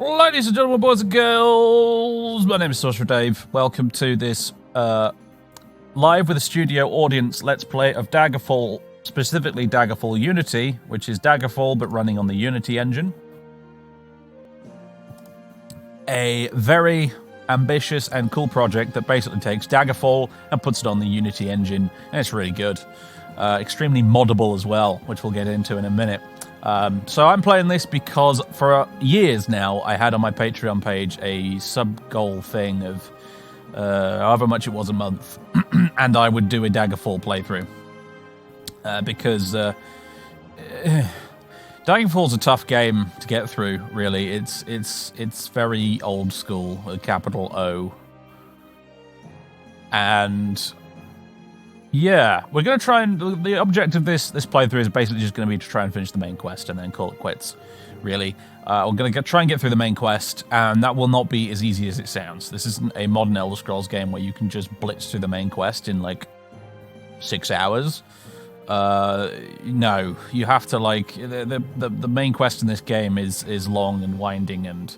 Ladies and gentlemen, boys and girls, my name is Sorcerer Dave. Welcome to this live with a studio audience Let's Play of Daggerfall, specifically Daggerfall Unity, which is Daggerfall but running on the Unity engine. A very ambitious and cool project that basically takes Daggerfall and puts it on the Unity engine, and it's really good. Extremely moddable as well, which we'll get into in a minute. So I'm playing this because for years now I had on my Patreon page a sub-goal thing of however much it was a month, and I would do a Daggerfall playthrough. Because Daggerfall's a tough game to get through, really. It's very old school, a capital O. And yeah, we're going to try and... The objective of this playthrough is basically just going to be to try and finish the main quest and then call it quits, really. We're going to try and get through the main quest, and that will not be as easy as it sounds. This isn't a modern Elder Scrolls game where you can just blitz through the main quest in, like, 6 hours. No, you have to, like... The main quest in this game is long and winding, and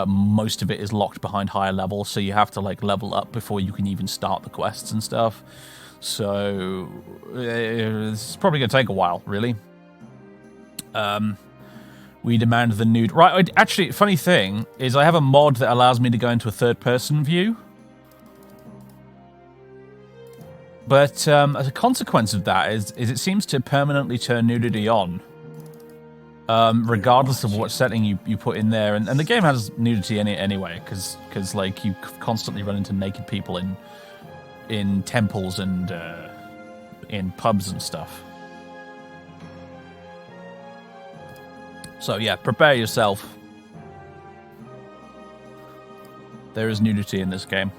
most of it is locked behind higher levels, so you have to, like, level up before you can even start the quests and stuff. So, it's probably going to take a while, really. We demand the nude... Right, actually, funny thing is I have a mod that allows me to go into a third-person view. But as a consequence of that is it seems to permanently turn nudity on. Regardless of what setting you put in there. And the game has nudity anyway, because like, you constantly run into naked people in temples and in pubs and stuff. So yeah, prepare yourself. There is nudity in this game.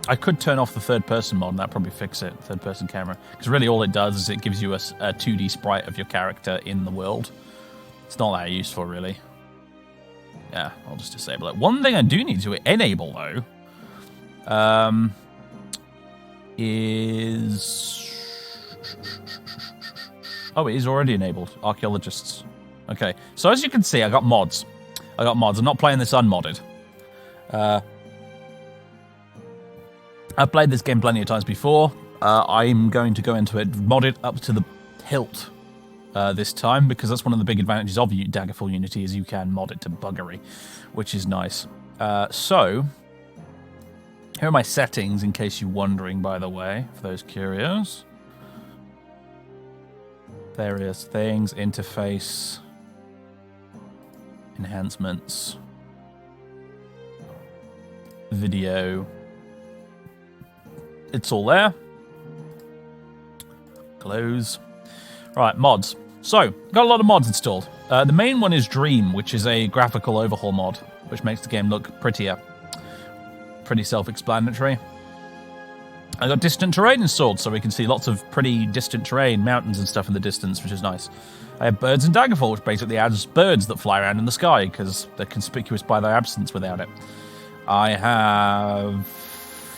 I could turn off the third-person mod and that'd probably fix it, third-person camera. Because really all it does is it gives you a 2D sprite of your character in the world. It's not that useful, really. Yeah, I'll just disable it. One thing I do need to enable, though, is... Oh, it is already enabled. Archaeologists. Okay, so as you can see, I got mods. I'm not playing this unmodded. I've played this game plenty of times before. I'm going to go into it modded up to the hilt this time, because that's one of the big advantages of Daggerfall Unity is you can mod it to buggery, which is nice. So, here are my settings, in case you're wondering, by the way, for those curious. Various things, interface, enhancements, video. It's all there. Close. Right, mods. So, got a lot of mods installed. The main one is Dream, which is a graphical overhaul mod, which makes the game look prettier. Pretty self-explanatory. I got Distant Terrain installed, so we can see lots of pretty distant terrain, mountains and stuff in the distance, which is nice. I have Birds in Daggerfall, which basically adds birds that fly around in the sky, because they're conspicuous by their absence without it. I have...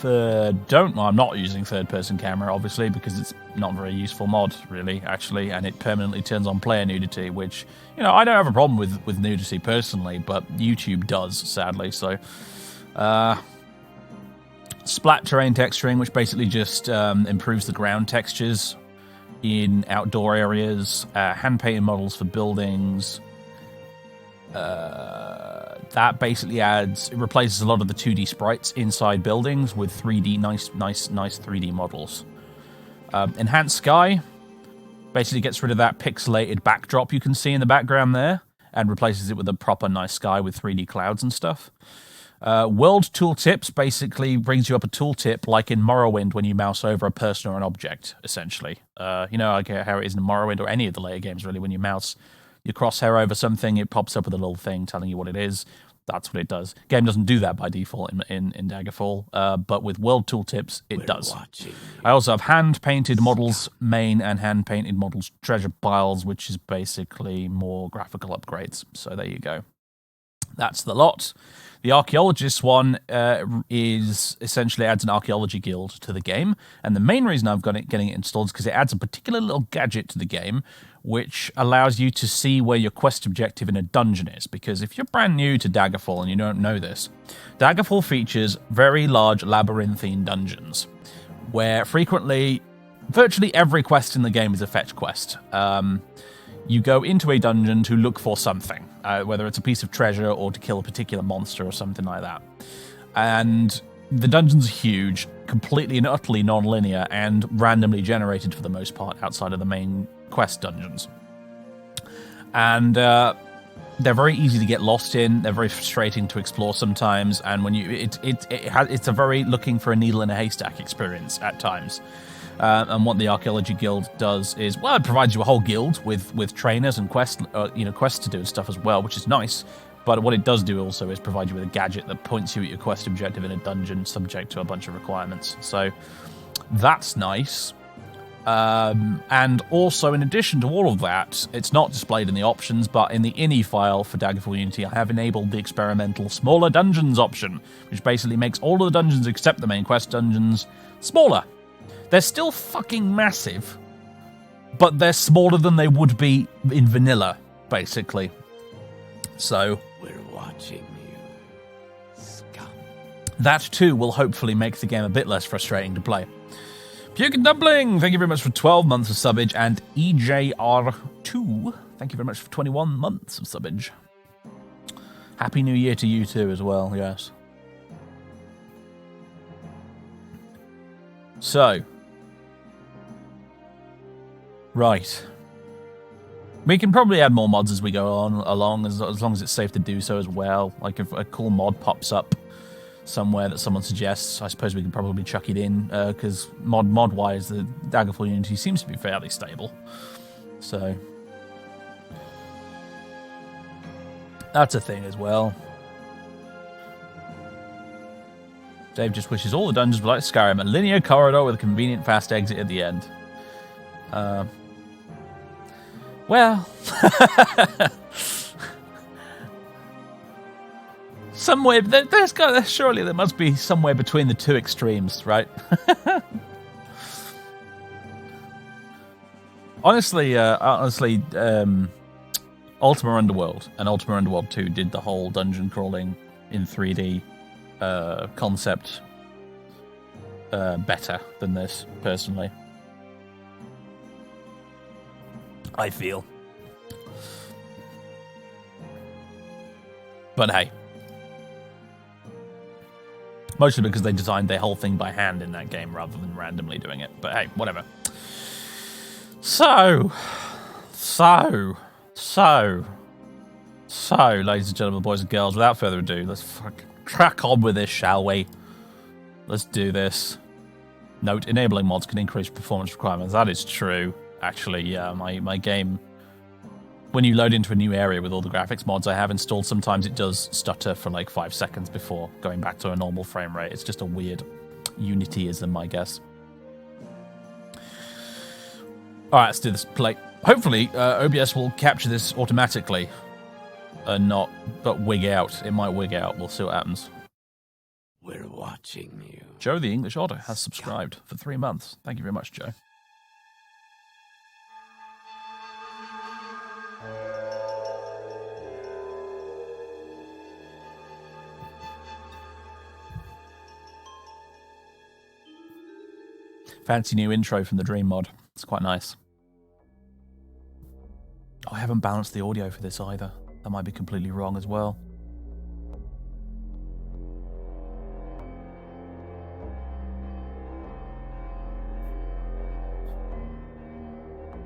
I'm not using third-person camera, obviously, because it's not a very useful mod, really, actually, and it permanently turns on player nudity, which, you know, I don't have a problem with nudity personally, but YouTube does, sadly, so... Splat terrain texturing, which basically just improves the ground textures in outdoor areas. Hand-painted models for buildings. That basically it replaces a lot of the 2D sprites inside buildings with 3D, nice 3D models. Enhanced Sky basically gets rid of that pixelated backdrop you can see in the background there and replaces it with a proper nice sky with 3D clouds and stuff. World Tooltips basically brings you up a tooltip like in Morrowind when you mouse over a person or an object, essentially. You know, like how it is in Morrowind or any of the later games, really, when you mouse your crosshair over something, it pops up with a little thing telling you what it is. That's what it does. Game doesn't do that by default in Daggerfall, but with World Tooltips, it does. I also have Handpainted Models main and Handpainted Models treasure piles, which is basically more graphical upgrades. So there you go. That's the lot. The Archaeologists one is essentially adds an archaeology guild to the game, and the main reason I've got it getting it installed is because it adds a particular little gadget to the game, which allows you to see where your quest objective in a dungeon is. Because if you're brand new to Daggerfall and you don't know this, Daggerfall features very large labyrinthine dungeons, where frequently, virtually every quest in the game is a fetch quest. You go into a dungeon to look for something, whether it's a piece of treasure or to kill a particular monster or something like that. And the dungeons are huge, completely and utterly non-linear, and randomly generated for the most part outside of the main quest dungeons. And they're very easy to get lost in. They're very frustrating to explore sometimes, and when it's a very looking for a needle in a haystack experience at times. And what the Archaeology Guild does is, well, it provides you a whole guild with trainers and quests to do and stuff as well, which is nice. But what it does do also is provide you with a gadget that points you at your quest objective in a dungeon, subject to a bunch of requirements. So that's nice. And also, in addition to all of that, it's not displayed in the options, but in the INI file for Daggerfall Unity, I have enabled the experimental smaller dungeons option, which basically makes all of the dungeons except the main quest dungeons smaller. They're still fucking massive, but they're smaller than they would be in vanilla, basically. So we're watching you, scum. That too will hopefully make the game a bit less frustrating to play. Puke and Dumpling, thank you very much for 12 months of subbage, and EJR2, thank you very much for 21 months of subbage. Happy New Year to you too as well, yes. So, right. We can probably add more mods as we go along, as long as it's safe to do so as well. Like if a cool mod pops up somewhere that someone suggests, I suppose we can probably chuck it in, because mod-wise, the Daggerfall Unity seems to be fairly stable. So, that's a thing as well. Dave just wishes all the dungeons were like Skyrim, a linear corridor with a convenient fast exit at the end. Well, somewhere surely there must be somewhere between the two extremes, right? honestly, Ultima Underworld and Ultima Underworld 2 did the whole dungeon crawling in 3D concept better than this, personally. I feel. But hey. Mostly because they designed their whole thing by hand in that game rather than randomly doing it. But hey, whatever. So, ladies and gentlemen, boys and girls, without further ado, let's fucking crack on with this, shall we? Let's do this. Note, enabling mods can increase performance requirements. That is true. Actually, yeah, my game, when you load into a new area with all the graphics mods I have installed, sometimes it does stutter for like 5 seconds before going back to a normal frame rate. It's just a weird Unity-ism, I guess. Alright, let's do this play. Hopefully, OBS will capture this automatically. But wig out. It might wig out. We'll see what happens. We're watching you. Joe the English Otter has subscribed for 3 months. Thank you very much, Joe. Fancy new intro from the Dream mod. It's quite nice. Oh, I haven't balanced the audio for this either. That might be completely wrong as well.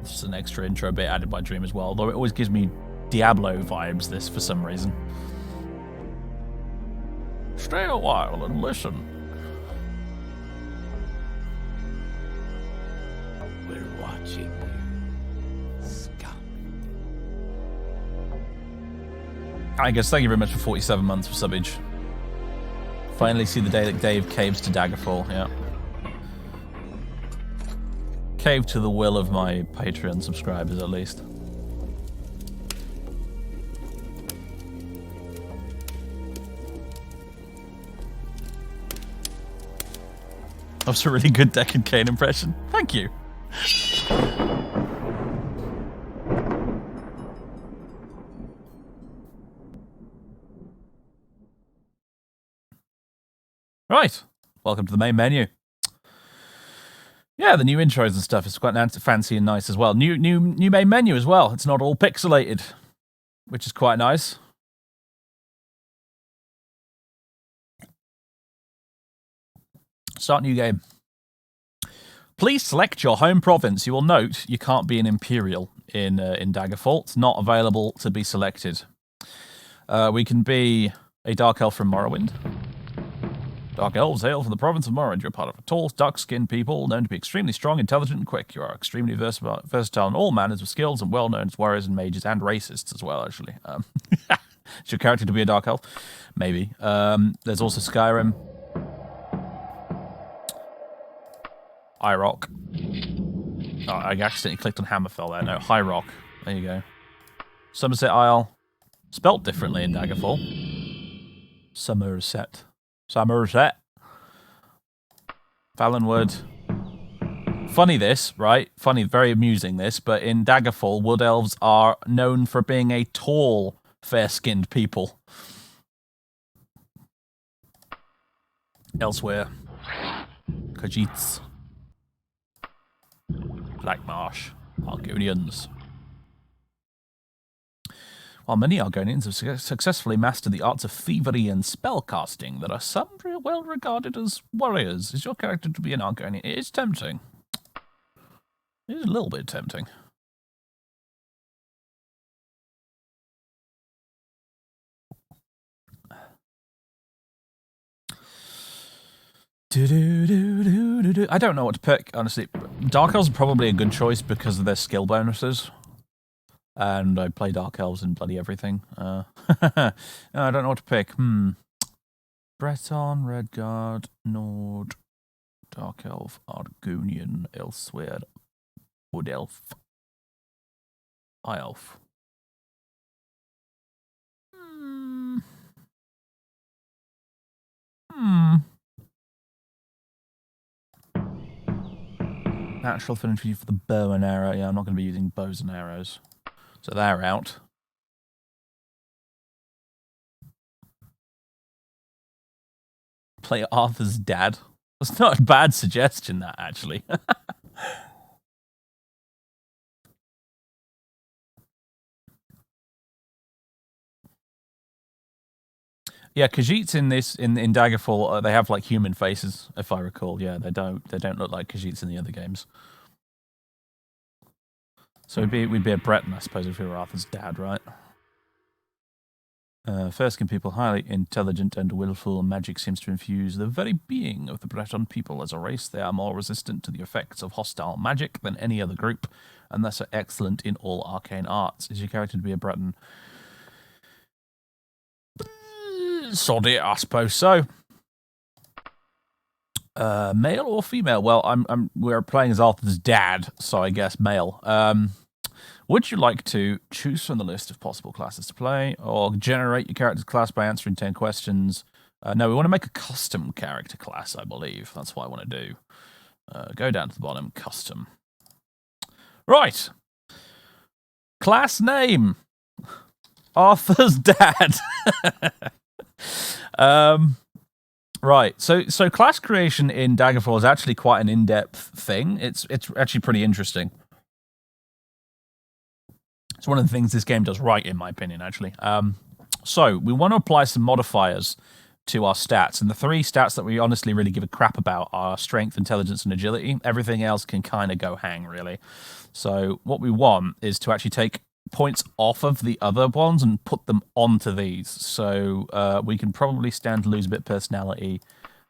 This is an extra intro bit added by Dream as well, although it always gives me Diablo vibes, this, for some reason. Stay a while and listen. We're watching you, scum. I guess thank you very much for 47 months for subbage. Finally see the day that Dave caves to Daggerfall, yeah. Cave to the will of my Patreon subscribers, at least. That was a really good Deckard Cain impression. Thank you. Right. Welcome to the main menu. Yeah, the new intros and stuff is quite fancy and nice as well. New main menu as well. It's not all pixelated, which is quite nice. Start new game. Please select your home province. You will note you can't be an Imperial in Daggerfall. It's not available to be selected. We can be a Dark Elf from Morrowind. Dark Elves hail from the province of Morrowind. You're part of a tall, dark-skinned people known to be extremely strong, intelligent, and quick. You are extremely versatile in all manners of skills and well-known as warriors and mages and racists as well, actually. Is your character to be a Dark Elf? Maybe. There's also Skyrim. iRock. Oh, I accidentally clicked on Hammerfell there. No, High Rock. There you go. Somerset Isle. Spelt differently in Daggerfall. Somerset. Fallonwood. Funny this, right? Funny, very amusing this, but in Daggerfall, Wood Elves are known for being a tall, fair-skinned people. Elsewhere. Khajiits. Blackmarsh. Argonians. While many Argonians have successfully mastered the arts of thievery and spellcasting, there are some well regarded as warriors. Is your character to be an Argonian? It is tempting. It is a little bit tempting. I don't know what to pick, honestly. Dark Elves are probably a good choice because of their skill bonuses. And I play Dark Elves in bloody everything. I don't know what to pick. Breton, Redguard, Nord, Dark Elf, Argonian, Elsewhere, Wood Elf, High Elf. Natural affinity for the bow and arrow. Yeah, I'm not going to be using bows and arrows. So they're out. Play Arthur's dad. That's not a bad suggestion, that, actually. Yeah, Khajiits in Daggerfall, they have like human faces, if I recall. Yeah, they don't look like Khajiits in the other games. So we'd be a Breton, I suppose, if we were Arthur's dad, right? Fair-skinned people, highly intelligent and willful. Magic seems to infuse the very being of the Breton people. As a race, they are more resistant to the effects of hostile magic than any other group, and thus are excellent in all arcane arts. Is your character to be a Breton? Sod it, I suppose so. Male or female? Well, we're playing as Arthur's dad, so I guess male. Would you like to choose from the list of possible classes to play, or generate your character's class by answering 10 questions? No, we want to make a custom character class, I believe. That's what I want to do. Go down to the bottom, custom. Right. Class name. Arthur's dad. Right, so class creation in Daggerfall is actually quite an in-depth thing. It's actually pretty interesting. It's one of the things this game does right, in my opinion, actually. So we want to apply some modifiers to our stats, and the three stats that we honestly really give a crap about are strength, intelligence, and agility. Everything else can kind of go hang, really. So what we want is to actually take points off of the other ones and put them onto these. So we can probably stand to lose a bit of personality,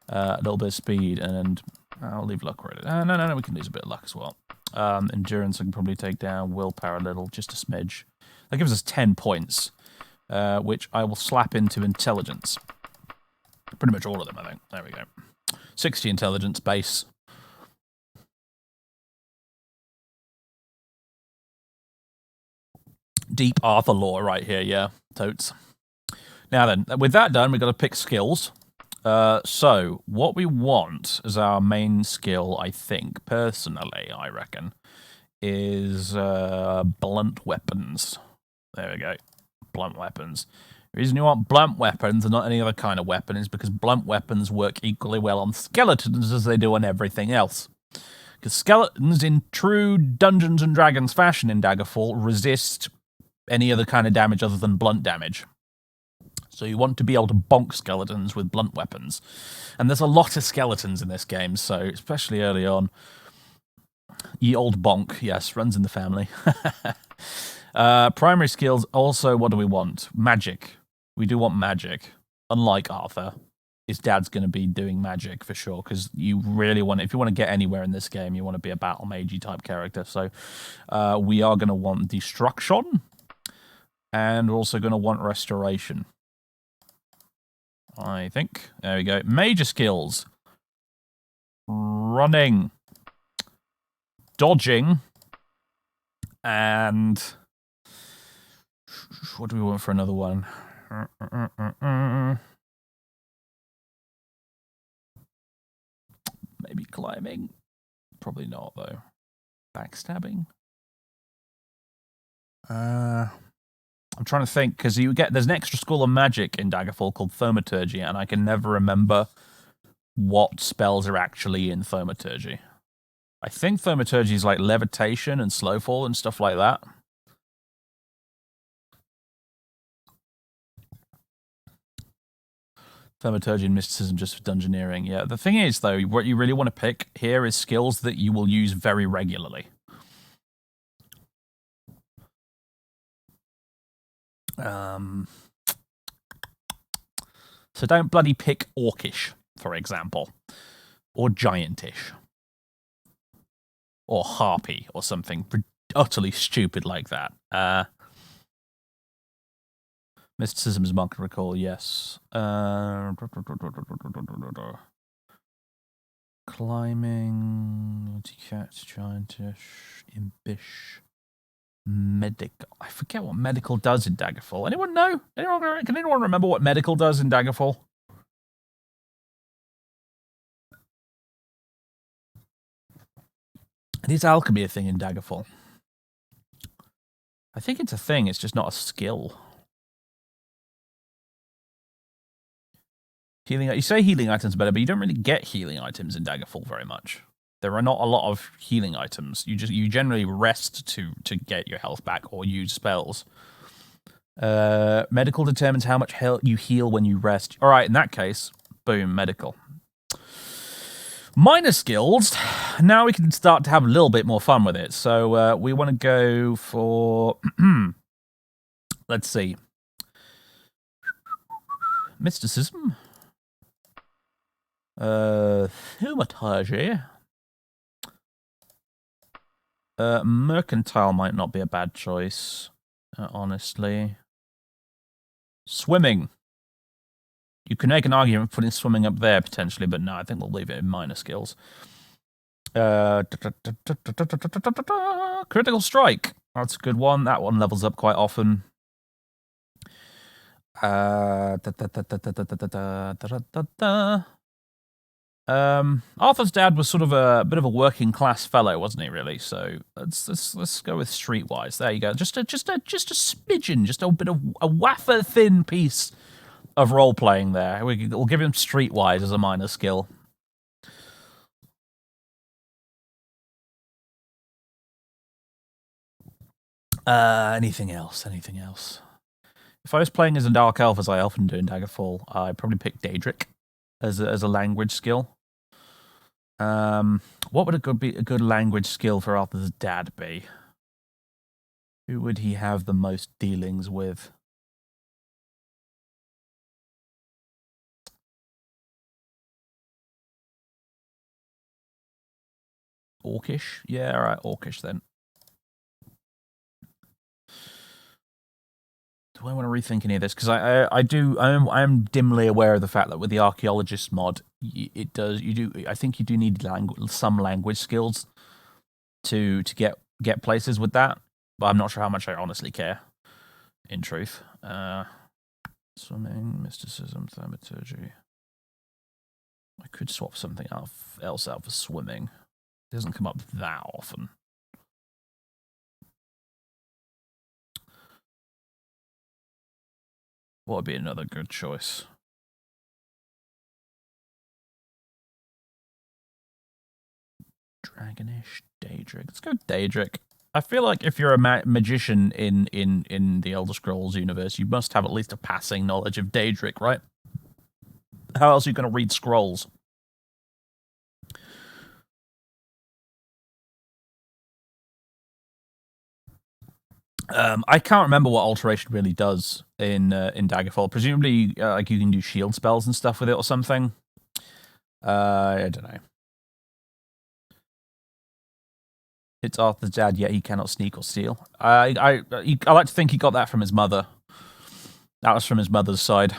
a little bit of speed, and I'll leave luck where it is. No, we can lose a bit of luck as well. Endurance, I can probably take down. Willpower a little, just a smidge. That gives us 10 points, which I will slap into intelligence. Pretty much all of them, I think. There we go. 60 intelligence base. Deep Arthur lore right here, yeah. Totes. Now then, with that done, we've got to pick skills. So, what we want as our main skill, I think, personally, I reckon, is blunt weapons. There we go. Blunt weapons. The reason you want blunt weapons and not any other kind of weapon is because blunt weapons work equally well on skeletons as they do on everything else. Because skeletons, in true Dungeons and Dragons fashion in Daggerfall, resist any other kind of damage other than blunt damage. So you want to be able to bonk skeletons with blunt weapons. And there's a lot of skeletons in this game, so especially early on. Ye old bonk, yes, runs in the family. Primary skills, also, what do we want? Magic. We do want magic. Unlike Arthur, his dad's going to be doing magic for sure, because you really want, if you want to get anywhere in this game, you want to be a battle magey type character. So we are going to want destruction, and we're also going to want restoration. I think. There we go. Major skills. Running. Dodging. And what do we want for another one? Maybe climbing. Probably not, though. Backstabbing. I'm trying to think, because there's an extra school of magic in Daggerfall called Thaumaturgy, and I can never remember what spells are actually in Thaumaturgy. I think Thaumaturgy is like levitation and slowfall and stuff like that. Thaumaturgy and mysticism just for dungeoneering. Yeah, the thing is, though, what you really want to pick here is skills that you will use very regularly. So don't bloody pick Orcish, for example. Or Giantish. Or Harpy, or something utterly stupid like that. Mysticism is Monk Recall, yes. Climbing, Cat, Giantish, Impish. Medical. I forget what medical does in Daggerfall. Anyone know? Can anyone remember what medical does in Daggerfall? And is alchemy a thing in Daggerfall? I think it's a thing, it's just not a skill. Healing. You say healing items better, but you don't really get healing items in Daggerfall very much. There are not a lot of healing items. You generally rest to get your health back or use spells. Medical determines how much health you heal when you rest. All right, in that case, boom, medical. Minor skills. Now we can start to have a little bit more fun with it. So we want to go for... let's see. Mysticism. Thaumaturgy. Mercantile might not be a bad choice, honestly. Swimming. You can make an argument for putting swimming up there, potentially, but no, I think we'll leave it in minor skills. Critical Strike. That's a good one. That one levels up quite often. Arthur's dad was sort of a bit of a working class fellow, wasn't he? Really. So let's go with streetwise. There you go. Just a smidgen, just a bit of a wafer thin piece of role playing there. We'll give him streetwise as a minor skill. Anything else? Anything else? If I was playing as a Dark Elf, as I often do in Daggerfall, I'd probably pick Daedric as a language skill. What would be a good language skill for Arthur's dad be? Who would he have the most dealings with? Orcish? Yeah, all right, Orcish then. Do I want to rethink any of this? Because I'm dimly aware of the fact that with the Archaeologists mod, I think you do need some language skills to get places with that. But I'm not sure how much I honestly care. In truth, swimming, mysticism, thaumaturgy. I could swap something else out for swimming. It doesn't come up that often. What would be another good choice? Dragonish, Daedric. Let's go Daedric. I feel like if you're a magician in the Elder Scrolls universe, you must have at least a passing knowledge of Daedric, right? How else are you going to read scrolls? I can't remember what alteration really does in Daggerfall. Presumably, like you can do shield spells and stuff with it or something. I don't know. It's Arthur's dad, yet he cannot sneak or steal. I like to think he got that from his mother. That was from his mother's side.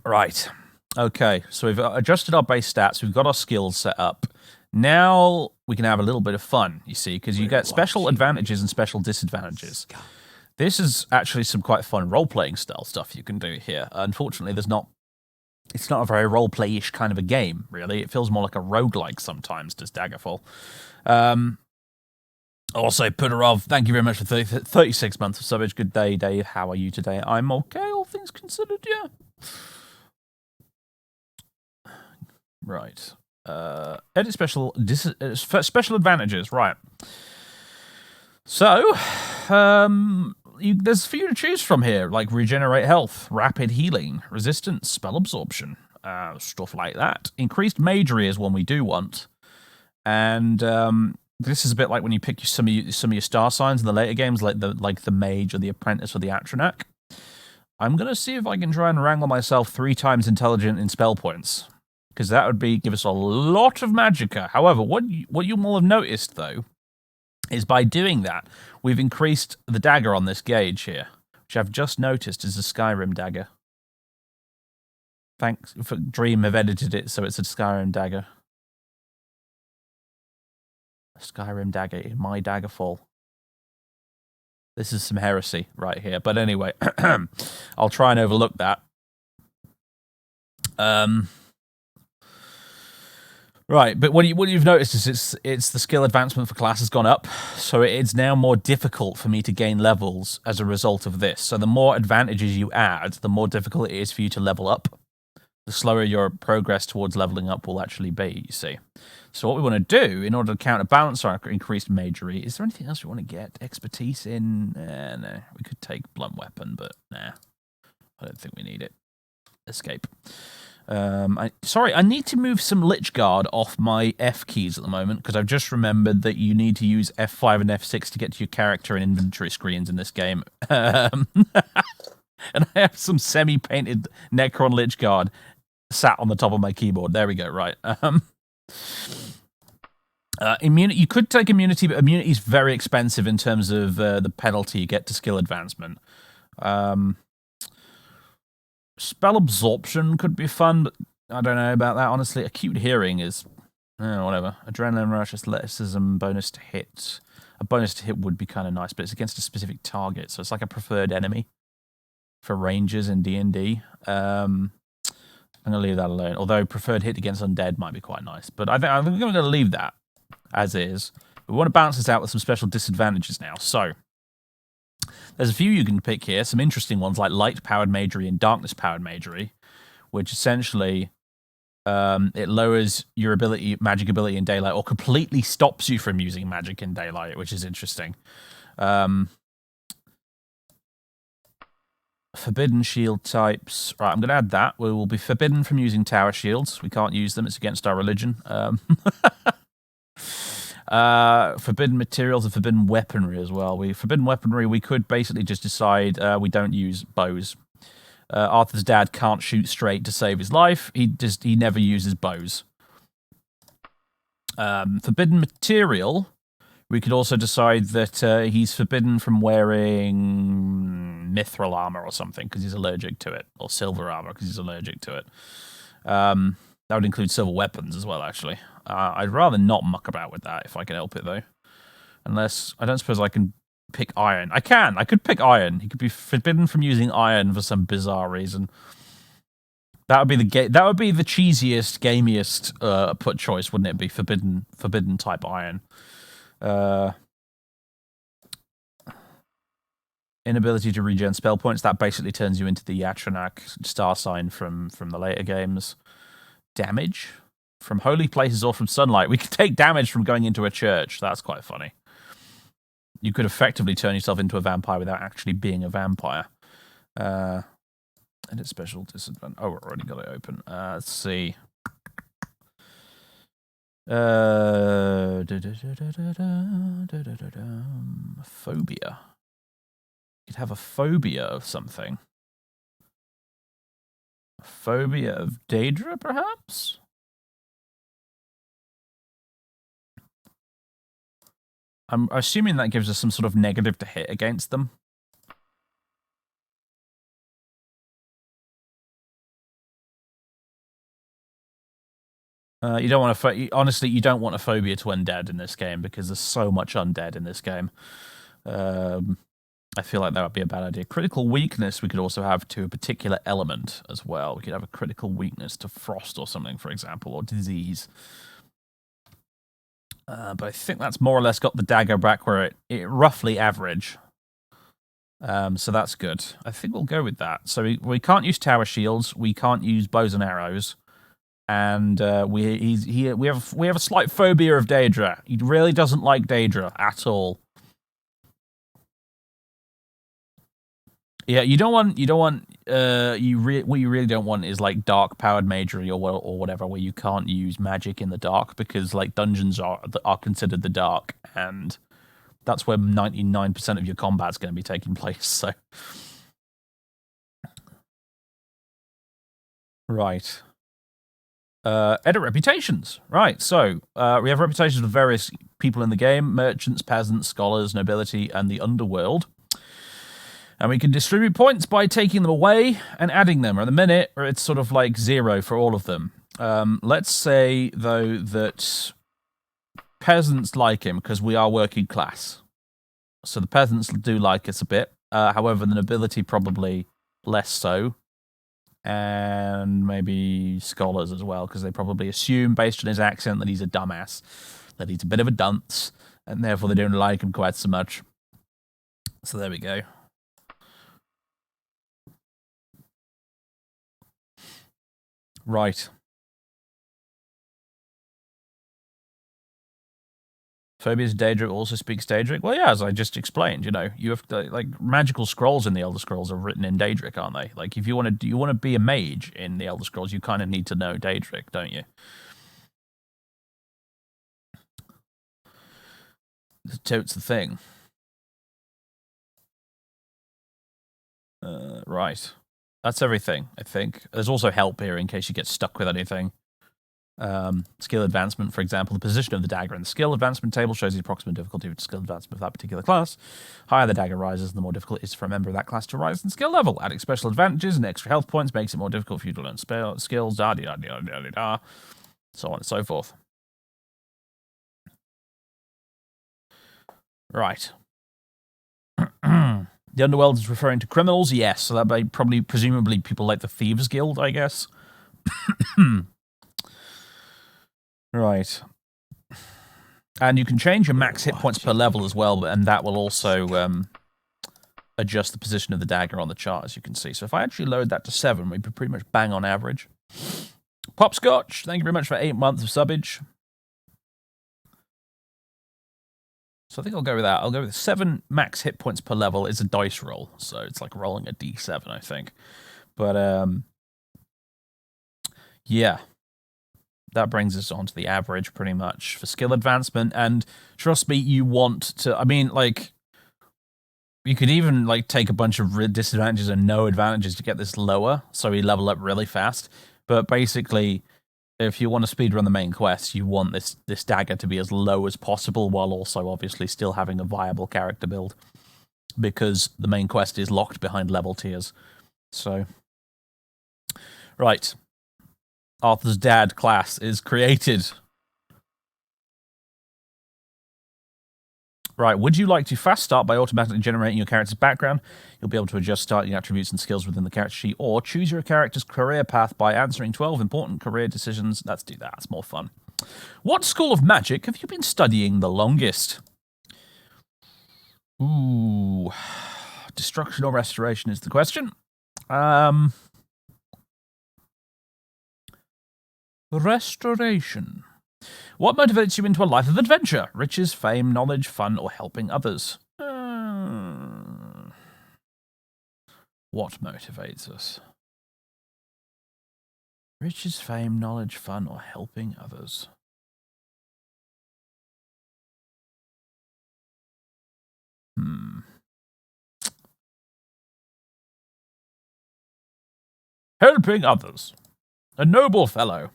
Right. Okay, so we've adjusted our base stats. We've got our skills set up. Now we can have a little bit of fun, you see, because you get special advantages and special disadvantages. This is actually some quite fun role-playing style stuff you can do here. Unfortunately, it's not a very role-play-ish kind of a game, really. It feels more like a roguelike sometimes, does Daggerfall. Also, Putterov, thank you very much for 36 months of subbage. Good day, Dave. How are you today? I'm okay, all things considered, yeah. Right. Edit special advantages, right. So, there's a few to choose from here, like regenerate health, rapid healing, resistance, spell absorption, stuff like that. Increased magery is one we do want, and this is a bit like when you pick some of your star signs in the later games, like the mage or the apprentice or the atronach. I'm gonna see if I can try and wrangle myself 3 times intelligent in spell points, because that would give us a lot of magicka. However, what you will have noticed though is by doing that, we've increased the dagger on this gauge here, which I've just noticed is a Skyrim dagger. Thanks for Dream have edited it so it's a Skyrim dagger. A Skyrim dagger in my Daggerfall. This is some heresy right here. But anyway, I'll try and overlook that. Right, but what you've noticed is it's the skill advancement for class has gone up, so it's now more difficult for me to gain levels as a result of this. So the more advantages you add, the more difficult it is for you to level up. The slower your progress towards leveling up will actually be, you see. So what we want to do, in order to counterbalance our increased magery, is there anything else we want to get? Expertise in? No, we could take blunt weapon, but nah. I don't think we need it. Escape. I need to move some Lich Guard off my F keys at the moment, because I've just remembered that you need to use F5 and F6 to get to your character and inventory screens in this game. And I have some semi-painted Necron Lich Guard sat on the top of my keyboard. There we go, right. Immunity. You could take immunity, but immunity is very expensive in terms of the penalty you get to skill advancement. Spell absorption could be fun, but I don't know about that, honestly. Acute hearing is, whatever. Adrenaline rush, athleticism, bonus to hit. A bonus to hit would be kind of nice, but it's against a specific target, so it's like a preferred enemy for rangers in D&D. I'm going to leave that alone, although preferred hit against undead might be quite nice. But I think I'm going to leave that as is. We want to balance this out with some special disadvantages now, so there's a few you can pick here, some interesting ones like light-powered magery and darkness-powered magery, which essentially it lowers your magic ability in daylight, or completely stops you from using magic in daylight, which is interesting. Forbidden shield types. Right, I'm going to add that. We will be forbidden from using tower shields. We can't use them. It's against our religion. Forbidden materials and forbidden weaponry as well. Forbidden weaponry, we could basically just decide we don't use bows. Arthur's dad can't shoot straight to save his life. He never uses bows. Forbidden material, we could also decide that he's forbidden from wearing mithril armor or something because he's allergic to it, or silver armor because he's allergic to it. That would include silver weapons as well, actually. I'd rather not muck about with that if I can help it, though. Unless, I don't suppose I can pick iron. I can. I could pick iron. He could be forbidden from using iron for some bizarre reason. That would be that would be the cheesiest, gamiest put choice, wouldn't it? Be forbidden type iron. Inability to regen spell points. That basically turns you into the Yatranak star sign from the later games. Damage from holy places or from sunlight. We could take damage from going into a church. That's quite funny. You could effectively turn yourself into a vampire without actually being a vampire. And it's special disadvantage. Oh, we've already got it open. Let's see. Phobia. You could have a phobia of something. A phobia of Daedra, perhaps? I'm assuming that gives us some sort of negative to hit against them. You don't want to. Honestly, you don't want a phobia to undead in this game because there's so much undead in this game. I feel like that would be a bad idea. Critical weakness we could also have to a particular element as well. We could have a critical weakness to frost or something, for example, or disease. But I think that's more or less got the dagger back where it roughly average. So that's good. I think we'll go with that. So we can't use tower shields. We can't use bows and arrows. And we have a slight phobia of Daedra. He really doesn't like Daedra at all. Yeah, what you really don't want is like dark powered magery or whatever, where you can't use magic in the dark because like dungeons are considered the dark, and that's where 99% of your combat's going to be taking place. So, right. Edit reputations. Right, so we have reputations of various people in the game: merchants, peasants, scholars, nobility, and the underworld. And we can distribute points by taking them away and adding them. Or at the minute, it's sort of like 0 for all of them. Let's say, though, that peasants like him because we are working class. So the peasants do like us a bit. However, the nobility probably less so. And maybe scholars as well, because they probably assume, based on his accent, that he's a dumbass, that he's a bit of a dunce, and therefore they don't like him quite so much. So there we go. Right. Phobias Daedric also speaks Daedric. Well, yeah, as I just explained, you have to, like, magical scrolls in the Elder Scrolls are written in Daedric, aren't they? Like, if you want to be a mage in the Elder Scrolls, you kind of need to know Daedric, don't you? Totes the thing. Right. That's everything, I think. There's also help here in case you get stuck with anything. Skill advancement, for example, the position of the dagger in the skill advancement table shows the approximate difficulty of skill advancement of that particular class. Higher the dagger rises, the more difficult it is for a member of that class to rise in skill level. Adding special advantages and extra health points makes it more difficult for you to learn skills, so on and so forth. Right. The Underworld is referring to criminals, yes, so that might probably, presumably, people like the Thieves Guild, I guess. Right. And you can change your max hit points per level as well, and that will also adjust the position of the dagger on the chart, as you can see. So if I actually load that to 7, we'd be pretty much bang on average. Popscotch, thank you very much for 8 months of subbage. So I think I'll go with that. I'll go with 7 max hit points per level. It's a dice roll, so it's like rolling a d7, I think. But, yeah. That brings us on to the average, pretty much, for skill advancement. And trust me, you want to... I mean, like... You could even, like, take a bunch of disadvantages and no advantages to get this lower, so we level up really fast. But basically, if you want to speedrun the main quest, you want this dagger to be as low as possible, while also, obviously, still having a viable character build. Because the main quest is locked behind level tiers. So... Right. Arthur's dad class is created. Right, would you like to fast start by automatically generating your character's background? You'll be able to adjust starting attributes and skills within the character sheet, or choose your character's career path by answering 12 important career decisions. Let's do that, it's more fun. What school of magic have you been studying the longest? Ooh, destruction or restoration is the question. Restoration. What motivates you into a life of adventure? Riches, fame, knowledge, fun, or helping others? What motivates us? Riches, fame, knowledge, fun, or helping others? Helping others. A noble fellow.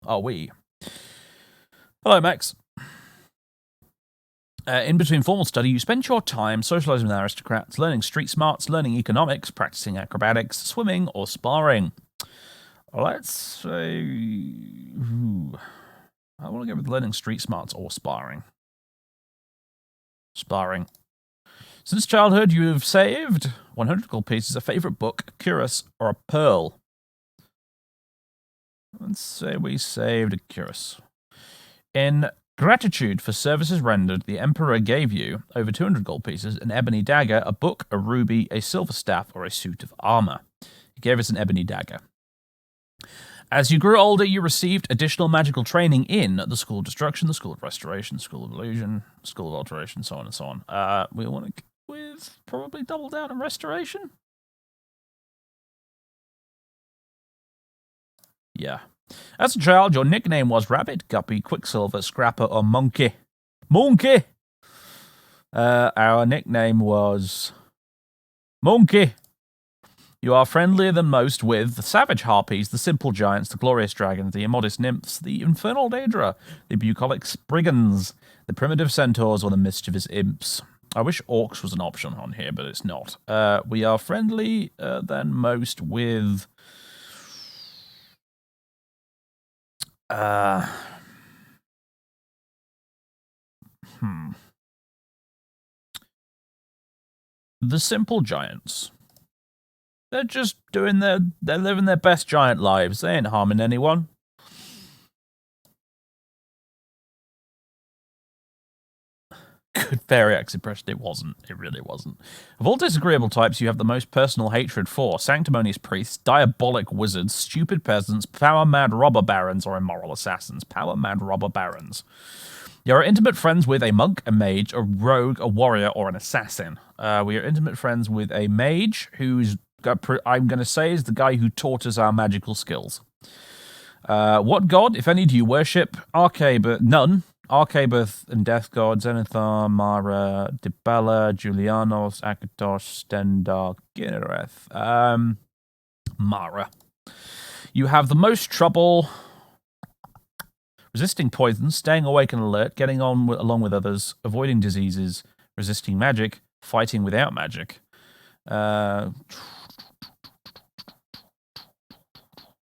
Are we? Hello, Max. In between formal study, you spend your time socializing with aristocrats, learning street smarts, learning economics, practicing acrobatics, swimming, or sparring. Let's say... I want to go with learning street smarts or sparring. Sparring. Since childhood, you have saved 100 gold pieces, a favorite book, a cuirass, or a pearl. Let's say we saved a cuirass. In gratitude for services rendered, the Emperor gave you over 200 gold pieces, an ebony dagger, a book, a ruby, a silver staff, or a suit of armor. He gave us an ebony dagger. As you grew older, you received additional magical training in the School of Destruction, the School of Restoration, the School of Illusion, the School of Alteration, so on and so on. We want to go with probably double down on Restoration? Yeah. As a child, your nickname was Rabbit, Guppy, Quicksilver, Scrapper, or Monkey. Monkey! Our nickname was... Monkey! You are friendlier than most with the savage harpies, the simple giants, the glorious dragons, the immodest nymphs, the infernal daedra, the bucolic brigands, the primitive centaurs, or the mischievous imps. I wish orcs was an option on here, but it's not. We are friendly than most with... The simple giants. They're just they're living their best giant lives. They ain't harming anyone. Good Variax impression. It wasn't. It really wasn't. Of all disagreeable types, you have the most personal hatred for sanctimonious priests, diabolic wizards, stupid peasants, power-mad robber barons, or immoral assassins. Power-mad robber barons. You're intimate friends with a monk, a mage, a rogue, a warrior, or an assassin. We are intimate friends with a mage who's, I'm going to say, is the guy who taught us our magical skills. What god, if any, do you worship? None. Arcaboth and Death God, Zenithar, Mara, Dibella, Julianos, Akatos, Stendar, Ginnereth. Mara. You have the most trouble resisting poison, staying awake and alert, getting on along with others, avoiding diseases, resisting magic, fighting without magic.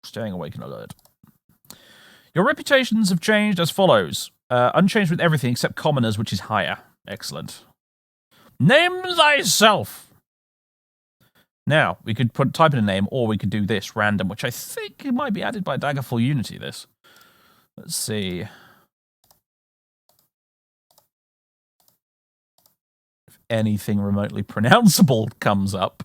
Staying awake and alert. Your reputations have changed as follows. Unchanged with everything except commoners, which is higher. Excellent. Name thyself. Now, we could type in a name, or we could do this, random, which I think it might be added by Daggerfall Unity, this. Let's see. If anything remotely pronounceable comes up.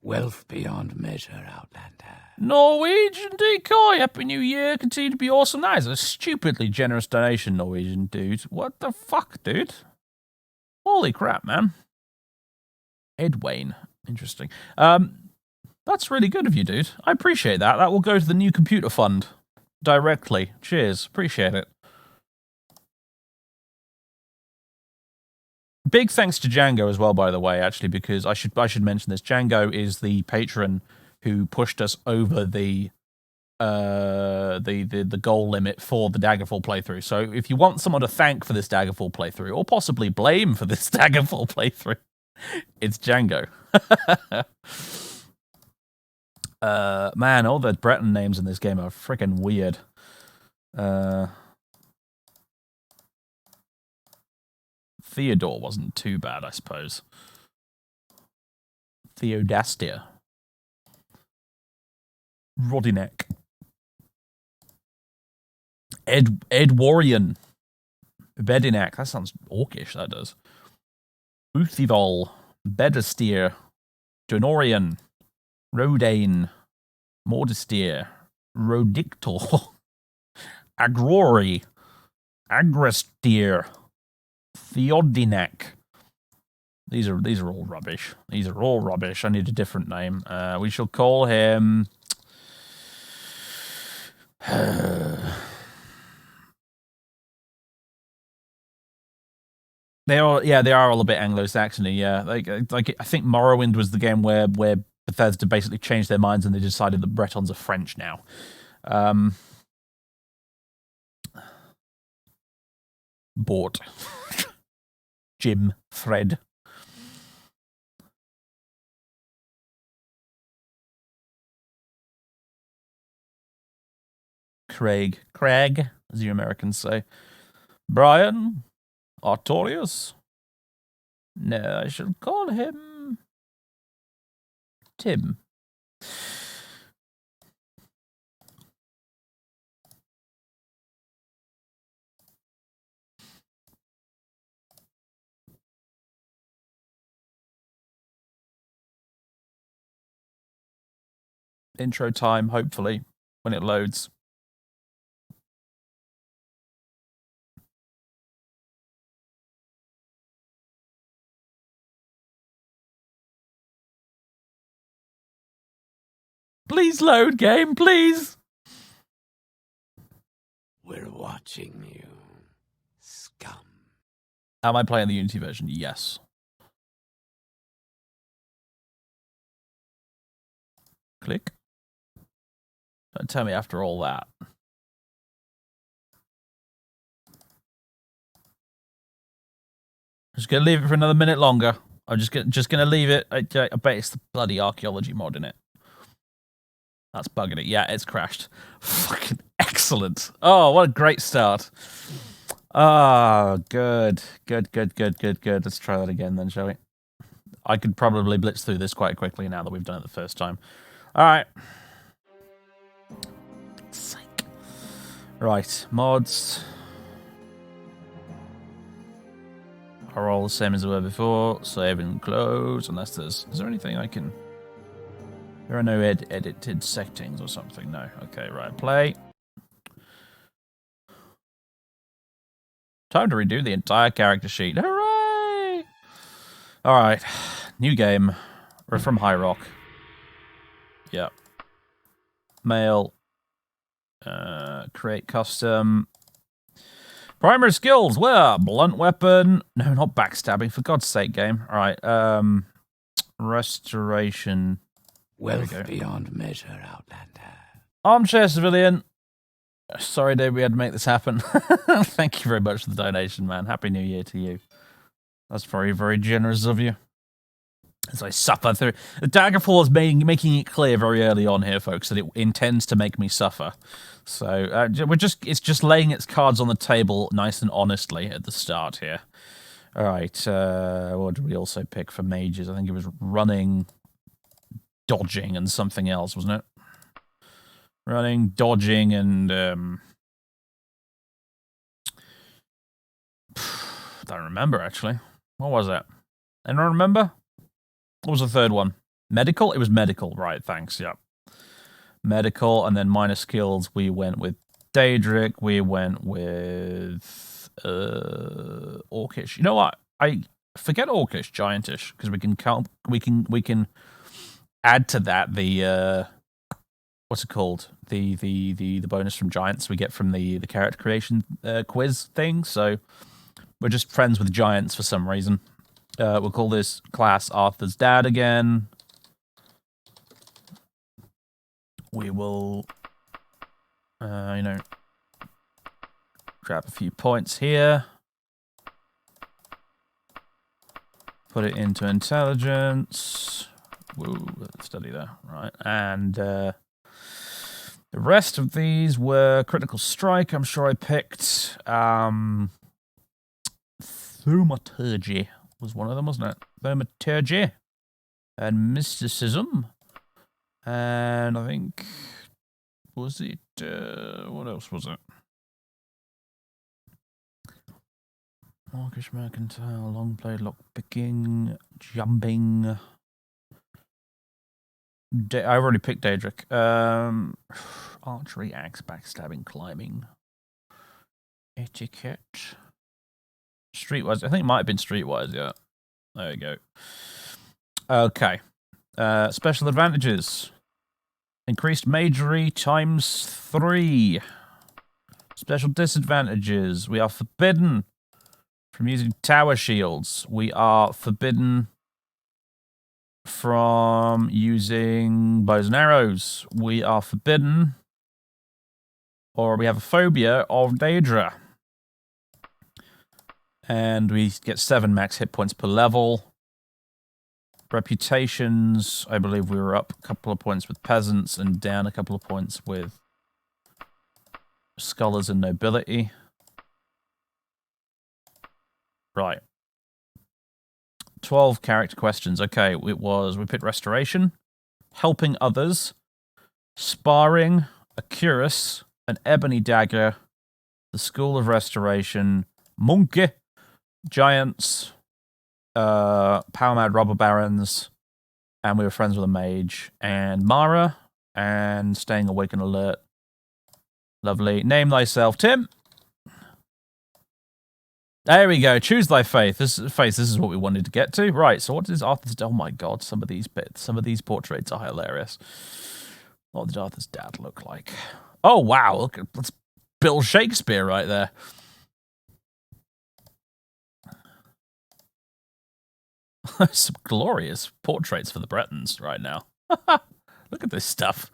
Wealth beyond measure, Outlander. Norwegian decoy. Happy New Year. Continue to be awesome. That is a stupidly generous donation, Norwegian dude. What the fuck, dude? Holy crap, man. Ed Wayne. Interesting. That's really good of you, dude. I appreciate that. That will go to the new computer fund directly. Cheers. Appreciate it. Big thanks to Django as well, by the way, actually, because I should mention this. Django is the patron who pushed us over the goal limit for the Daggerfall playthrough. So if you want someone to thank for this Daggerfall playthrough, or possibly blame for this Daggerfall playthrough, it's Django. Man, all the Breton names in this game are freaking weird. Theodore wasn't too bad, I suppose. Theodastia. Rodinek. Edwarian. Bedinak. That sounds orcish, that does. Uthivol. Bedestir. Donorian. Rodane. Mordestir. Rodictor. Agrori. Agrestir. Theodinek. These are all rubbish. These are all rubbish. I need a different name. We shall call him... They are all a bit Anglo-Saxon-y, yeah. Like I think Morrowind was the game where Bethesda basically changed their minds and they decided that Bretons are French now. Bought. Jim, Fred. Craig, as you Americans say. Brian, Artorius. No, I shall call him Tim. Intro time, hopefully, when it loads. Please load, game, please. We're watching you, scum. Am I playing the Unity version? Yes. Click. Don't tell me after all that. Just gonna leave it for another minute longer. I'm just gonna leave it. I bet it's the bloody archaeology mod in it. That's bugging it. Yeah, it's crashed. Fucking excellent. Oh, what a great start. Ah, good. Let's try that again then, shall we? I could probably blitz through this quite quickly now that we've done it the first time. All right. Psych. Right, mods are all the same as they were before. Save and close, unless there's... Is there anything I can... There are no edited settings or something. No. Okay, right. Play. Time to redo the entire character sheet. Hooray! All right. New game. We're from High Rock. Yep. Mail. Create custom. Primary skills were blunt weapon. No, not backstabbing. For God's sake, game. All right. Restoration. Wealth beyond measure, Outlander. Armchair civilian. Sorry, Dave, we had to make this happen. Thank you very much for the donation, man. Happy New Year to you. That's very, very generous of you. As I suffer through... The Daggerfall is making it clear very early on here, folks, that it intends to make me suffer. So it's just laying its cards on the table nice and honestly at the start here. All right. What did we also pick for mages? I think it was running... dodging and something else, wasn't it? Running, dodging, and don't remember actually. What was that? Anyone remember? What was the third one? Medical? It was medical, right? Thanks. Yeah. Medical, and then minor skills. We went with Daedric. We went with Orcish. You know what? I forget Orcish, Giantish, because we can count. We can add to that the what's it called? The bonus from Giants we get from the character creation quiz thing. So we're just friends with Giants for some reason. We'll call this class Arthur's dad again. We will, grab a few points here. Put it into intelligence. Woo, study there, right? And the rest of these were critical strike. I'm sure I picked thaumaturgy was one of them, wasn't it? Thaumaturgy and mysticism, and I think was it what else was it? Markish mercantile, long blade, lock picking, jumping. I've already picked Daedric. Archery, axe, backstabbing, climbing, etiquette, streetwise. I think it might have been streetwise. Yeah, there you go. Okay. Special advantages: increased magery ×3. Special disadvantages: we are forbidden from using tower shields. We are forbidden from using bows and arrows. We are forbidden, or we have a phobia of Daedra. And we get 7 max hit points per level. Reputations, I believe we were up a couple of points with peasants and down a couple of points with scholars and nobility. Right. 12 character questions. Okay, we picked restoration, helping others, sparring, a cuirass, an ebony dagger, the school of restoration, monkey, giants, power mad robber barons, and we were friends with a mage, and Mara, and staying awake and alert. Lovely. Name thyself, Tim. There we go. Choose thy faith. This is what we wanted to get to. Right. So what is Arthur's? Oh my God! Some of these portraits are hilarious. What did Arthur's dad look like? Oh wow! Look, that's Bill Shakespeare right there. Some glorious portraits for the Bretons right now. Look at this stuff.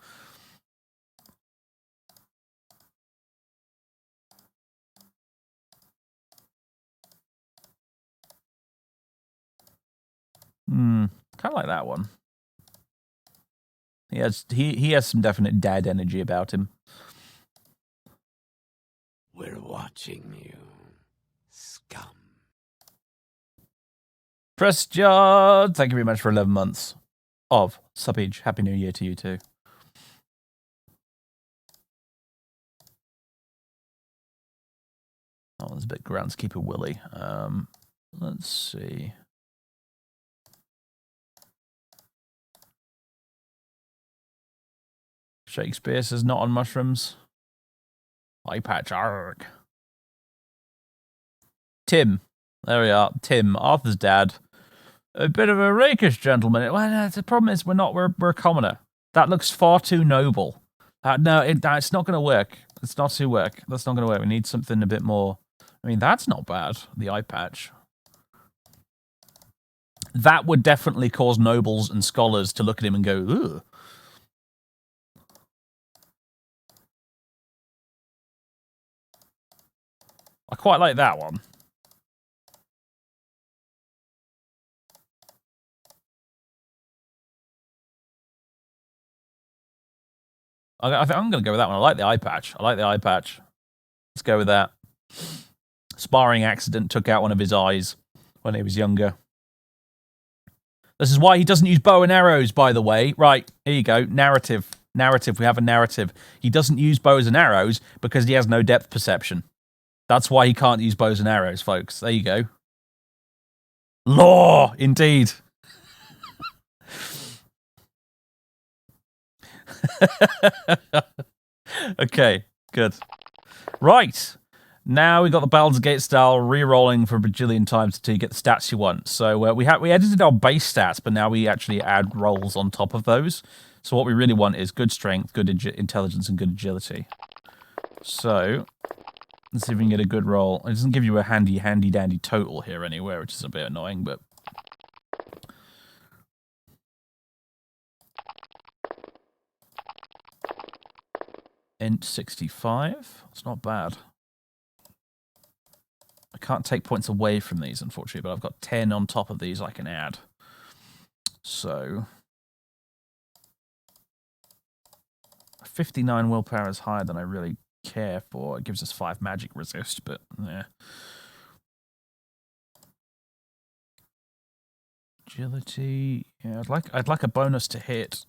Kind of like that one. He has some definite dad energy about him. We're watching you, scum. Pressjard, thank you very much for 11 months of subage. Happy New Year to you too. Oh, there's a bit groundskeeper Willie. Let's see. Shakespeare says not on mushrooms. Eye patch, arg. Tim. There we are. Tim, Arthur's dad. A bit of a rakish gentleman. Well, the problem is we're a commoner. That looks far too noble. No, it's not going to work. It's not to work. That's not going to work. We need something a bit more. I mean, that's not bad. The eye patch. That would definitely cause nobles and scholars to look at him and go, ugh. I quite like that one. I think I'm going to go with that one. I like the eye patch. Let's go with that. Sparring accident took out one of his eyes when he was younger. This is why he doesn't use bow and arrows, by the way. Right, here you go. Narrative. We have a narrative. He doesn't use bows and arrows because he has no depth perception. That's why he can't use bows and arrows, folks. There you go. Law, indeed. Okay, good. Right. Now we got the Baldur's Gate style re-rolling for a bajillion times until you get the stats you want. So we edited our base stats, but now we actually add rolls on top of those. So what we really want is good strength, good intelligence, and good agility. So let's see if we can get a good roll. It doesn't give you a handy dandy total here anywhere, which is a bit annoying, but int 65. It's not bad. I can't take points away from these, unfortunately, but I've got 10 on top of these I can add. So 59 willpower is higher than I really care for. It gives us 5 magic resist, but yeah. Agility. Yeah, I'd like a bonus to hit.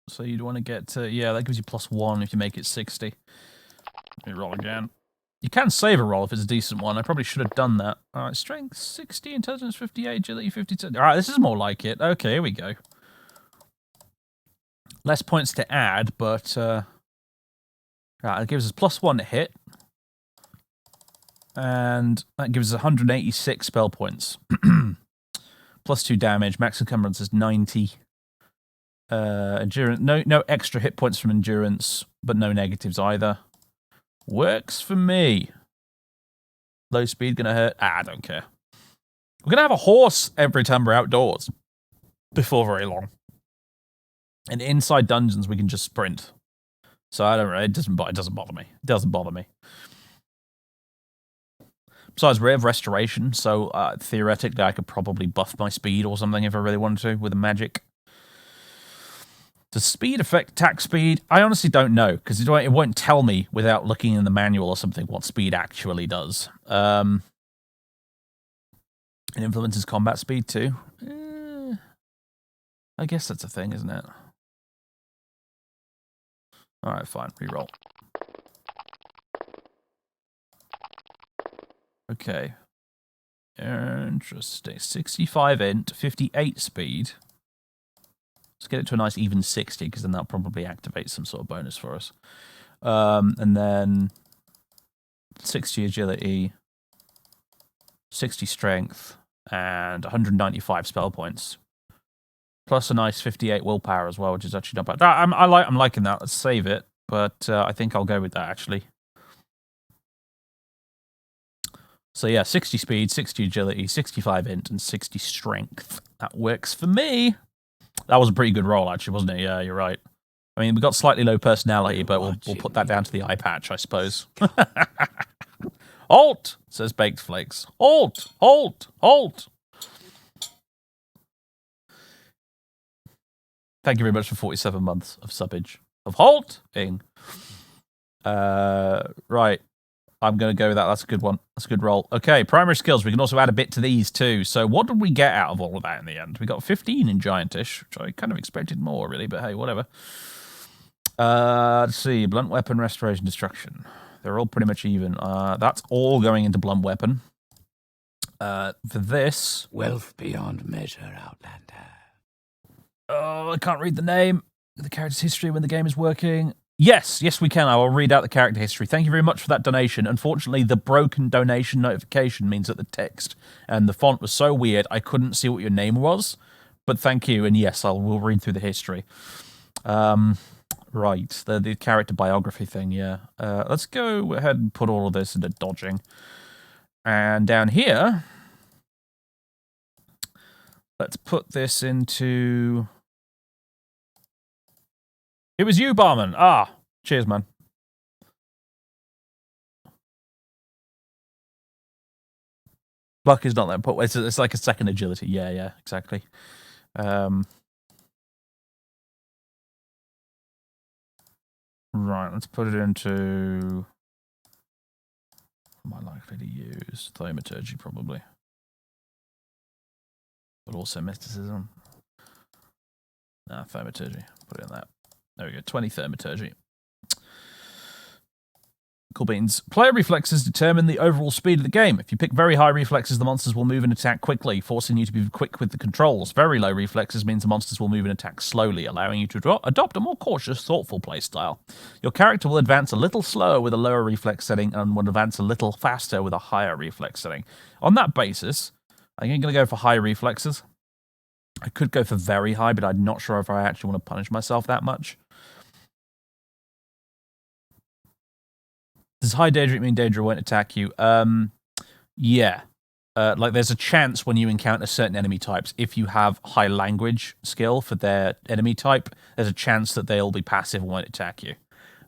So you'd want to get to, yeah, that gives you +1 if you make it 60. Let me roll again. You can save a roll if it's a decent one. I probably should have done that. Alright, strength 60, intelligence 58, agility 52. Alright, this is more like it. Okay, here we go. Less points to add, but right, it gives us +1 to hit. And that gives us 186 spell points. +2 damage, max encumbrance is 90. Endurance, no extra hit points from endurance, but no negatives either. Works for me. Low speed gonna hurt? I don't care. We're gonna have a horse every time we're outdoors. Before very long. And inside dungeons we can just sprint. So I don't know, it doesn't bother me. It doesn't bother me. Besides, we have restoration, so theoretically I could probably buff my speed or something if I really wanted to with a magic. Does speed affect attack speed? I honestly don't know, because it won't tell me without looking in the manual or something what speed actually does. It influences combat speed too. I guess that's a thing, isn't it? Alright, fine. Reroll. Okay. Interesting. 65 int, 58 speed. Let's get it to a nice even 60, because then that'll probably activate some sort of bonus for us. And then 60 agility, 60 strength, and 195 spell points. Plus a nice 58 willpower as well, which is actually not bad. I'm liking that. Let's save it, but I think I'll go with that, actually. So yeah, 60 speed, 60 agility, 65 int, and 60 strength. That works for me. That was a pretty good roll, actually, wasn't it? Yeah, you're right. I mean, we got slightly low personality, but we'll put that down to the eye patch, I suppose. Halt! Says Baked Flakes. Halt! Halt! Halt! Thank you very much for 47 months of subbage. Of halting. Right. I'm going to go with that. That's a good one. That's a good roll. Okay, primary skills. We can also add a bit to these too. So what did we get out of all of that in the end? We got 15 in Giantish, which I kind of expected more, really, but hey, whatever. Let's see. Blunt weapon, restoration, destruction. They're all pretty much even. That's all going into blunt weapon. For this... Wealth beyond measure, Outlander. Oh, I can't read the name. The character's history when the game is working. Yes, we can. I will read out the character history. Thank you very much for that donation. Unfortunately, the broken donation notification means that the text and the font was so weird, I couldn't see what your name was. But thank you, and yes, we'll read through the history. Right, the character biography thing, yeah. Let's go ahead and put all of this into dodging. And down here, let's put this into... It was you, Barman. Ah, cheers, man. Luck is not that important. It's like a second agility. Yeah, exactly. Right, let's put it into... What am I likely to use? Thaumaturgy, probably. But also mysticism. Nah, thaumaturgy. Put it in that. There we go, 20 thaumaturgy. Cool beans. Player reflexes determine the overall speed of the game. If you pick very high reflexes, the monsters will move and attack quickly, forcing you to be quick with the controls. Very low reflexes means the monsters will move and attack slowly, allowing you to adopt a more cautious, thoughtful playstyle. Your character will advance a little slower with a lower reflex setting and will advance a little faster with a higher reflex setting. On that basis, I'm going to go for high reflexes. I could go for very high, but I'm not sure if I actually want to punish myself that much. Does high danger mean danger won't attack you? Yeah. Like, there's a chance when you encounter certain enemy types, if you have high language skill for their enemy type, there's a chance that they'll be passive and won't attack you.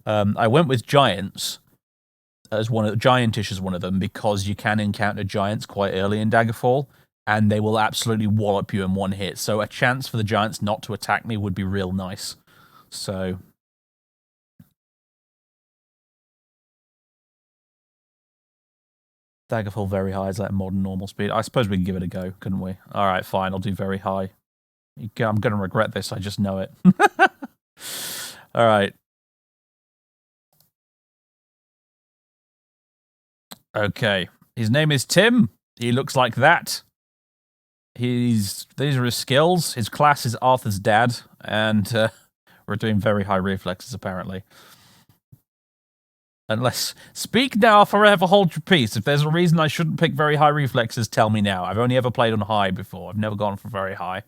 I went with giants as giantish as one of them, because you can encounter giants quite early in Daggerfall, and they will absolutely wallop you in one hit. So a chance for the giants not to attack me would be real nice. So... Daggerfall very high. Is that modern normal speed? I suppose we can give it a go, couldn't we? All right, fine. I'll do very high. I'm going to regret this. I just know it. All right. Okay. His name is Tim. He looks like that. These are his skills. His class is Arthur's dad, and we're doing very high reflexes apparently. Unless speak now, forever hold your peace. If there's a reason I shouldn't pick very high reflexes, tell me now. I've only ever played on high before. I've never gone for very high,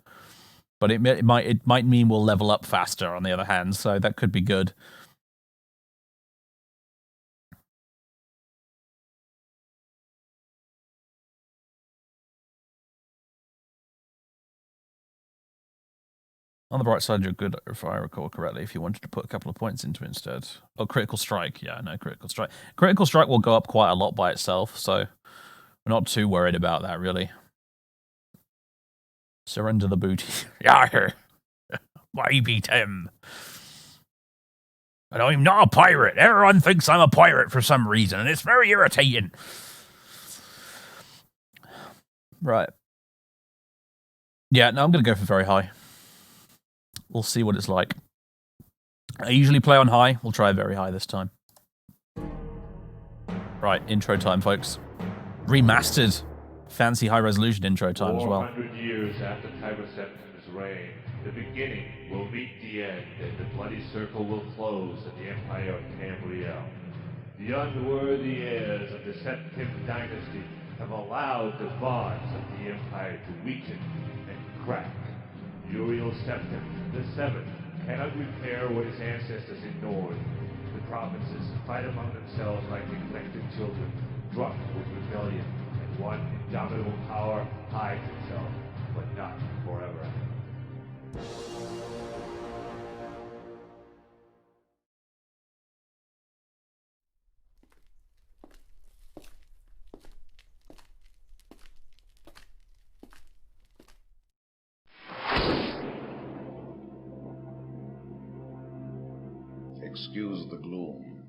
but it might mean we'll level up faster. On the other hand, so that could be good. On the bright side, you're good, if I recall correctly, if you wanted to put a couple of points into it instead. Oh, critical strike. Yeah, no, critical strike. Critical strike will go up quite a lot by itself, so we're not too worried about that, really. Surrender the booty. Yeah, why beat him? And I'm not a pirate. Everyone thinks I'm a pirate for some reason, and it's very irritating. Right. Yeah, no, I'm going to go for very high. We'll see what it's like. I usually play on high. We'll try very high this time. Right, intro time, folks. Remastered. Fancy high-resolution intro time as well. 400 years after Tiber Septim's reign, the beginning will meet the end, and the bloody circle will close at the Empire of Tamriel. The unworthy heirs of the Septim dynasty have allowed the bonds of the Empire to weaken and crack. Uriel Septim, the Seventh, cannot repair what his ancestors ignored. The provinces fight among themselves like neglected children, drunk with rebellion, and one indomitable power hides itself, but not forever. Excuse the gloom,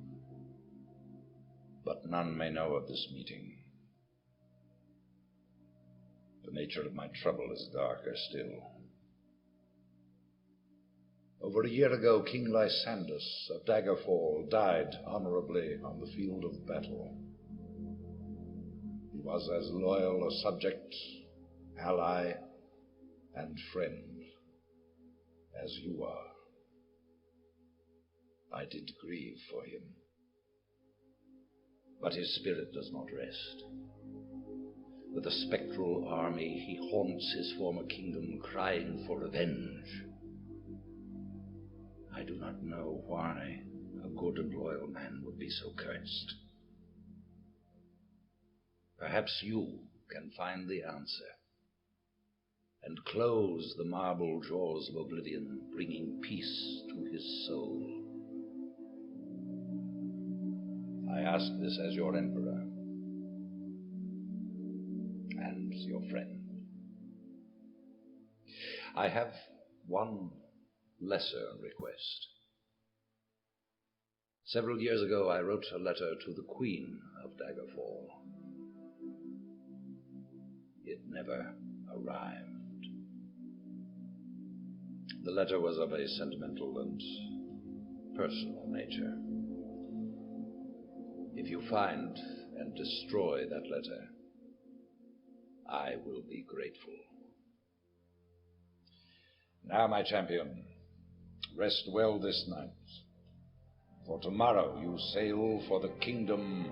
but none may know of this meeting. The nature of my trouble is darker still. Over a year ago, King Lysandus of Daggerfall died honorably on the field of battle. He was as loyal a subject, ally, and friend as you are. I did grieve for him, but his spirit does not rest. With a spectral army, he haunts his former kingdom, crying for revenge. I do not know why a good and loyal man would be so cursed. Perhaps you can find the answer and close the marble jaws of oblivion, bringing peace to his soul. I ask this as your emperor and your friend. I have one lesser request. Several years ago, I wrote a letter to the Queen of Daggerfall. It never arrived. The letter was of a sentimental and personal nature. If you find and destroy that letter, I will be grateful. Now, my champion, rest well this night, for tomorrow you sail for the kingdom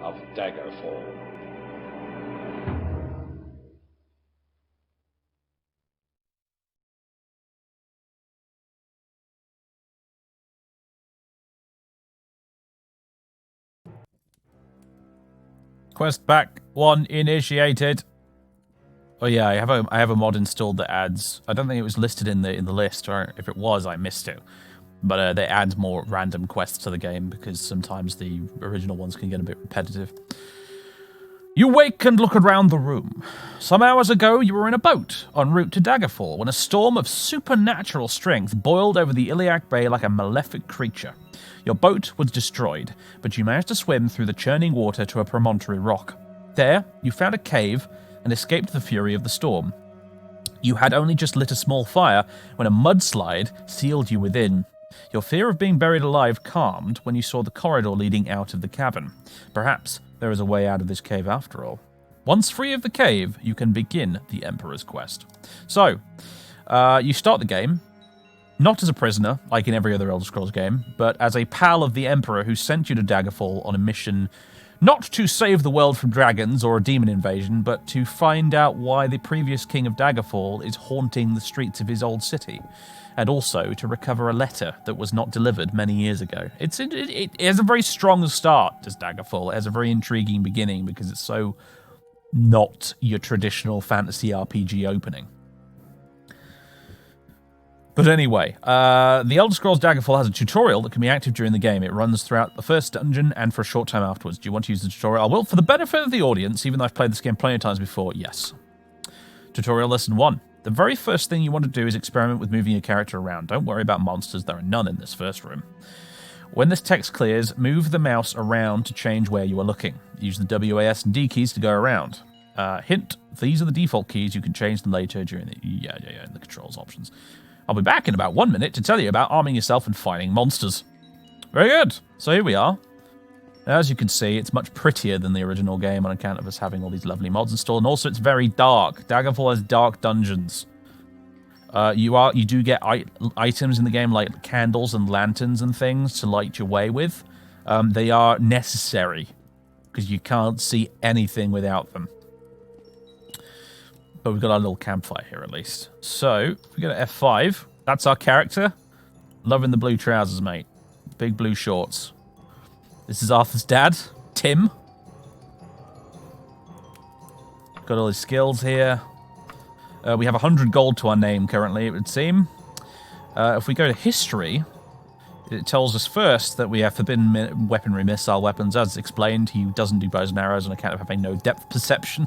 of Daggerfall. Quest back 1 initiated. Oh yeah, I have a mod installed that adds. I don't think it was listed in the list, or if it was, I missed it. But they add more random quests to the game because sometimes the original ones can get a bit repetitive. You wake and look around the room. Some hours ago, you were in a boat en route to Daggerfall when a storm of supernatural strength boiled over the Iliac Bay like a malefic creature. Your boat was destroyed, but you managed to swim through the churning water to a promontory rock. There, you found a cave and escaped the fury of the storm. You had only just lit a small fire when a mudslide sealed you within. Your fear of being buried alive calmed when you saw the corridor leading out of the cavern. Perhaps there is a way out of this cave after all. Once free of the cave, you can begin the Emperor's Quest. So, you start the game, not as a prisoner, like in every other Elder Scrolls game, but as a pal of the Emperor who sent you to Daggerfall on a mission not to save the world from dragons or a demon invasion, but to find out why the previous king of Daggerfall is haunting the streets of his old city, and also to recover a letter that was not delivered many years ago. It has a very strong start, does Daggerfall. It has a very intriguing beginning because it's so not your traditional fantasy RPG opening. But anyway, the Elder Scrolls Daggerfall has a tutorial that can be active during the game. It runs throughout the first dungeon and for a short time afterwards. Do you want to use the tutorial? I will, for the benefit of the audience, even though I've played this game plenty of times before, yes. Tutorial Lesson 1. The very first thing you want to do is experiment with moving your character around. Don't worry about monsters, there are none in this first room. When this text clears, move the mouse around to change where you are looking. Use the WAS and D keys to go around. Hint, these are the default keys. You can change them later during the in the controls options. I'll be back in about 1 minute to tell you about arming yourself and fighting monsters. Very good. So here we are. As you can see, it's much prettier than the original game on account of us having all these lovely mods installed, and also it's very dark. Daggerfall has dark dungeons. You do get items in the game like candles and lanterns and things to light your way with. They are necessary because you can't see anything without them. But we've got our little campfire here at least. So, if we go to F5, that's our character. Loving the blue trousers, mate. Big blue shorts. This is Arthur's dad, Tim. Got all his skills here. We have 100 gold to our name currently, it would seem. If we go to history, it tells us first that we have forbidden weaponry, missile weapons. As explained, he doesn't do bows and arrows on account of having no depth perception.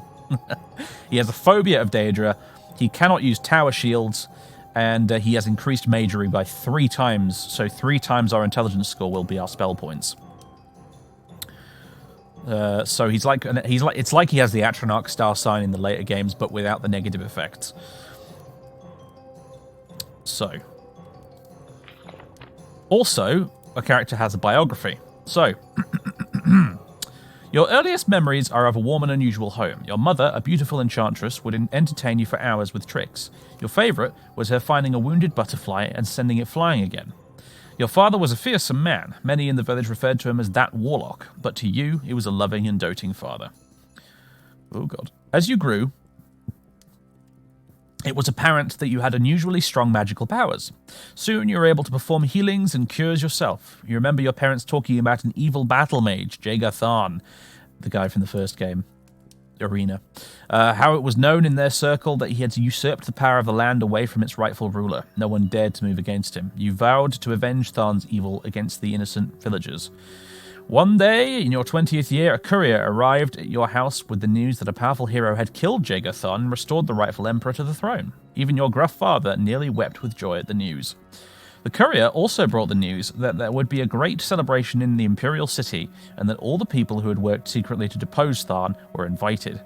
He has a phobia of Daedra. He cannot use tower shields, and he has increased magery by 3 times. So 3 times our intelligence score will be our spell points. So it's like he has the Atronach star sign in the later games, but without the negative effects. So, also, a character has a biography. So, your earliest memories are of a warm and unusual home. Your mother, a beautiful enchantress, would entertain you for hours with tricks. Your favourite was her finding a wounded butterfly and sending it flying again. Your father was a fearsome man. Many in the village referred to him as that warlock, but to you, he was a loving and doting father. Oh, God. As you grew, it was apparent that you had unusually strong magical powers. Soon you were able to perform healings and cures yourself. You remember your parents talking about an evil battle mage, Jaeger Tharn, the guy from the first game, Arena. How it was known in their circle that he had usurped the power of the land away from its rightful ruler. No one dared to move against him. You vowed to avenge Tharn's evil against the innocent villagers. One day, in your 20th year, a courier arrived at your house with the news that a powerful hero had killed Jaeger Tharn and restored the rightful emperor to the throne. Even your gruff father nearly wept with joy at the news. The courier also brought the news that there would be a great celebration in the Imperial City and that all the people who had worked secretly to depose Tharn were invited.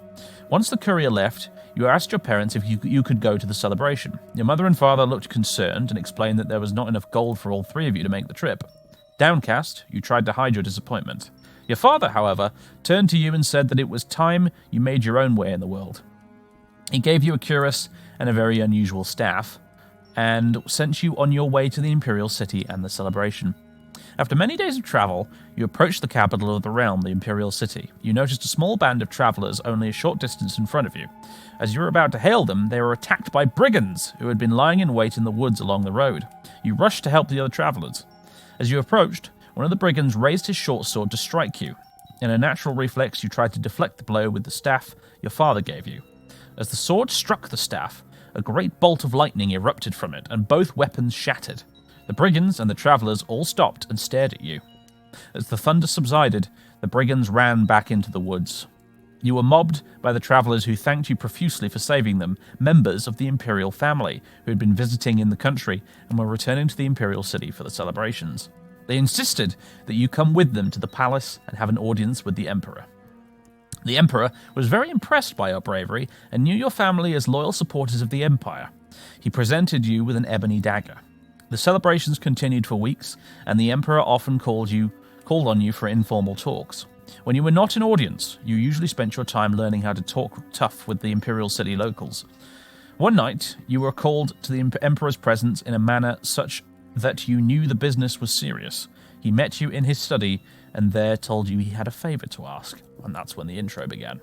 Once the courier left, you asked your parents if you could go to the celebration. Your mother and father looked concerned and explained that there was not enough gold for all 3 of you to make the trip. Downcast, you tried to hide your disappointment. Your father, however, turned to you and said that it was time you made your own way in the world. He gave you a cuirass and a very unusual staff, and sent you on your way to the Imperial City and the celebration. After many days of travel, you approached the capital of the realm, the Imperial City. You noticed a small band of travelers only a short distance in front of you. As you were about to hail them, they were attacked by brigands who had been lying in wait in the woods along the road. You rushed to help the other travelers. As you approached, one of the brigands raised his short sword to strike you. In a natural reflex, you tried to deflect the blow with the staff your father gave you. As the sword struck the staff, a great bolt of lightning erupted from it, and both weapons shattered. The brigands and the travellers all stopped and stared at you. As the thunder subsided, the brigands ran back into the woods. You were mobbed by the travellers who thanked you profusely for saving them, members of the Imperial family who had been visiting in the country and were returning to the Imperial City for the celebrations. They insisted that you come with them to the palace and have an audience with the Emperor. The Emperor was very impressed by your bravery and knew your family as loyal supporters of the Empire. He presented you with an ebony dagger. The celebrations continued for weeks, and the Emperor often called on you for informal talks. When you were not in audience, you usually spent your time learning how to talk tough with the Imperial City locals. One night, you were called to the Emperor's presence in a manner such that you knew the business was serious. He met you in his study, and there told you he had a favour to ask. And that's when the intro began.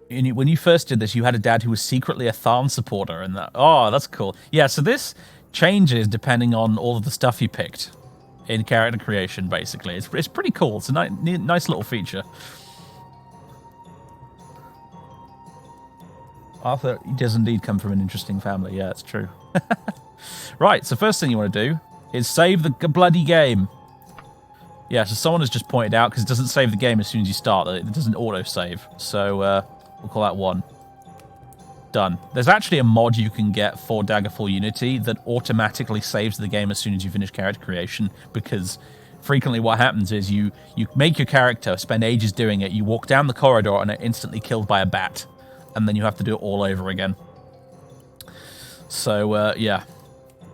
When you first did this, you had a dad who was secretly a Tharn supporter, and that... Oh, that's cool. Yeah, so this changes depending on all of the stuff you picked in character creation, basically. It's pretty cool. It's a nice little feature. Arthur does indeed come from an interesting family. Yeah, it's true. Right, so first thing you want to do is save the bloody game. Yeah, so someone has just pointed out, because it doesn't save the game as soon as you start. It doesn't auto-save. So we'll call that 1. Done. There's actually a mod you can get for Daggerfall Unity that automatically saves the game as soon as you finish character creation, because frequently what happens is you make your character, spend ages doing it, you walk down the corridor and are instantly killed by a bat, and then you have to do it all over again. So, yeah.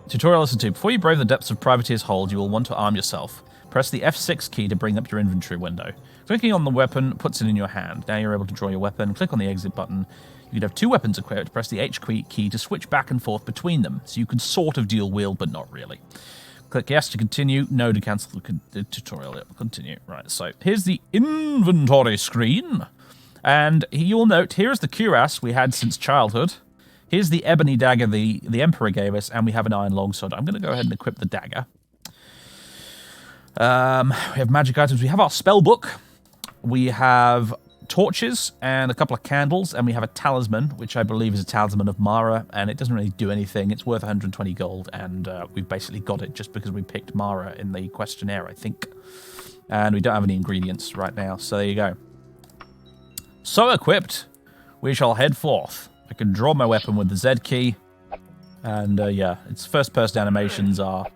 Tutorial lesson 2. Before you brave the depths of Privateer's Hold, you will want to arm yourself. Press the F6 key to bring up your inventory window. Clicking on the weapon puts it in your hand. Now you're able to draw your weapon. Click on the exit button. You could have 2 weapons equipped. Press the H key to switch back and forth between them. So you can sort of dual wield, but not really. Click yes to continue. No to cancel the tutorial. Yep, continue. Right, so here's the inventory screen. And you'll note, here's the cuirass we had since childhood. Here's the ebony dagger the Emperor gave us, and we have an iron longsword. I'm going to go ahead and equip the dagger. We have magic items. We have our spell book. We have torches and a couple of candles, and we have a talisman, which I believe is a talisman of Mara, and it doesn't really do anything. It's worth 120 gold, and we've basically got it just because we picked Mara in the questionnaire, I think. And we don't have any ingredients right now, so there you go. So equipped, we shall head forth. I can draw my weapon with the Z key, and yeah, its first-person animations are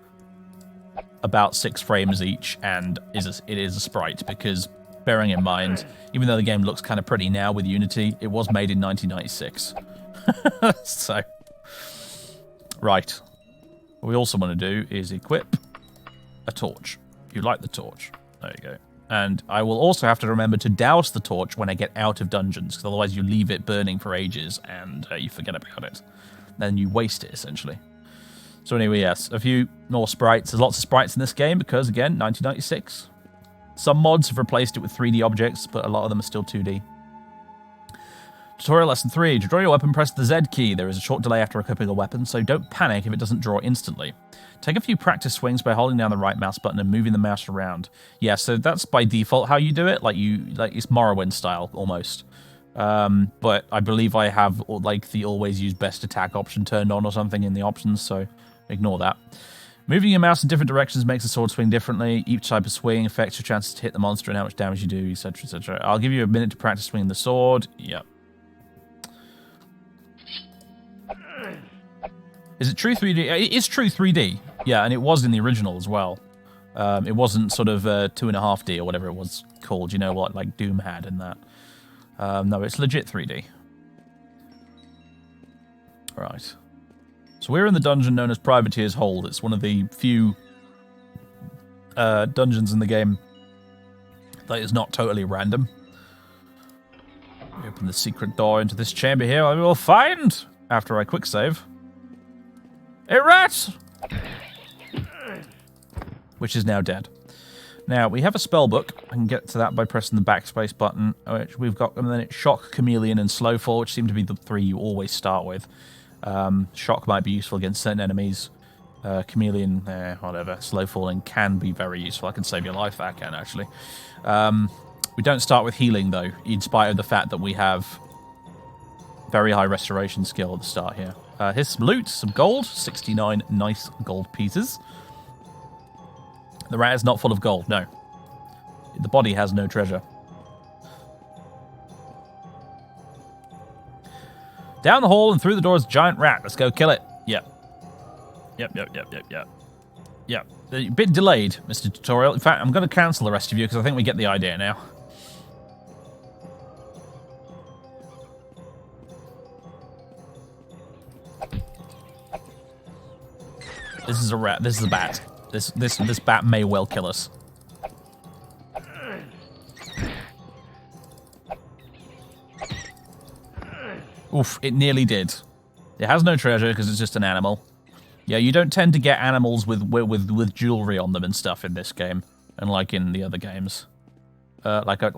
about 6 frames each, and it is a sprite, because bearing in mind, even though the game looks kind of pretty now with Unity, it was made in 1996. So, right. What we also want to do is equip a torch. You like the torch. There you go. And I will also have to remember to douse the torch when I get out of dungeons, because otherwise you leave it burning for ages and you forget about it. Then you waste it, essentially. So anyway, yes, a few more sprites. There's lots of sprites in this game because, again, 1996. Some mods have replaced it with 3D objects, but a lot of them are still 2D. Tutorial lesson 3. To draw your weapon, press the Z key. There is a short delay after equipping a weapon, so don't panic if it doesn't draw instantly. Take a few practice swings by holding down the right mouse button and moving the mouse around. Yeah, so that's by default how you do it. Like it's Morrowind style, almost. But I believe I have like the always use best attack option turned on or something in the options, so ignore that. Moving your mouse in different directions makes the sword swing differently. Each type of swing affects your chances to hit the monster and how much damage you do, etc., etc. I'll give you a minute to practice swinging the sword. Yep. Is it true 3D? It is true 3D. Yeah, and it was in the original as well. It wasn't sort of 2.5D or whatever it was called. You know what, like Doom had in that. No, it's legit 3D. Right. So we're in the dungeon known as Privateer's Hold. It's one of the few dungeons in the game that is not totally random. We open the secret door into this chamber here. I will find, after I quick save, a rat! Which is now dead. Now, we have a spell book. I can get to that by pressing the backspace button, which we've got, and then it's Shock, Chameleon, and Slowfall, which seem to be the 3 you always start with. Shock might be useful against certain enemies. Chameleon, whatever. Slowfalling can be very useful. I can save your life, that can, actually. We don't start with healing, though, in spite of the fact that we have very high restoration skill at the start here. Here's some loot, some gold, 69 nice gold pieces. The rat is not full of gold, no. The body has no treasure. Down the hall and through the door is a giant rat. Let's go kill it. Yep. Yep. A bit delayed, Mr. Tutorial. In fact, I'm going to cancel the rest of you because I think we get the idea now. This is a rat. This is a bat. This bat may well kill us. Oof, it nearly did. It has no treasure because it's just an animal. Yeah, you don't tend to get animals with jewelry on them and stuff in this game, unlike in the other games. Like a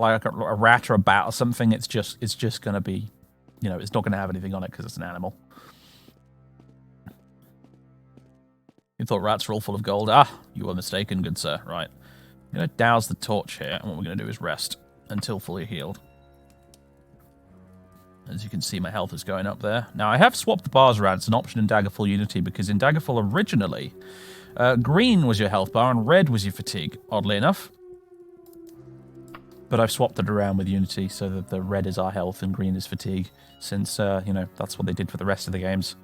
rat or a bat or something, it's just gonna be, you know, it's not gonna have anything on it because it's an animal. You thought rats were all full of gold? Ah, you were mistaken, good sir. Right, I'm gonna douse the torch here, and what we're gonna do is rest until fully healed. As you can see, my health is going up there. Now, I have swapped the bars around. It's an option in Daggerfall Unity, because in Daggerfall originally, green was your health bar and red was your fatigue, oddly enough. But I've swapped it around with Unity so that the red is our health and green is fatigue, since, you know, that's what they did for the rest of the games.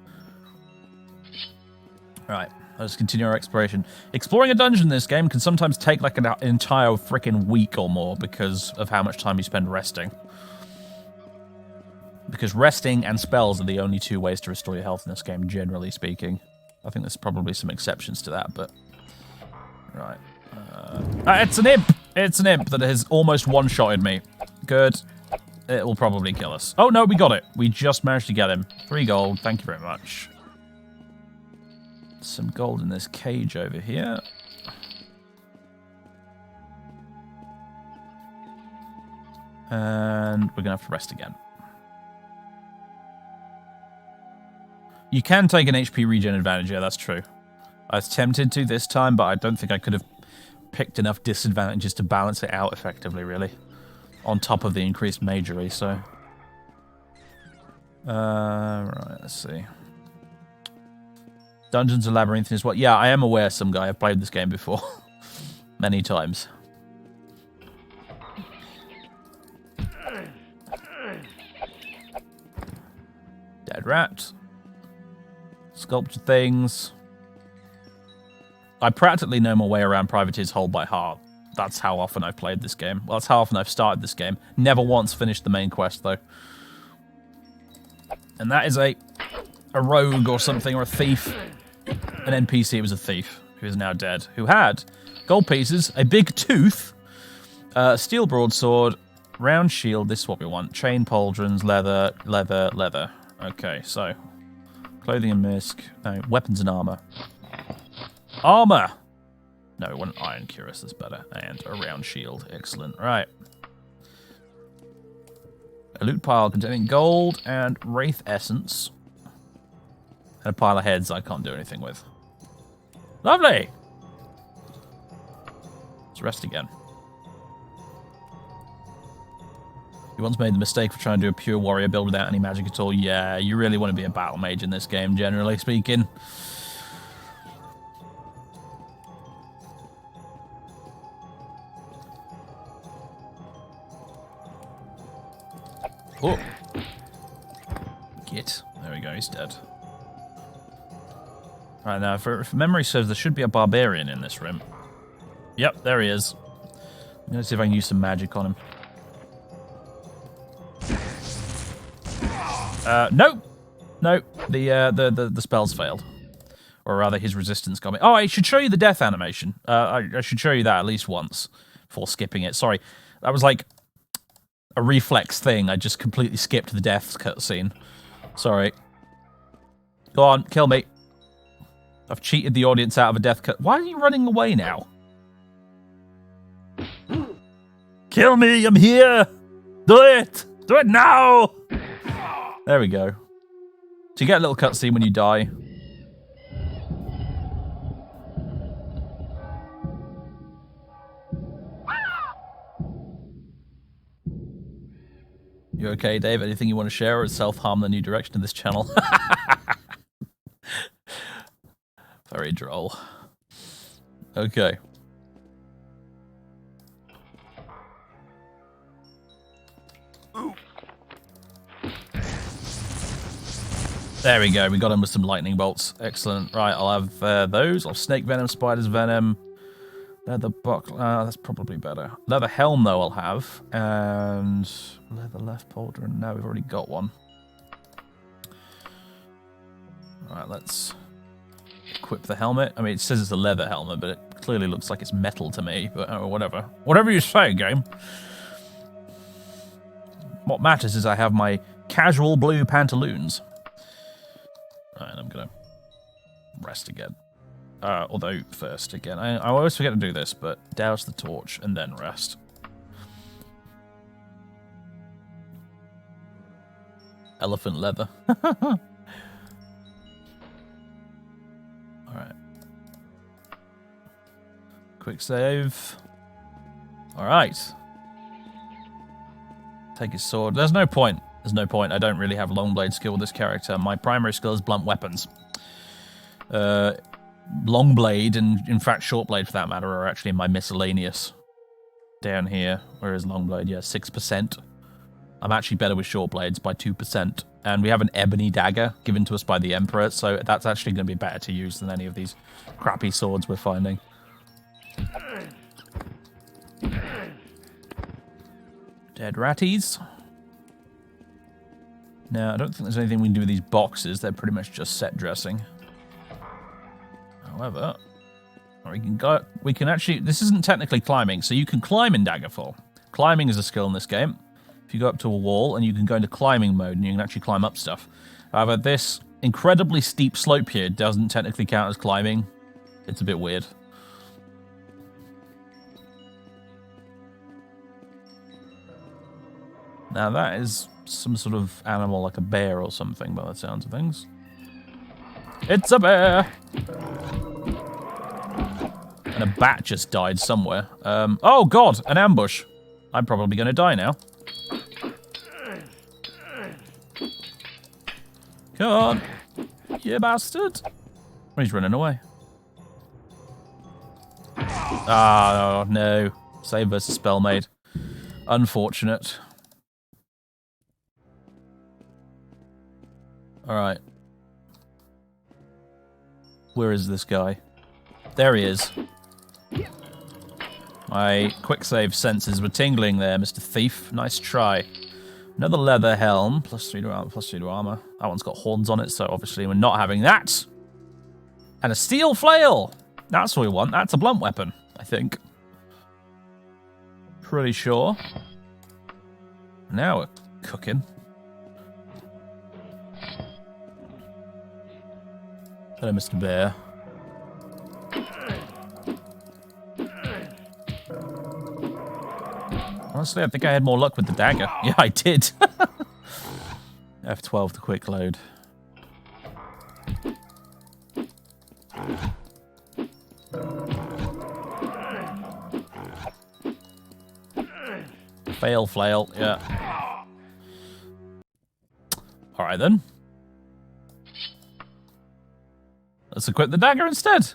Right, let's continue our exploration. Exploring a dungeon in this game can sometimes take like an entire freaking week or more because of how much time you spend resting. Because resting and spells are the only two ways to restore your health in this game, generally speaking. I think there's probably some exceptions to that, but... Right. It's an imp! It's an imp that has almost one-shotted me. Good. It will probably kill us. Oh, no, we got it. We just managed to get him. 3 gold. Thank you very much. Some gold in this cage over here. And we're going to have to rest again. You can take an HP regen advantage, yeah, that's true. I was tempted to this time, but I don't think I could have picked enough disadvantages to balance it out effectively, really. On top of the increased magery, so... right, let's see. Dungeons and Labyrinth is what... Yeah, I am aware, some guy. I've played this game before. Many times. Dead rat. Sculpture things. I practically know my way around Privateer's Hold by heart. That's how often I've played this game. Well, that's how often I've started this game. Never once finished the main quest, though. And that is a rogue or something, or a thief. An NPC was a thief, who is now dead. Who had gold pieces, a big tooth, steel broadsword, round shield, this is what we want. Chain pauldrons, leather, leather, leather. Okay, so... Clothing and misc. No, weapons and armor. Armor! No, one iron cuirass is better. And a round shield. Excellent. Right. A loot pile containing gold and wraith essence. And a pile of heads I can't do anything with. Lovely! Let's rest again. You once made the mistake of trying to do a pure warrior build without any magic at all. Yeah, you really want to be a battle mage in this game, generally speaking. Oh. Git. There we go, he's dead. Right, now, if memory serves, there should be a barbarian in this room. Yep, there he is. I'm going to see if I can use some magic on him. No. No, the spells failed. Or rather, his resistance got me. Oh, I should show you the death animation. I should show you that at least once before skipping it. Sorry, that was like a reflex thing. I just completely skipped the death cutscene. Sorry. Go on, kill me. I've cheated the audience out of a death cut. Why are you running away now? Kill me, I'm here! Do it! Do it now! There we go. So you get a little cutscene when you die. You okay, Dave? Anything you want to share, or self-harm the new direction of this channel? Very droll. Okay. Ooh. There we go. We got him with some lightning bolts. Excellent. Right, I'll have those. I'll have snake venom, spider's venom. Leather buckle. That's probably better. Leather helm, though, I'll have. And leather left pauldron. No, we've already got one. Alright, let's equip the helmet. I mean, it says it's a leather helmet, but it clearly looks like it's metal to me. But whatever. Whatever you say, game. What matters is I have my casual blue pantaloons. Alright, I'm gonna rest again. Although, first, again, I always forget to do this, but douse the torch and then rest. Elephant leather. Alright. Quick save. Alright. Take his sword. There's no point. There's no point. I don't really have long blade skill with this character. My primary skill is blunt weapons. Long blade and, in fact, short blade for that matter are actually in my miscellaneous down here. Whereas long blade, yeah, 6%. I'm actually better with short blades by 2%. And we have an ebony dagger given to us by the Emperor, so that's actually going to be better to use than any of these crappy swords we're finding. Dead ratties. Now, I don't think there's anything we can do with these boxes. They're pretty much just set dressing. However, we can actually... This isn't technically climbing, so you can climb in Daggerfall. Climbing is a skill in this game. If you go up to a wall, and you can go into climbing mode, and you can actually climb up stuff. However, this incredibly steep slope here doesn't technically count as climbing. It's a bit weird. Now that is some sort of animal like a bear or something by the sounds of things. It's a bear! And a bat just died somewhere. Oh god, an ambush. I'm probably going to die now. Come on, you bastard. He's running away. Ah, oh, no. Save versus spell made. Unfortunate. Alright. Where is this guy? There he is. My quick save senses were tingling there, Mr. Thief. Nice try. Another leather helm. +3 to armor, +3 to armor. That one's got horns on it, so obviously we're not having that. And a steel flail. That's what we want. That's a blunt weapon, I think. Pretty sure. Now we're cooking. Hello, Mr. Bear. Honestly, I think I had more luck with the dagger. Yeah, I did. F12 to quick load. Fail, flail, yeah. Alright then. Let's equip the dagger instead.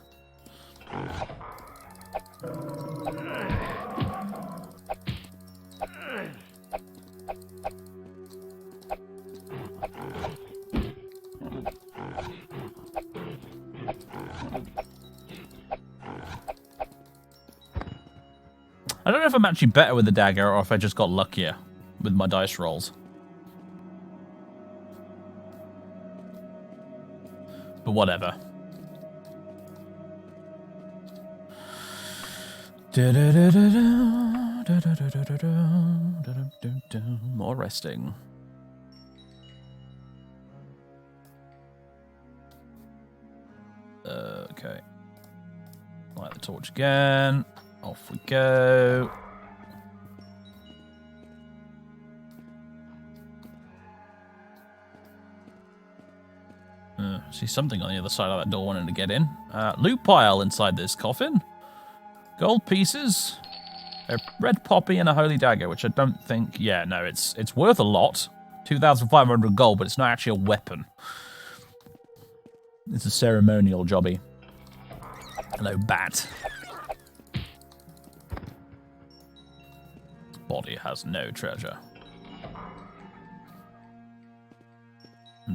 I don't know if I'm actually better with the dagger or if I just got luckier with my dice rolls. But whatever. More resting. Okay. Light the torch again. Off we go. See something on the other side of that door wanting to get in. Loot pile inside this coffin. Gold pieces. A red poppy and a holy dagger, which I don't think... Yeah, no, it's worth a lot. 2,500 gold, but it's not actually a weapon. It's a ceremonial jobby. Hello, bat. Body has no treasure.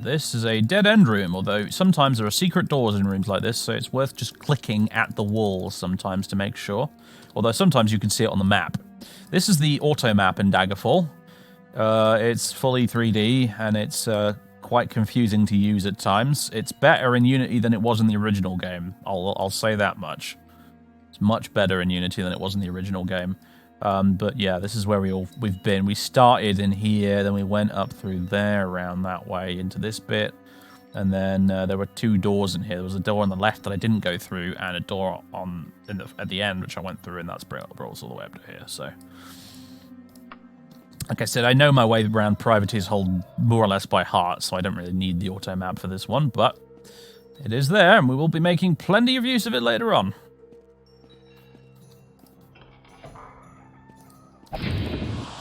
This is a dead-end room, although sometimes there are secret doors in rooms like this, so it's worth just clicking at the walls sometimes to make sure. Although sometimes you can see it on the map. This is the auto map in Daggerfall. It's fully 3D, and it's quite confusing to use at times. It's better in Unity than it was in the original game. I'll say that much. It's much better in Unity than it was in the original game. But yeah, this is where we've been. We started in here, then we went up through there, around that way into this bit, and then there were 2 doors in here. There was a door on the left that I didn't go through, and a door at the end which I went through, and that's brought us all the way up to here. So, like I said, I know my way around Privateer's Hold more or less by heart, so I don't really need the auto map for this one, but it is there, and we will be making plenty of use of it later on.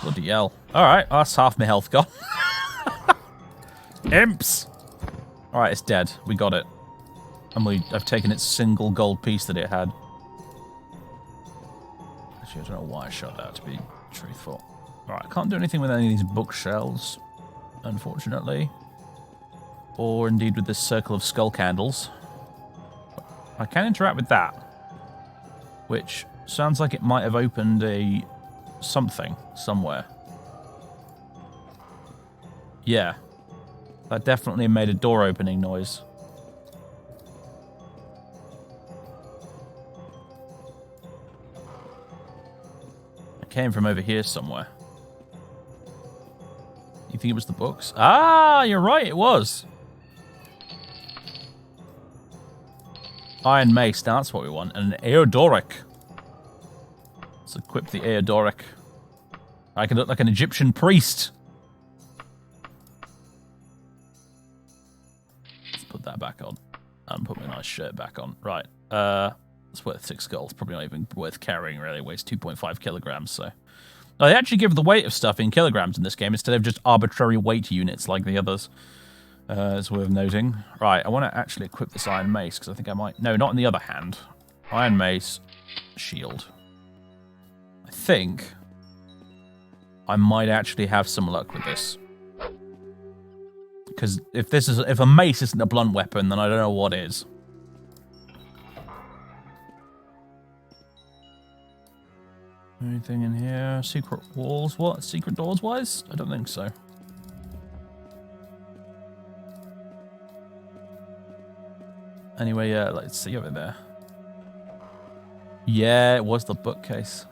Bloody hell. Alright, that's half my health gone. Imps! Alright, it's dead. We got it. And I've taken its single gold piece that it had. Actually, I don't know why I shot that, to be truthful. Alright, I can't do anything with any of these bookshelves, unfortunately. Or indeed with this circle of skull candles. I can interact with that. Which sounds like it might have opened a something somewhere. Yeah. That definitely made a door opening noise. It came from over here somewhere. You think it was the books? Ah, you're right, it was. Iron Mace, that's what we want. And an Eodoric. Let's equip the Eodoric. I can look like an Egyptian priest. Let's put that back on. And put my nice shirt back on. Right. It's worth 6 gold. Probably not even worth carrying, really. It weighs 2.5 kilograms, so... Oh, they actually give the weight of stuff in kilograms in this game instead of just arbitrary weight units like the others. It's worth noting. Right, I want to actually equip this Iron Mace, because I think I might... No, not in the other hand. Iron Mace, shield. I think I might actually have some luck with this. Because if a mace isn't a blunt weapon, then I don't know what is. Anything in here? Secret walls? What? Secret doors wise? I don't think so. Anyway, yeah, let's see over there. Yeah, it was the bookcase.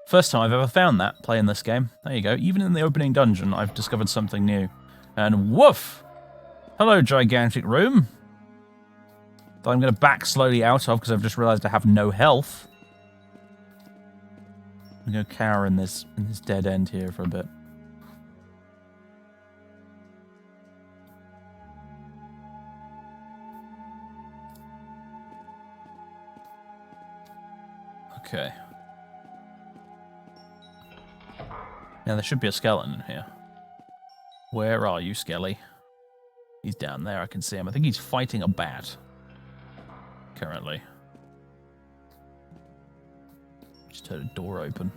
First time I've ever found that playing this game. There you go. Even in the opening dungeon, I've discovered something new. And woof! Hello, gigantic room. That I'm going to back slowly out of because I've just realised I have no health. I'm going to cower in this dead end here for a bit. Okay. Now there should be a skeleton in here. Where are you, Skelly? He's down there, I can see him. I think he's fighting a bat. Currently. Just heard a door open.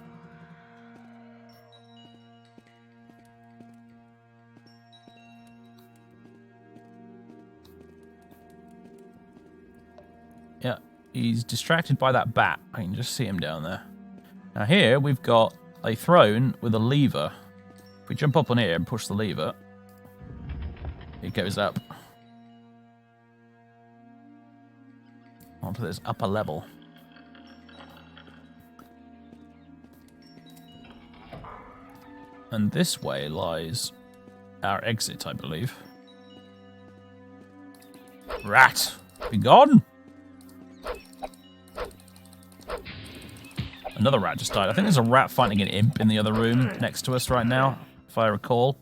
Yeah, he's distracted by that bat. I can just see him down there. Now here we've got a throne with a lever. If we jump up on here and push the lever, it goes up. Onto this upper level. And this way lies our exit, I believe. Rat! Be gone! Another rat just died. I think there's a rat fighting an imp in the other room next to us right now, if I recall.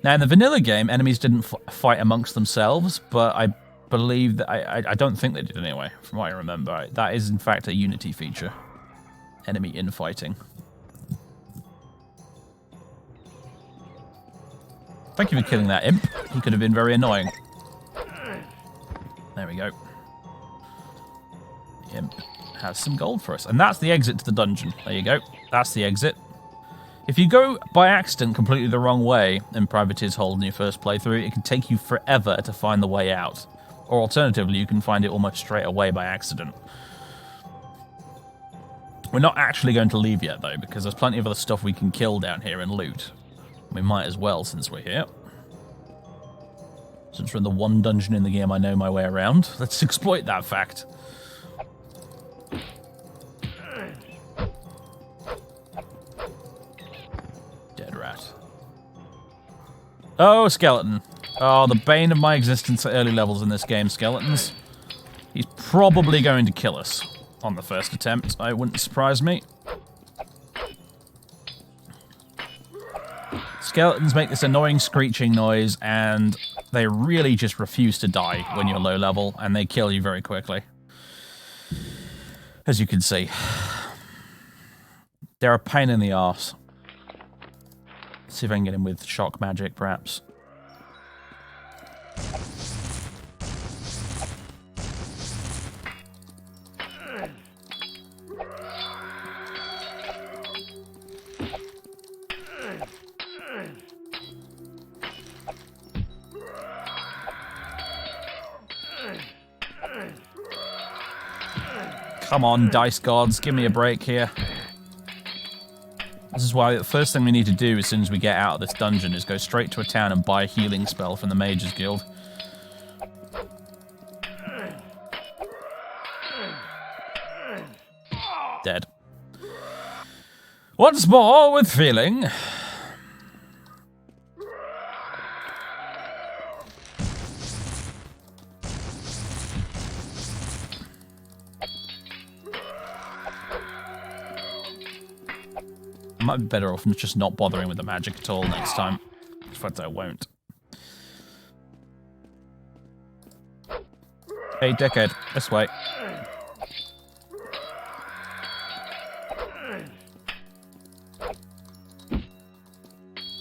Now, in the vanilla game, enemies didn't fight amongst themselves, but I believe that... I don't think they did anyway, from what I remember. That is, in fact, a Unity feature. Enemy infighting. Thank you for killing that imp. He could have been very annoying. There we go. The imp has some gold for us. And that's the exit to the dungeon. There you go. That's the exit. If you go by accident completely the wrong way in Privateer's Hold in your first playthrough, it can take you forever to find the way out. Or alternatively, you can find it almost straight away by accident. We're not actually going to leave yet, though, because there's plenty of other stuff we can kill down here and loot. We might as well, since we're here. Since we're in the one dungeon in the game I know my way around, let's exploit that fact. Dead rat. Oh, skeleton. Oh, the bane of my existence at early levels in this game, skeletons. He's probably going to kill us on the first attempt. It wouldn't surprise me. Skeletons make this annoying screeching noise, and they really just refuse to die when you're low level, and they kill you very quickly. As you can see. They're a pain in the arse. See if I can get him with shock magic, perhaps. Come on, dice gods, give me a break here. This is why the first thing we need to do as soon as we get out of this dungeon is go straight to a town and buy a healing spell from the Mages Guild. Dead. Once more with feeling. I might be better off just not bothering with the magic at all next time. In fact, I won't. Hey, dickhead, this way.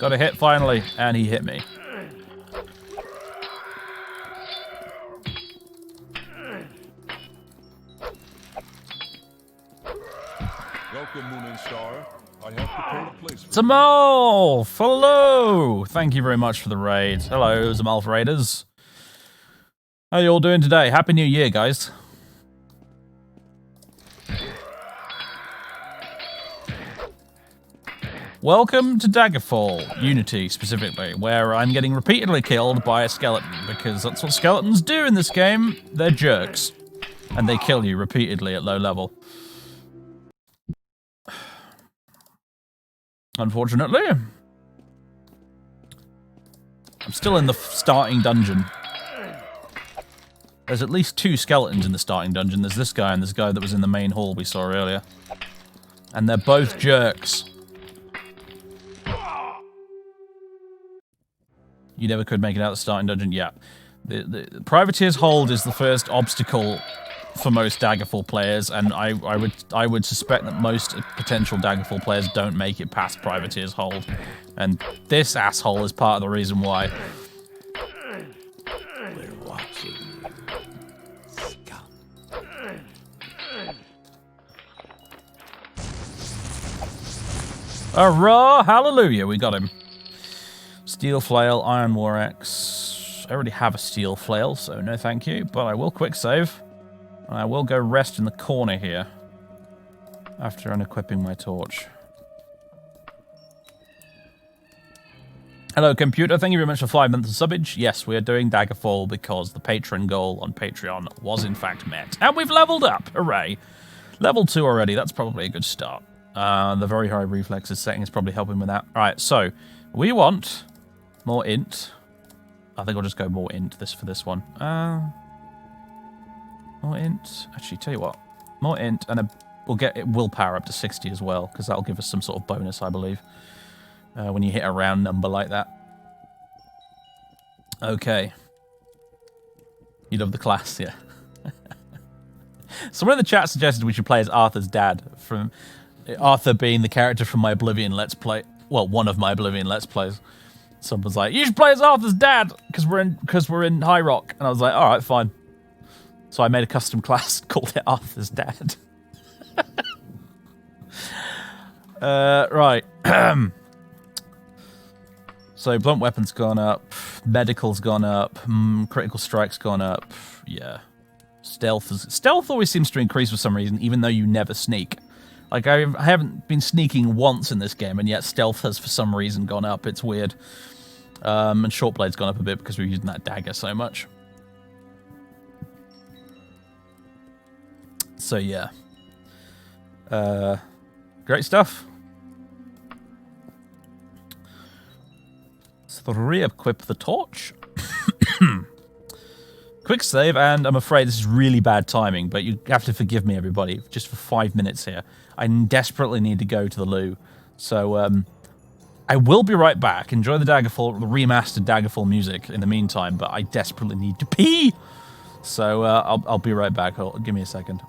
Got a hit finally, and he hit me. Welcome, Moon and Star. I have prepared a place for Zamal! Hello! Thank you very much for the raid. Hello, Zamal Raiders. How are you all doing today? Happy New Year, guys. Welcome to Daggerfall, Unity specifically, where I'm getting repeatedly killed by a skeleton, because that's what skeletons do in this game. They're jerks. And they kill you repeatedly at low level. Unfortunately. I'm still in the starting dungeon. There's at least 2 skeletons in the starting dungeon. There's this guy and this guy that was in the main hall we saw earlier. And they're both jerks. You never could make it out of the starting dungeon? Yeah. The Privateer's Hold is the first obstacle for most Daggerfall players, and I would suspect that most potential Daggerfall players don't make it past Privateer's Hold. And this asshole is part of the reason why. We're watching you, scum. Hurrah! Hallelujah! We got him. Steel Flail, Iron War Axe. I already have a Steel Flail, so no thank you, but I will quick save. And I will go rest in the corner here after unequipping my torch. Hello, computer. Thank you very much for 5 months of subbage. Yes, we are doing Daggerfall because the patron goal on Patreon was in fact met. And we've leveled up. Hooray. Level 2 already. That's probably a good start. The very high reflexes setting is probably helping with that. All right, so we want more int. I think I'll just go more int for this one. More int. Actually, tell you what. More int, and we'll get it willpower up to 60 as well, because that'll give us some sort of bonus, I believe, when you hit a round number like that. Okay. You love the class, yeah. Someone in the chat suggested we should play as Arthur's dad, from Arthur being the character from my Oblivion Let's Play. Well, one of my Oblivion Let's Plays. Someone's like, you should play as Arthur's dad, because we're in High Rock. And I was like, all right, fine. So I made a custom class, called it Arthur's Dad. Right. So blunt weapon's gone up, medical's gone up, critical strike's gone up. Yeah, stealth always seems to increase for some reason, even though you never sneak. Like I haven't been sneaking once in this game, and yet stealth has for some reason gone up. It's weird. And short blade's gone up a bit because we're using that dagger so much. So yeah, great stuff. So re-equip the torch. Quick save, and I'm afraid this is really bad timing, but you have to forgive me, everybody, just for 5 minutes here. I desperately need to go to the loo. So, I will be right back. Enjoy the Daggerfall, the remastered Daggerfall music in the meantime, but I desperately need to pee. So, I'll be right back. Give me a second.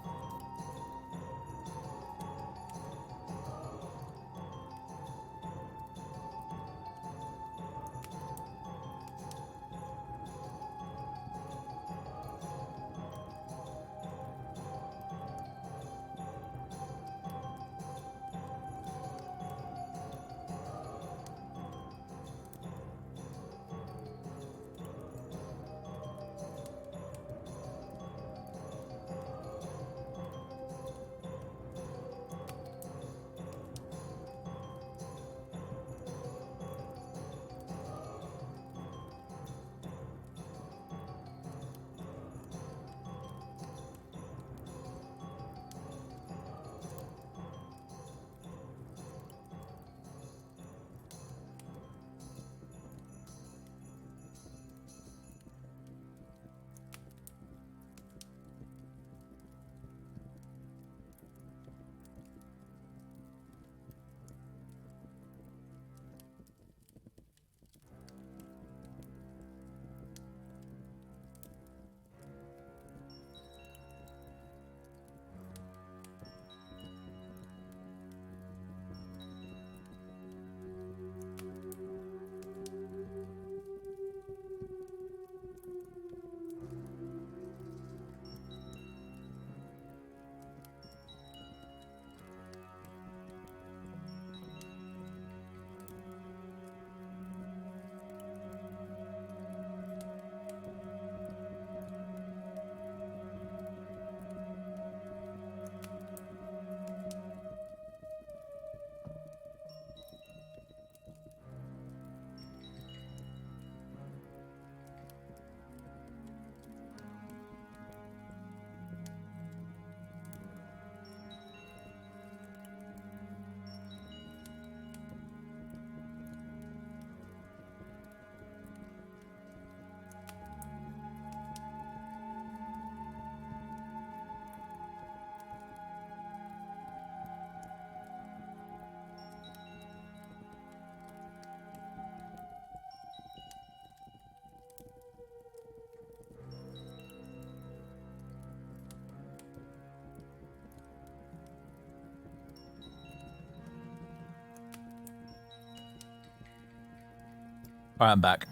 Alright, I'm back.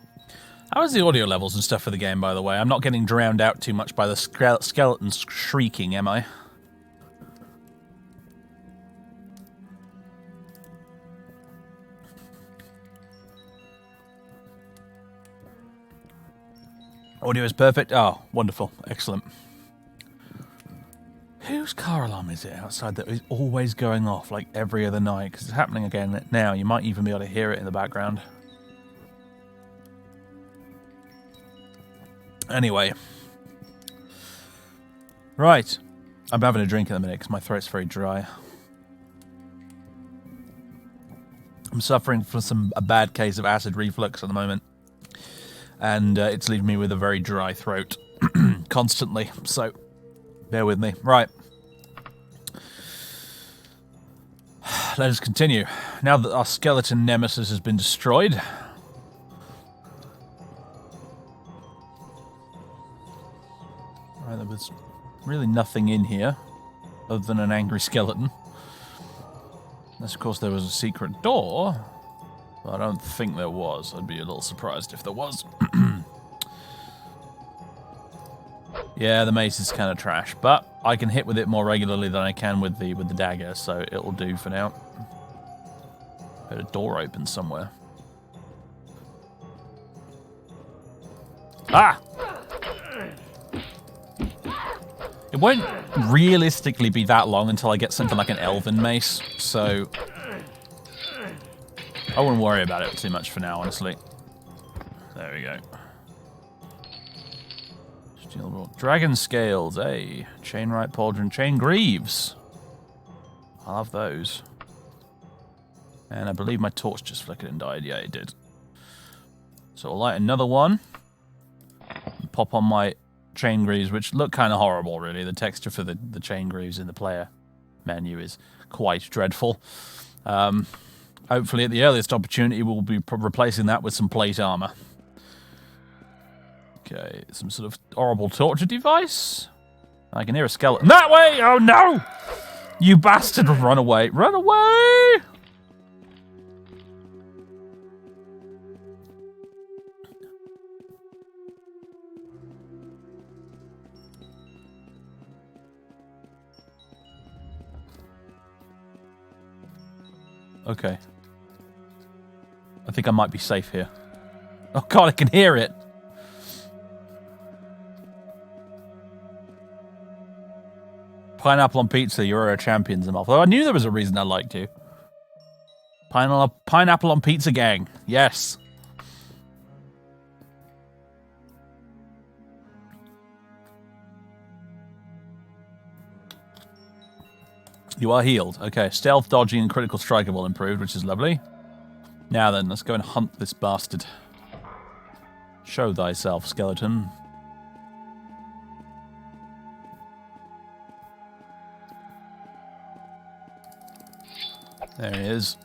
How is the audio levels and stuff for the game, by the way? I'm not getting drowned out too much by the skeletons shrieking, am I? Audio is perfect. Oh, wonderful. Excellent. Whose car alarm is it outside that is always going off like every other night? Because it's happening again now. You might even be able to hear it in the background. Anyway. Right. I'm having a drink in a minute because my throat's very dry. I'm suffering from a bad case of acid reflux at the moment. And it's leaving me with a very dry throat constantly. So, bear with me. Right. Let us continue. Now that our skeleton nemesis has been destroyed. Right, there was really nothing in here other than an angry skeleton. Unless, of course, there was a secret door. Well, I don't think there was. I'd be a little surprised if there was. Yeah, the mace is kind of trash, but I can hit with it more regularly than I can with the dagger, so it'll do for now. Had a door open somewhere. Ah! It won't realistically be that long until I get something like an elven mace, so I wouldn't worry about it too much for now, honestly. There we go. Dragon scales, eh? Chainwright pauldron, chain greaves. I love those. And I believe my torch just flickered and died. Yeah, it did. So I'll light another one. And pop on my chain greaves, which look kind of horrible, really. The texture for the chain greaves in the player menu is quite dreadful. Hopefully at the earliest opportunity we'll be replacing that with some plate armor. Okay, some sort of horrible torture device. I can hear a skeleton. That way! Oh no! You bastard! Run away! Run away! Okay. I think I might be safe here. Oh god, I can hear it! Pineapple on pizza, you're a champion, Zamal. Although I knew there was a reason I liked you. Pineapple on pizza gang. Yes. You are healed. Okay, stealth, dodging, and critical strike have all improved, which is lovely. Now then, let's go and hunt this bastard. Show thyself, skeleton. There he is.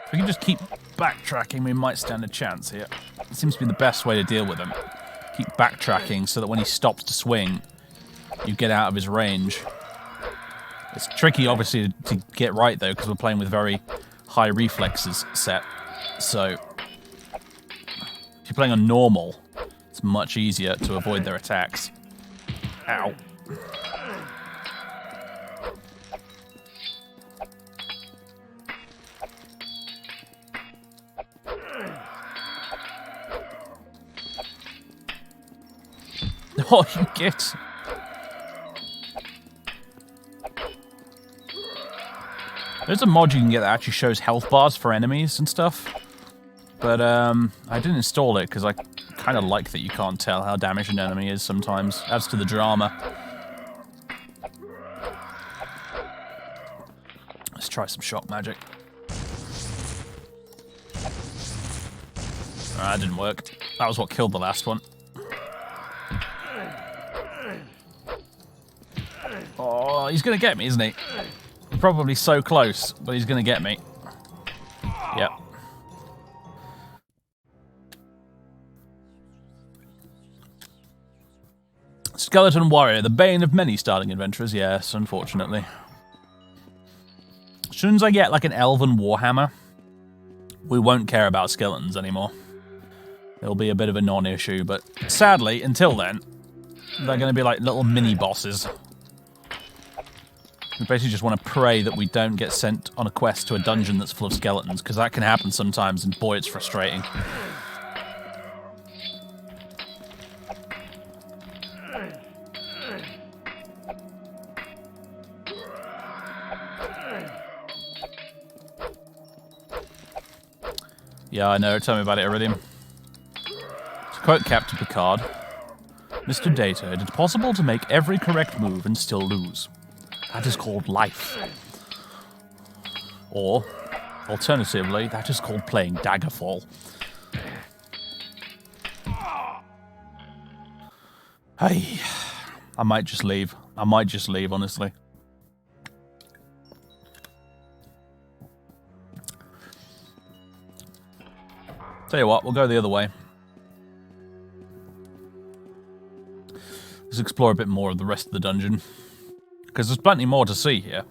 If we can just keep backtracking, we might stand a chance here. It seems to be the best way to deal with him. Keep backtracking so that when he stops to swing, you get out of his range. It's tricky, obviously, to get right, though, because we're playing with very high reflexes set. So, if you're playing on normal, it's much easier to avoid their attacks. Ow. Oh, you get. There's a mod you can get that actually shows health bars for enemies and stuff. But I didn't install it because I kind of like that you can't tell how damaged an enemy is sometimes. Adds to the drama. Let's try some shock magic. That didn't work. That was what killed the last one. Oh, he's going to get me, isn't he? Probably so close, but he's going to get me. Yep. Skeleton Warrior, the bane of many starting adventurers. Yes, unfortunately. As soon as I get like an elven warhammer, we won't care about skeletons anymore. It'll be a bit of a non-issue, but sadly, until then, they're going to be like little mini-bosses. We basically just want to pray that we don't get sent on a quest to a dungeon that's full of skeletons, because that can happen sometimes, and boy, it's frustrating. Yeah, I know. Tell me about it, Iridium. To quote Captain Picard, Mr. Data, it is possible to make every correct move and still lose. That is called life. Or, alternatively, that is called playing Daggerfall. Hey, I might just leave. I might just leave, honestly. Tell you what, we'll go the other way. Let's explore a bit more of the rest of the dungeon. Because there's plenty more to see here.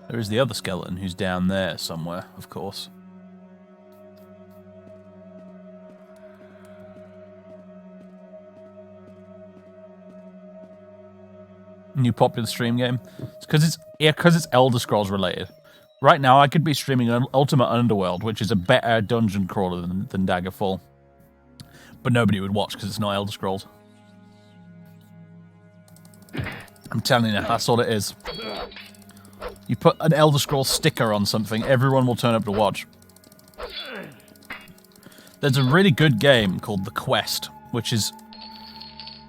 There is the other skeleton who's down there somewhere, of course. New popular stream game. It's because it's Elder Scrolls related. Right now, I could be streaming Ultimate Underworld, which is a better dungeon crawler than Daggerfall. But nobody would watch because it's not Elder Scrolls. I'm telling you, that's all it is. You put an Elder Scrolls sticker on something, everyone will turn up to watch. There's a really good game called The Quest, which is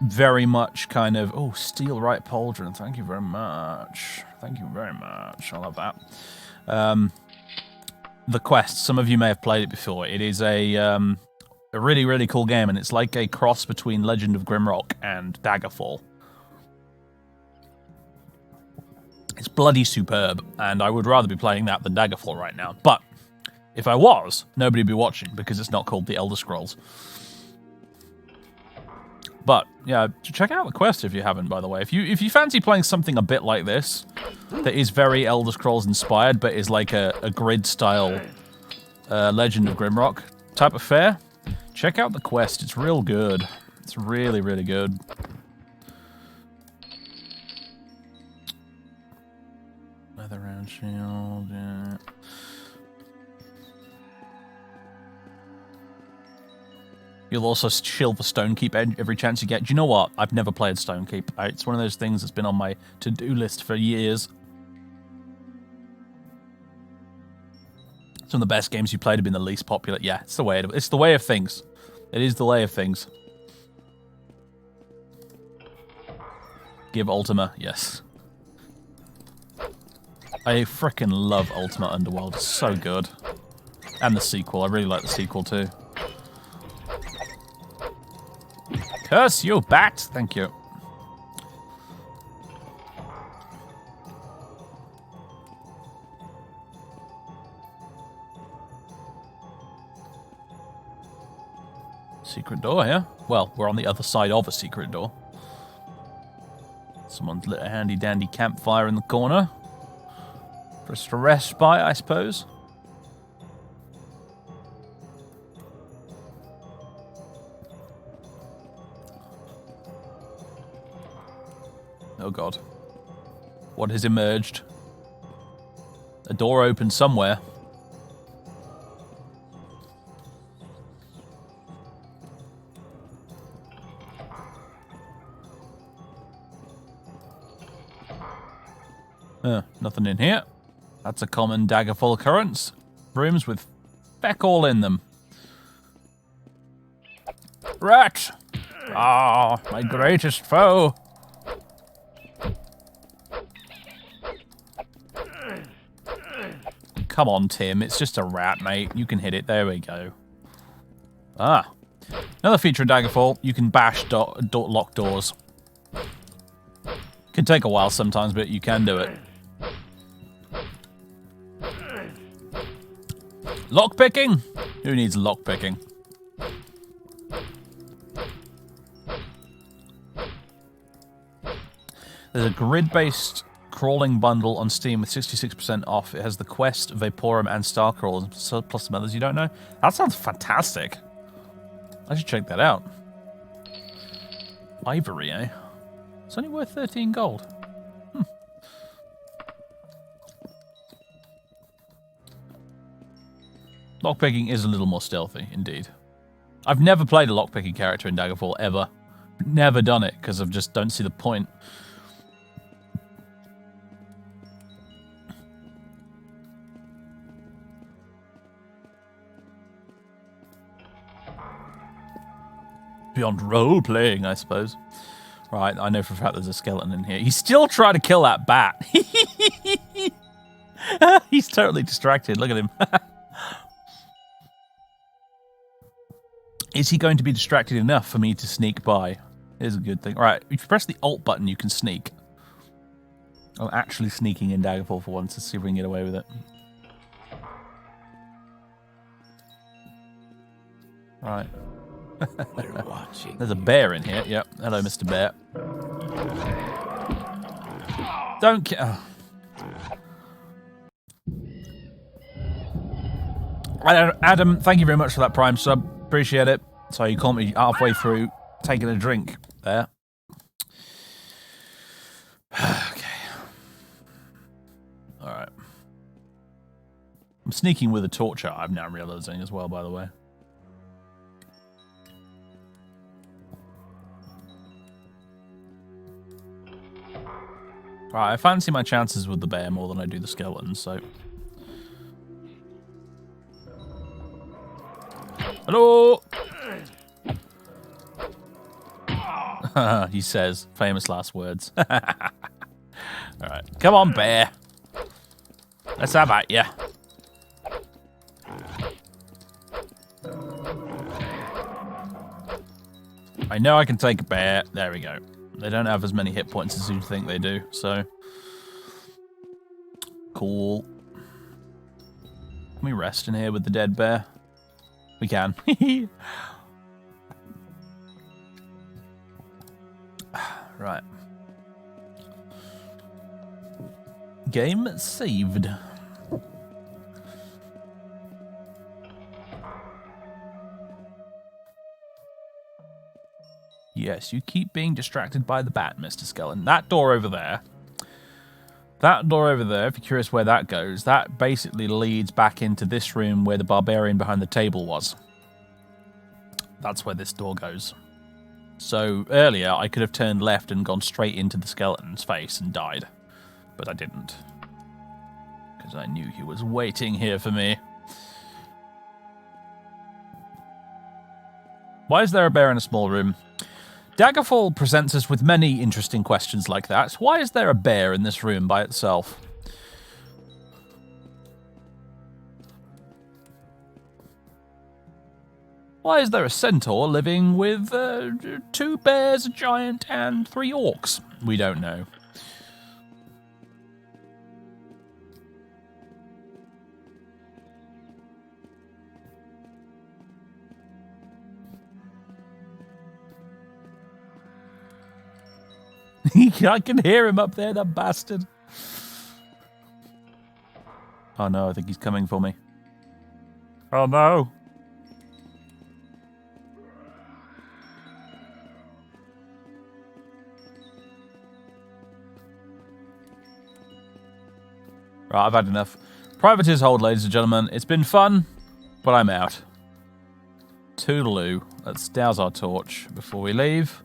very much kind of... Oh, Steel Right Pauldron, thank you very much. Thank you very much. I love that. The Quest, some of you may have played it before. It is a really, really cool game, and it's like a cross between Legend of Grimrock and Daggerfall. It's bloody superb, and I would rather be playing that than Daggerfall right now. But if I was, nobody would be watching because it's not called The Elder Scrolls. But yeah, check out The Quest if you haven't, by the way. If you fancy playing something a bit like this, that is very Elder Scrolls inspired, but is like a grid style Legend of Grimrock type of fare, check out The Quest. It's real good. It's really, really good. Leather round shield, yeah. You'll also shield the Stonekeep every chance you get. Do you know what? I've never played Stonekeep. It's one of those things that's been on my to-do list for years. Some of the best games you played have been the least popular. Yeah, it's the way of things. It is the way of things. Give Ultima, yes. I frickin' love Ultimate Underworld. It's so good. And the sequel. I really like the sequel too. Curse you, bat! Thank you. Secret door here. Well, we're on the other side of a secret door. Someone's lit a handy-dandy campfire in the corner. For us to rest by, I suppose. Oh god. What has emerged? A door open somewhere. Nothing in here. That's a common Daggerfall occurrence. Rooms with feck all in them. Rat! Ah, my greatest foe. Come on, Tim. It's just a rat, mate. You can hit it. There we go. Ah. Another feature of Daggerfall. You can bash locked doors. Can take a while sometimes, but you can do it. Lockpicking? Who needs lockpicking? There's a grid-based crawling bundle on Steam with 66% off. It has the Quest, Vaporum, and Starcrawl, plus some others you don't know. That sounds fantastic. I should check that out. Ivory, eh? It's only worth 13 gold. Lockpicking is a little more stealthy, indeed. I've never played a lockpicking character in Daggerfall, ever. Never done it, because I just don't see the point. Beyond role-playing, I suppose. Right, I know for a fact there's a skeleton in here. He's still trying to kill that bat. He's totally distracted. Look at him. Is he going to be distracted enough for me to sneak by? Here's a good thing. All right, if you press the Alt button, you can sneak. I'm actually sneaking in Daggerfall for once. Let's see if we can get away with it. Right. We're watching. There's a bear in here. Yep. Hello, Mr. Bear. Don't care. Adam, thank you very much for that Prime sub. Appreciate it. So you caught me halfway through taking a drink there. I'm sneaking with a torch out, I'm now realizing as well, by the way. Right, I fancy my chances with the bear more than I do the skeleton, so... Hello! He says, famous last words. Alright, come on, bear. Let's have at ya. I know I can take a bear. There we go. They don't have as many hit points as you think they do, so... Cool. Can we rest in here with the dead bear? We can. Right. Game saved. Yes, you keep being distracted by the bat, Mr. Skeleton. That door over there, if you're curious where that goes, that basically leads back into this room where the barbarian behind the table was. That's where this door goes. So earlier, I could have turned left and gone straight into the skeleton's face and died. But I didn't. Because I knew he was waiting here for me. Why is there a bear in a small room? Daggerfall presents us with many interesting questions like that. Why is there a bear in this room by itself? Why is there a centaur living with 2 bears, a giant, and 3 orcs? We don't know. I can hear him up there, that bastard. Oh no, I think he's coming for me. Oh no. Right, I've had enough. Privateers hold, ladies and gentlemen. It's been fun, but I'm out. Toodaloo. Let's douse our torch before we leave.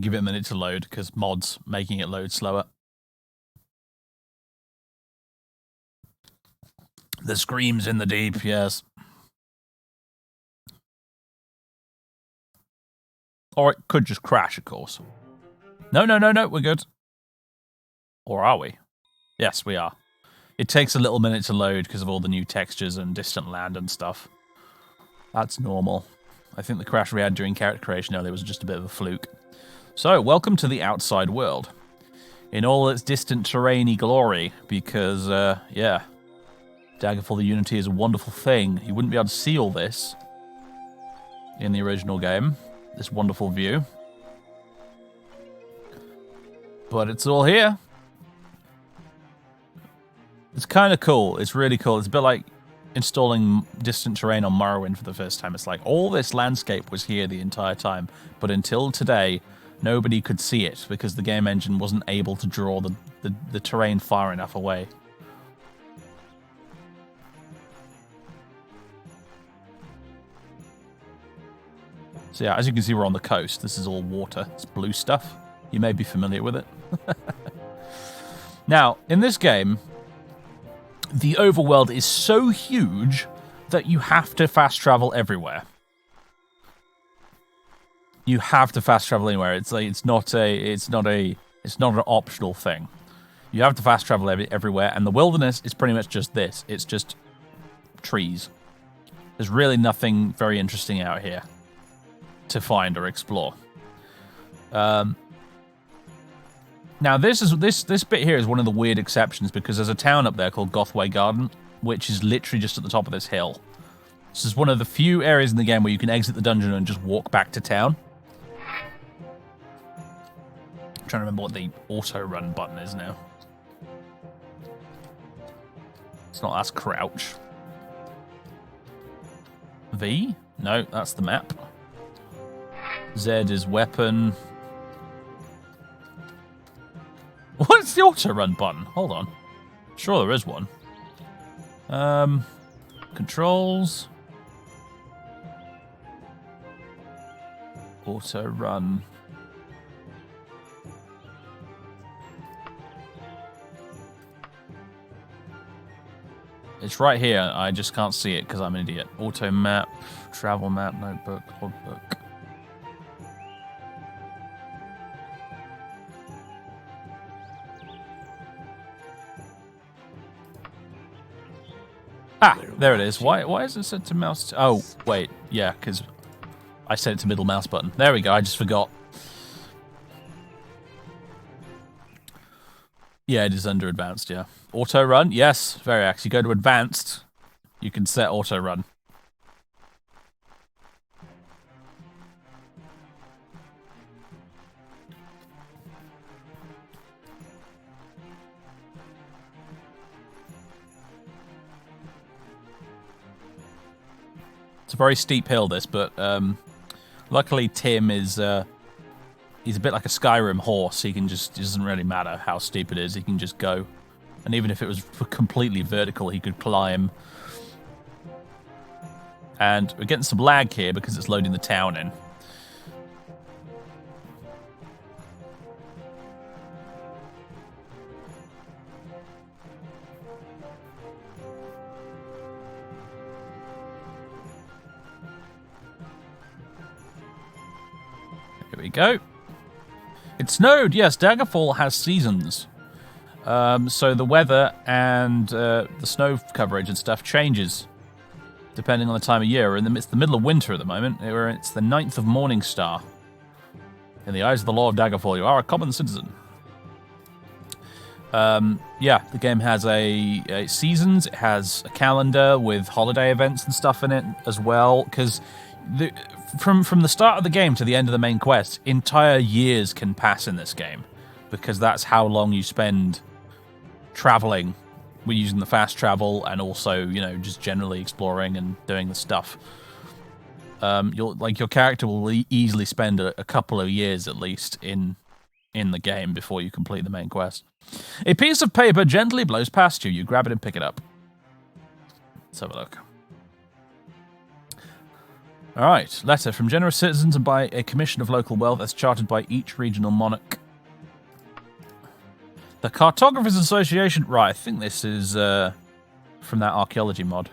Give it a minute to load, because mods making it load slower. The screams in the deep, yes. Or it could just crash, of course. No, we're good. Or are we? Yes, we are. It takes a little minute to load because of all the new textures and distant land and stuff. That's normal. I think the crash we had during character creation earlier was just a bit of a fluke. So, welcome to the outside world. In all its distant terrainy glory, because, yeah. Daggerfall the Unity is a wonderful thing. You wouldn't be able to see all this in the original game. This wonderful view. But it's all here. It's kind of cool. It's really cool. It's a bit like installing distant terrain on Morrowind for the first time. It's like all this landscape was here the entire time, but until today, nobody could see it because the game engine wasn't able to draw the terrain far enough away. So yeah, as you can see, we're on the coast. This is all water. It's blue stuff. You may be familiar with it. Now, in this game, the overworld is so huge that you have to fast travel everywhere. You have to fast travel anywhere. It's not an optional thing. You have to fast travel everywhere, and the wilderness is pretty much just this. It's just trees. There's really nothing very interesting out here to find or explore. Now this bit here is one of the weird exceptions because there's a town up there called Gothway Garden, which is literally just at the top of this hill. This is one of the few areas in the game where you can exit the dungeon and just walk back to town. I'm trying to remember what the auto-run button is now. It's not, that's crouch. V? No, that's the map. Z is weapon. What's the auto run button? Hold on. Sure, there is one. Controls. Auto run. It's right here. I just can't see it because I'm an idiot. Auto map, travel map, notebook, logbook. Ah, there it is. Why is it set to mouse? Oh, wait. Yeah, because I set it to middle mouse button. There we go. I just forgot. Yeah, it is under advanced, yeah. Auto run? Yes, very actually. Go to advanced, you can set auto run. It's a very steep hill, this, but luckily Tim is he's a bit like a Skyrim horse. He can just, it doesn't really matter how steep it is, he can just go. And even if it was completely vertical, he could climb. And we're getting some lag here because it's loading the town in. Here we go. It snowed, yes. Daggerfall has seasons. So the weather and the snow coverage and stuff changes depending on the time of year. It's the middle of winter at the moment. It's the 9th of Morning Star. In the eyes of the law of Daggerfall, you are a common citizen. Yeah, the game has a seasons. It has a calendar with holiday events and stuff in it as well. Because from the start of the game to the end of the main quest, entire years can pass in this game. Because that's how long you spend traveling. We're using the fast travel and also, you know, just generally exploring and doing the stuff. Your character will easily spend a couple of years at least in the game before you complete the main quest. A piece of paper gently blows past you. You grab it and pick it up. Let's have a look. All right, letter from generous citizens and by a commission of local wealth as chartered by each regional monarch. The Cartographers Association... Right, I think this is from that archaeology mod.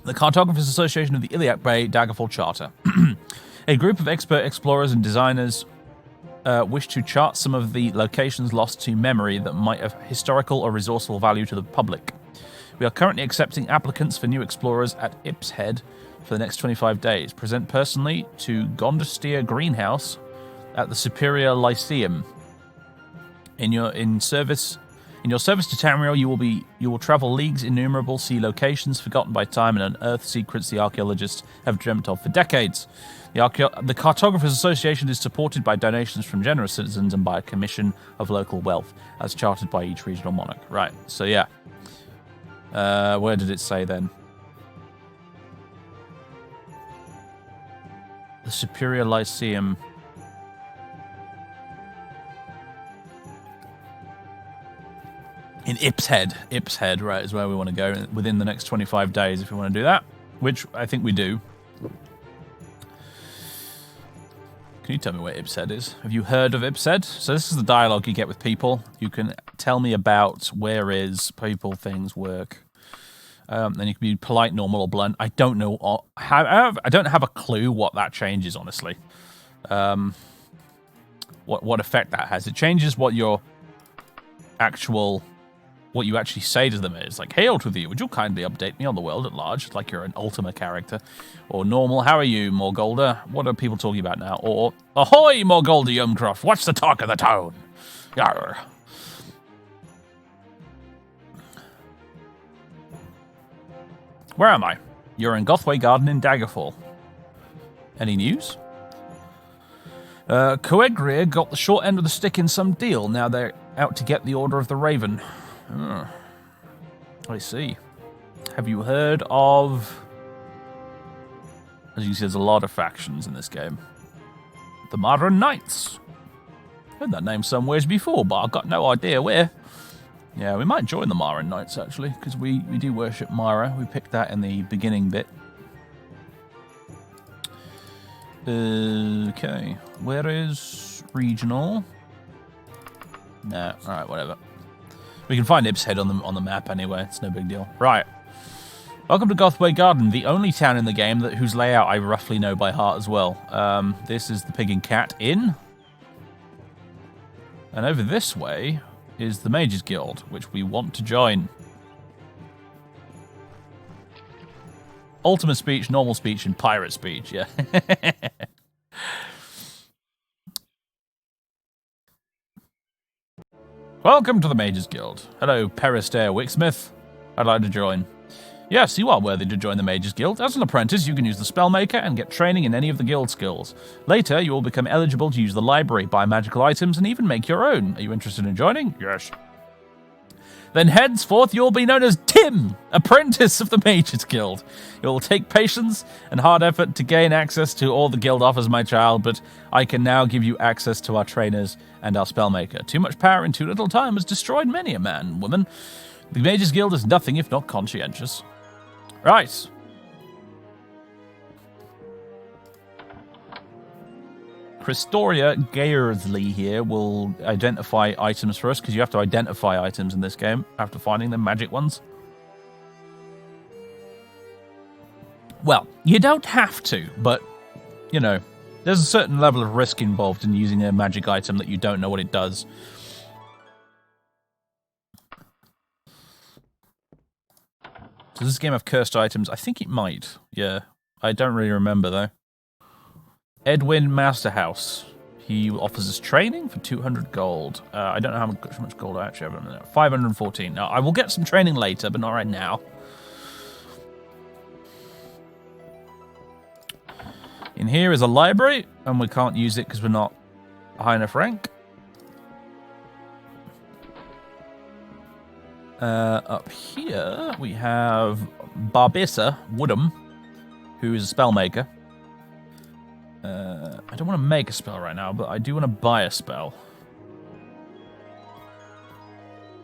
The Cartographers Association of the Iliac Bay Daggerfall Charter. A group of expert explorers and designers wish to chart some of the locations lost to memory that might have historical or resourceful value to the public. We are currently accepting applicants for new explorers at Ipshead for the next 25 days. Present personally to Gondestier Greenhouse at the Superior Lyceum. In your service to Tamriel, you will travel leagues innumerable, see locations forgotten by time, and unearth secrets the archaeologists have dreamt of for decades. The Cartographers Association is supported by donations from generous citizens and by a commission of local wealth, as chartered by each regional monarch. Right, so yeah. Where did it say then? The Superior Lyceum. In Ipshead, right, is where we want to go within the next 25 days if we want to do that, which I think we do. Can you tell me where Ipshead is? Have you heard of Ipshead? So this is the dialogue you get with people. You can tell me about where is, people, things, work. Then you can be polite, normal, or blunt. I don't know. I don't have a clue what that changes, honestly. What effect that has. It changes what your what you actually say to them is. Like, hail to thee, would you kindly update me on the world at large? Like you're an Ultima character. Or normal, how are you, Morgulda? What are people talking about now? Or, ahoy, Morgulda Yumcroft, what's the talk of the town? Yarr. Where am I? You're in Gothway Garden in Daggerfall. Any news? Coegria got the short end of the stick in some deal. Now they're out to get the Order of the Raven. Oh, I see. Have you heard of... As you can see, there's a lot of factions in this game. The Modern Knights. Heard that name somewheres before, but I've got no idea where. Yeah, we might join the Myra Knights, actually, because we do worship Myra. We picked that in the beginning bit. Okay, where is regional? No, alright, whatever. We can find Ipshead on the map anyway, it's no big deal. Right. Welcome to Gothway Garden, the only town in the game whose layout I roughly know by heart as well. This is the Pig and Cat Inn. And over this way is the Mages Guild, which we want to join. Ultimate speech, normal speech, and pirate speech, yeah. Welcome to the Mages Guild. Hello, Peristair Wicksmith. I'd like to join. Yes, you are worthy to join the Mages Guild. As an apprentice, you can use the Spellmaker and get training in any of the guild skills. Later, you will become eligible to use the library, buy magical items, and even make your own. Are you interested in joining? Yes. Then henceforth you'll be known as Tim, apprentice of the Mages Guild. It will take patience and hard effort to gain access to all the guild offers, my child, but I can now give you access to our trainers and our Spellmaker. Too much power in too little time has destroyed many a man and woman. The Mages Guild is nothing if not conscientious. Right. Christoria Gaersley here will identify items for us, because you have to identify items in this game after finding the magic ones. Well, you don't have to, but, you know, there's a certain level of risk involved in using a magic item that you don't know what it does. Does this game have cursed items? I think it might, yeah. I don't really remember, though. Edwin Masterhouse. He offers us training for 200 gold. I don't know how much gold I actually have. 514. Now, I will get some training later, but not right now. In here is a library, and we can't use it because we're not high enough rank. Up here, we have Barbissa Woodham, who is a spellmaker. I don't want to make a spell right now, but I do want to buy a spell.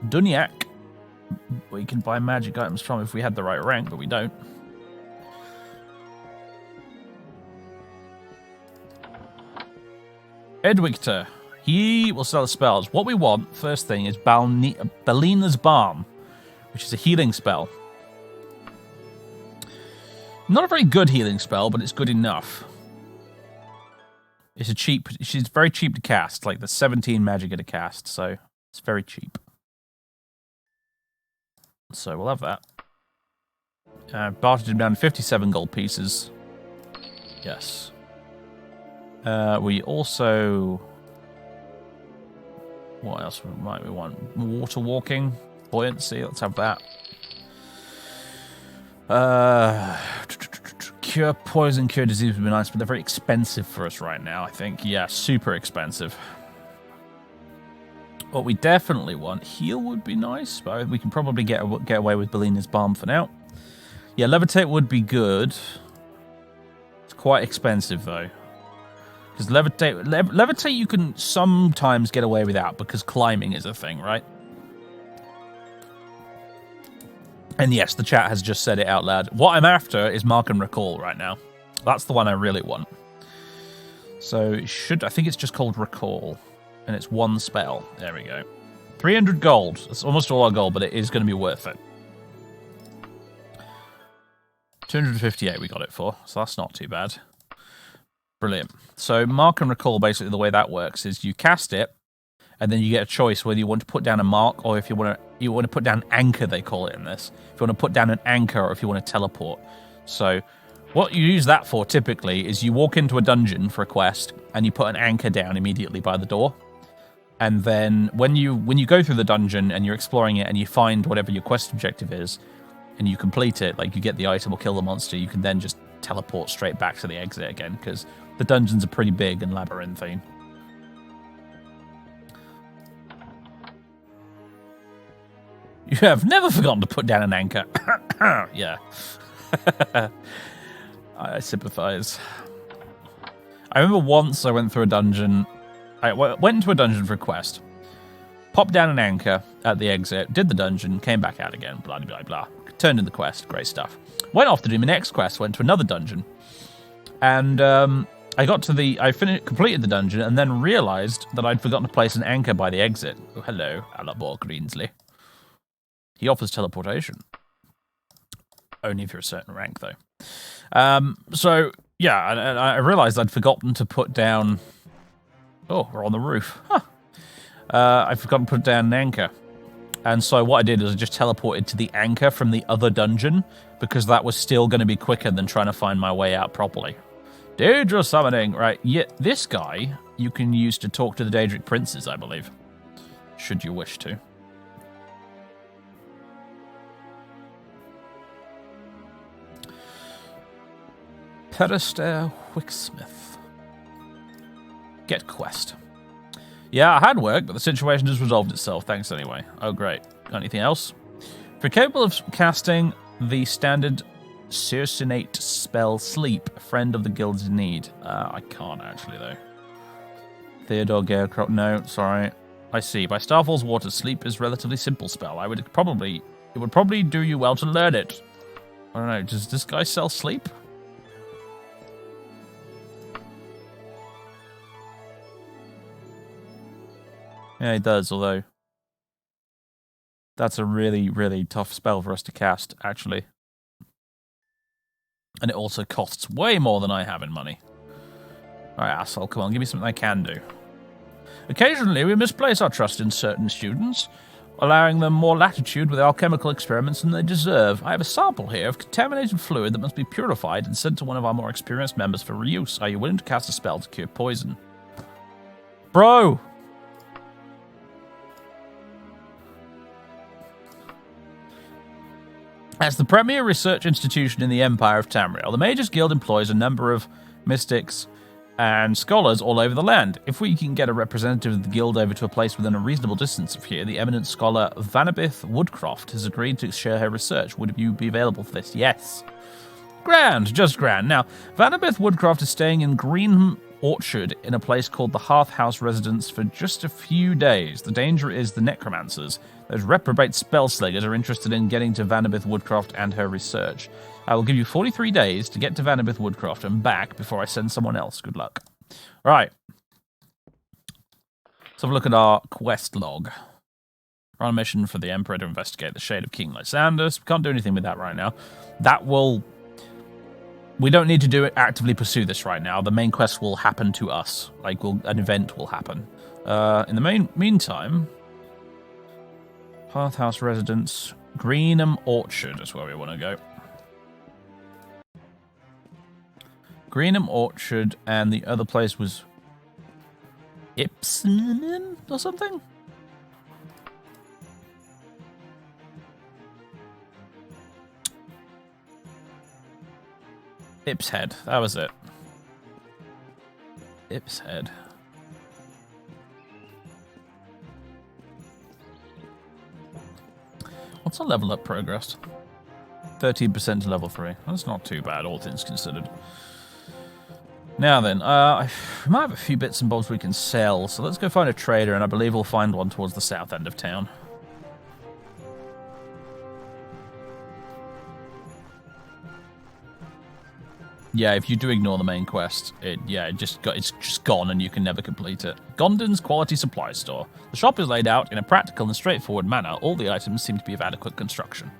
Dunyak, we can buy magic items from if we had the right rank, but we don't. Edwictor, he will sell spells. What we want, first thing, is Belina's Balm, which is a healing spell. Not a very good healing spell, but it's good enough. She's very cheap to cast, like the 17 magic at a cast, so it's very cheap. So we'll have that. Bartered him down 57 gold pieces. Yes. We also... What else might we want? Water walking, buoyancy, let's have that. Cure poison, cure disease would be nice, but they're very expensive for us right now, I think. Yeah, super expensive. What we definitely want, heal would be nice, but we can probably get away with Belina's Balm for now. Yeah, levitate would be good. It's quite expensive, though. Because levitate you can sometimes get away without, because climbing is a thing, right? And yes, the chat has just said it out loud. What I'm after is Mark and Recall right now. That's the one I really want. So I think it's just called Recall. And it's one spell. There we go. 300 gold. It's almost all our gold, but it is going to be worth it. 258 we got it for, so that's not too bad. Brilliant. So Mark and Recall, basically the way that works is you cast it, and then you get a choice whether you want to put down a mark or if you want to put down anchor, they call it in this. If you want to put down an anchor or if you want to teleport. So what you use that for typically is you walk into a dungeon for a quest and you put an anchor down immediately by the door. And then when you go through the dungeon and you're exploring it and you find whatever your quest objective is and you complete it, like you get the item or kill the monster, you can then just teleport straight back to the exit again because the dungeons are pretty big and labyrinthine. You have never forgotten to put down an anchor. Yeah. I sympathize. I remember once I went through a dungeon I went into a dungeon for a quest. Popped down an anchor at the exit. Did the dungeon. Came back out again. Blah, blah, blah. Turned in the quest. Great stuff. Went off to do my next quest. Went to another dungeon. And I got to completed the dungeon and then realized that I'd forgotten to place an anchor by the exit. Oh, hello, Alabor Greensley. He offers teleportation. Only if you're a certain rank, though. So, yeah, and I realized I'd forgotten to put down... Oh, we're on the roof. Huh. I'd forgotten to put down an anchor. And so what I did is I just teleported to the anchor from the other dungeon, because that was still going to be quicker than trying to find my way out properly. Daedra summoning. Right, yeah, this guy you can use to talk to the Daedric princes, I believe. Should you wish to. Perister Wicksmith. Get quest. Yeah, I had work, but the situation has resolved itself. Thanks anyway. Oh, great. Got anything else? If you're capable of casting the standard Circinate spell Sleep, a friend of the guild's in need. I can't actually, though. Theodore Garecroft. No, sorry. I see. By Starfall's Water, Sleep is a relatively simple spell. It would probably do you well to learn it. I don't know. Does this guy sell sleep? Yeah, he does, although that's a really, really tough spell for us to cast, actually. And it also costs way more than I have in money. Alright, asshole, come on, give me something I can do. Occasionally, we misplace our trust in certain students, allowing them more latitude with alchemical experiments than they deserve. I have a sample here of contaminated fluid that must be purified and sent to one of our more experienced members for reuse. Are you willing to cast a spell to cure poison? Bro! As the premier research institution in the Empire of Tamriel, the Mages Guild employs a number of mystics and scholars all over the land. If we can get a representative of the guild over to a place within a reasonable distance of here, the eminent scholar Vanabith Woodcroft has agreed to share her research. Would you be available for this? Yes. Grand, just grand. Now, Vanabith Woodcroft is staying in Green Orchard in a place called the Hearth House Residence for just a few days. The danger is the Necromancers. Those reprobate spellslingers are interested in getting to Vanabith Woodcroft and her research. I will give you 43 days to get to Vanabith Woodcroft and back before I send someone else. Good luck. All right. Let's have a look at our quest log. We're on a mission for the Emperor to investigate the shade of King Lysander. We can't do anything with that right now. We don't need to actively pursue this right now. The main quest will happen to us. An event will happen. In the meantime, Hearth House Residence, Greenham Orchard is where we want to go. Greenham Orchard, and the other place was Ipsinen or something? Ipshead, that was it. Ipshead. What's our level up progress? 13% to level 3. That's not too bad, all things considered. Now then, we might have a few bits and bobs we can sell, so let's go find a trader, and I believe we'll find one towards the south end of town. Yeah, if you do ignore the main quest, it's just gone and you can never complete it. Gondon's Quality Supply Store. The shop is laid out in a practical and straightforward manner. All the items seem to be of adequate construction.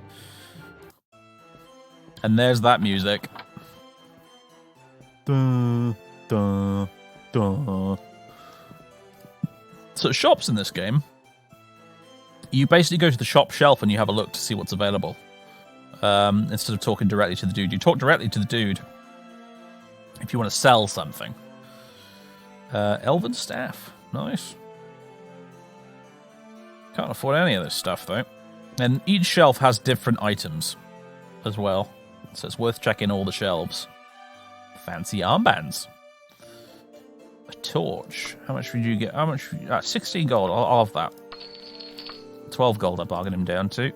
And there's that music. Dun, dun, dun. So shops in this game, you basically go to the shop shelf and you have a look to see what's available. Instead of talking directly to the dude. You talk directly to the dude if you want to sell something. Elven Staff. Nice. Can't afford any of this stuff, though. And each shelf has different items as well. So it's worth checking all the shelves. Fancy armbands. A torch. How much would you get? 16 gold. I'll have that. 12 gold I bargained him down to.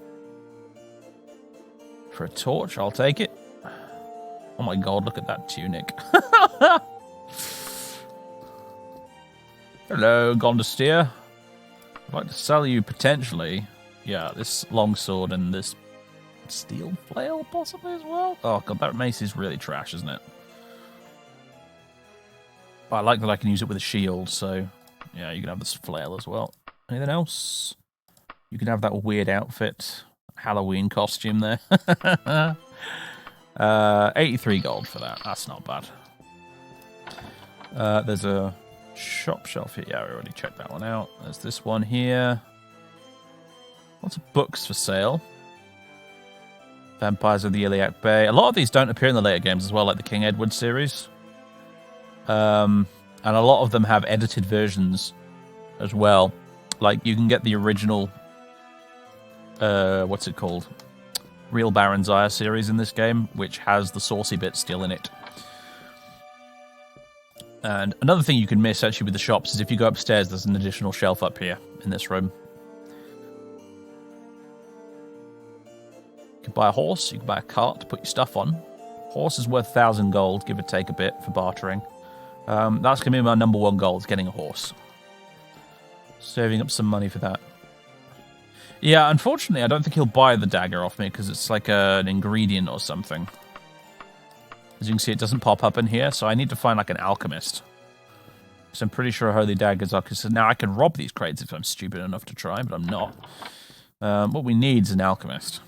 For a torch, I'll take it. Oh my god, look at that tunic. Hello, Gondestir. I'd like to sell you potentially, yeah, this longsword and this steel flail possibly as well. Oh god, that mace is really trash, isn't it? But I like that I can use it with a shield, so yeah, you can have this flail as well. Anything else? You can have that weird outfit, Halloween costume there. 83 gold for that. That's not bad. There's a shop shelf here. Yeah, we already checked that one out. There's this one here. Lots of books for sale. Vampires of the Iliac Bay. A lot of these don't appear in the later games as well, like the King Edward series. And a lot of them have edited versions as well. Like, you can get the original... what's it called? Real Baron Zaya series in this game, which has the saucy bit still in it. And another thing you can miss, actually, with the shops is if you go upstairs, there's an additional shelf up here in this room. You can buy a horse, you can buy a cart to put your stuff on. Horse is worth 1,000 gold, give or take a bit, for bartering. That's going to be my number one goal, is getting a horse. Saving up some money for that. Yeah, unfortunately, I don't think he'll buy the dagger off me, because it's like an ingredient or something. As you can see, it doesn't pop up in here, so I need to find like an alchemist. So I'm pretty sure holy daggers are... Because now I can rob these crates if I'm stupid enough to try, but I'm not. What we need is an alchemist.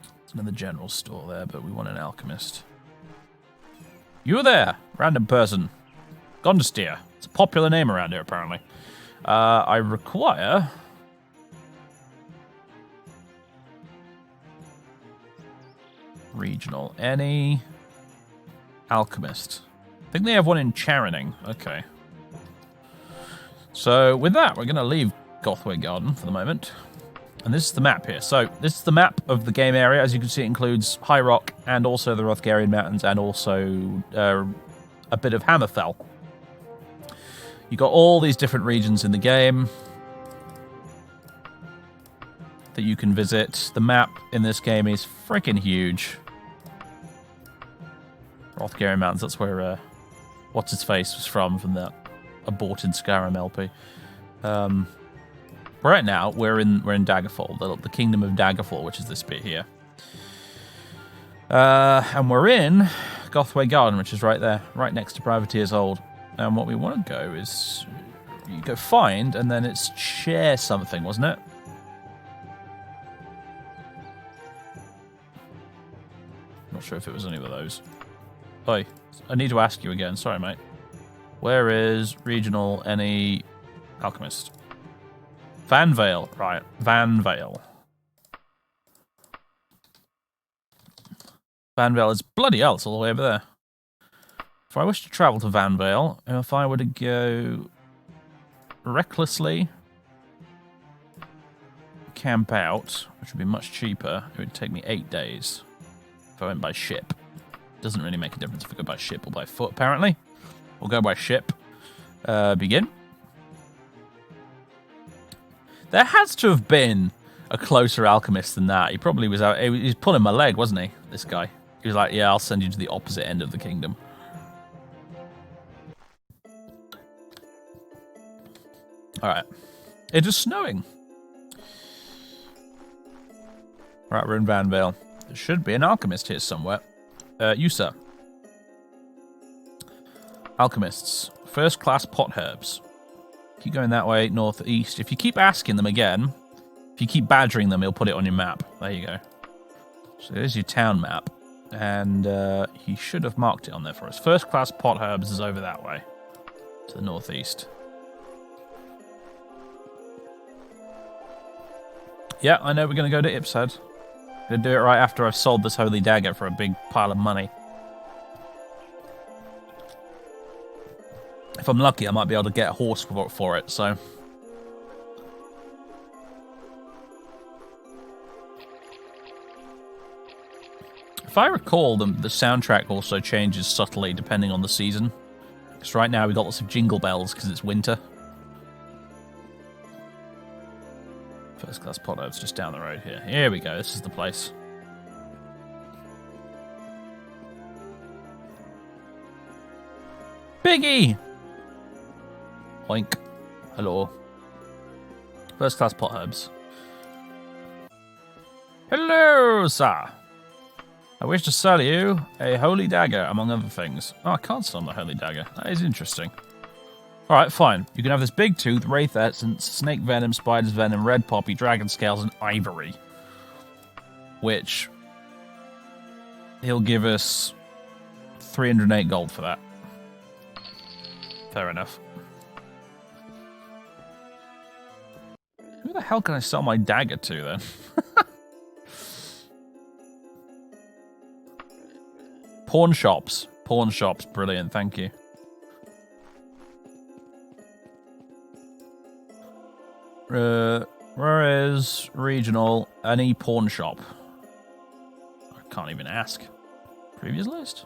There's another general store there, but we want an alchemist. You there, random person. Gondestir. It's a popular name around here, apparently. I require... Regional. Any alchemist. I think they have one in Charoning. Okay. So with that, we're going to leave Gothway Garden for the moment. And this is the map here. So this is the map of the game area. As you can see, it includes High Rock and also the Rothgarian Mountains and also a bit of Hammerfell. You've got all these different regions in the game that you can visit. The map in this game is freaking huge. Rothgarian Mountains, that's where What's-His-Face was from that aborted Skyrim LP. Right now, we're in Daggerfall, the Kingdom of Daggerfall, which is this bit here. And we're in Gothway Garden, which is right there, right next to Privateer's Hold. And what we want to go is... You go find, and then it's share something, wasn't it? Not sure if it was any of those. Oi, I need to ask you again. Sorry, mate. Where is regional any alchemist? Van Vale. Right, Van Vale. Van Vale is bloody hell. It's all the way over there. If I wish to travel to Van Vale, and if I were to go recklessly camp out, which would be much cheaper, it would take me 8 days if I went by ship. Doesn't really make a difference if I go by ship or by foot, apparently. We'll go by ship. Begin. There has to have been a closer alchemist than that. He probably was out... He was pulling my leg, wasn't he? This guy. He was like, yeah, I'll send you to the opposite end of the kingdom. Alright. It is snowing. Right, we're in Van Vale. There should be an alchemist here somewhere. You, sir. Alchemists. First class pot herbs. Keep going that way, northeast. If you keep asking them again, if you keep badgering them, he'll put it on your map. There you go. So there's your town map. And he should have marked it on there for us. First class pot herbs is over that way. To the northeast. Yeah, I know we're going to go to Ipshead. Gonna do it right after I've sold this holy dagger for a big pile of money. If I'm lucky, I might be able to get a horse for it, so... If I recall, the soundtrack also changes subtly depending on the season. Because right now we've got lots of jingle bells because it's winter. First class pot herbs just down the road here. Here we go, this is the place. Biggie! Oink. Hello. First class pot herbs. Hello, sir. I wish to sell you a holy dagger, among other things. Oh, I can't sell the holy dagger. That is interesting. Alright, fine. You can have this big tooth, wraith essence, snake venom, spider's venom, red poppy, dragon scales, and ivory. Which he'll give us 308 gold for that. Fair enough. Who the hell can I sell my dagger to, then? Pawn shops. Pawn shops. Brilliant, thank you. Where is regional? Any pawn shop? I can't even ask. Previous list?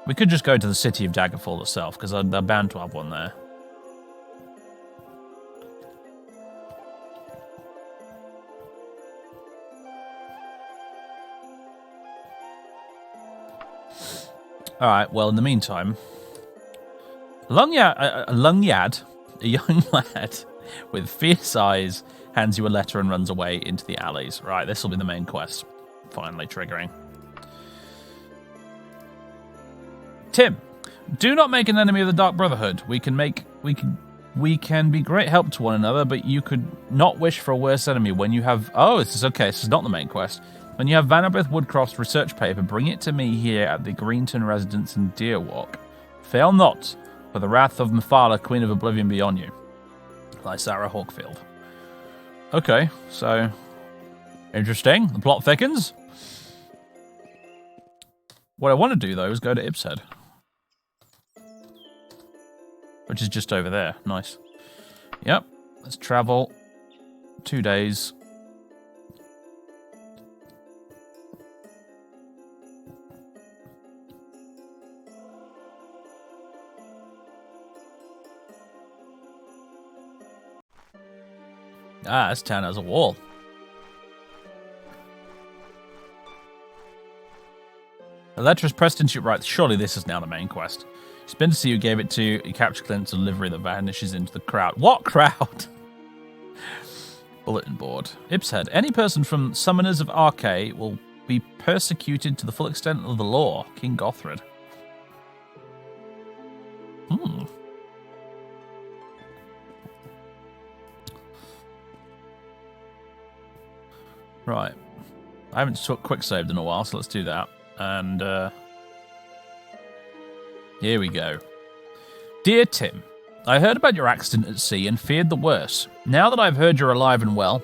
We could just go to the city of Daggerfall itself, because they're bound to have one there. Alright, well, in the meantime, a young lad with fierce eyes hands you a letter and runs away into the alleys. Right, this will be the main quest. Finally triggering. Tim, do not make an enemy of the Dark Brotherhood. We can be great help to one another, but you could not wish for a worse enemy when you have... Oh, this is okay. This is not the main quest. When you have Vanabeth Woodcroft's research paper, bring it to me here at the Greenton Residence in Deerwalk. Fail not, for the wrath of Mephala, Queen of Oblivion, be on you. Lysara Hawkfield. Okay, so... Interesting. The plot thickens. What I want to do, though, is go to Ipshead. Which is just over there. Nice. Yep. Let's travel 2 days. Ah, this town has a wall. The letter is pressed into your right. Surely this is now the main quest. She's been to see you, gave it to you. You capture Clint's delivery that vanishes into the crowd. What crowd? Bulletin board. Ipshead. Any person from Summoners of Archae will be persecuted to the full extent of the law. King Gothred. Right. I haven't quick saved in a while, so let's do that. And here we go. Dear Tim, I heard about your accident at sea and feared the worst. Now that I've heard you're alive and well,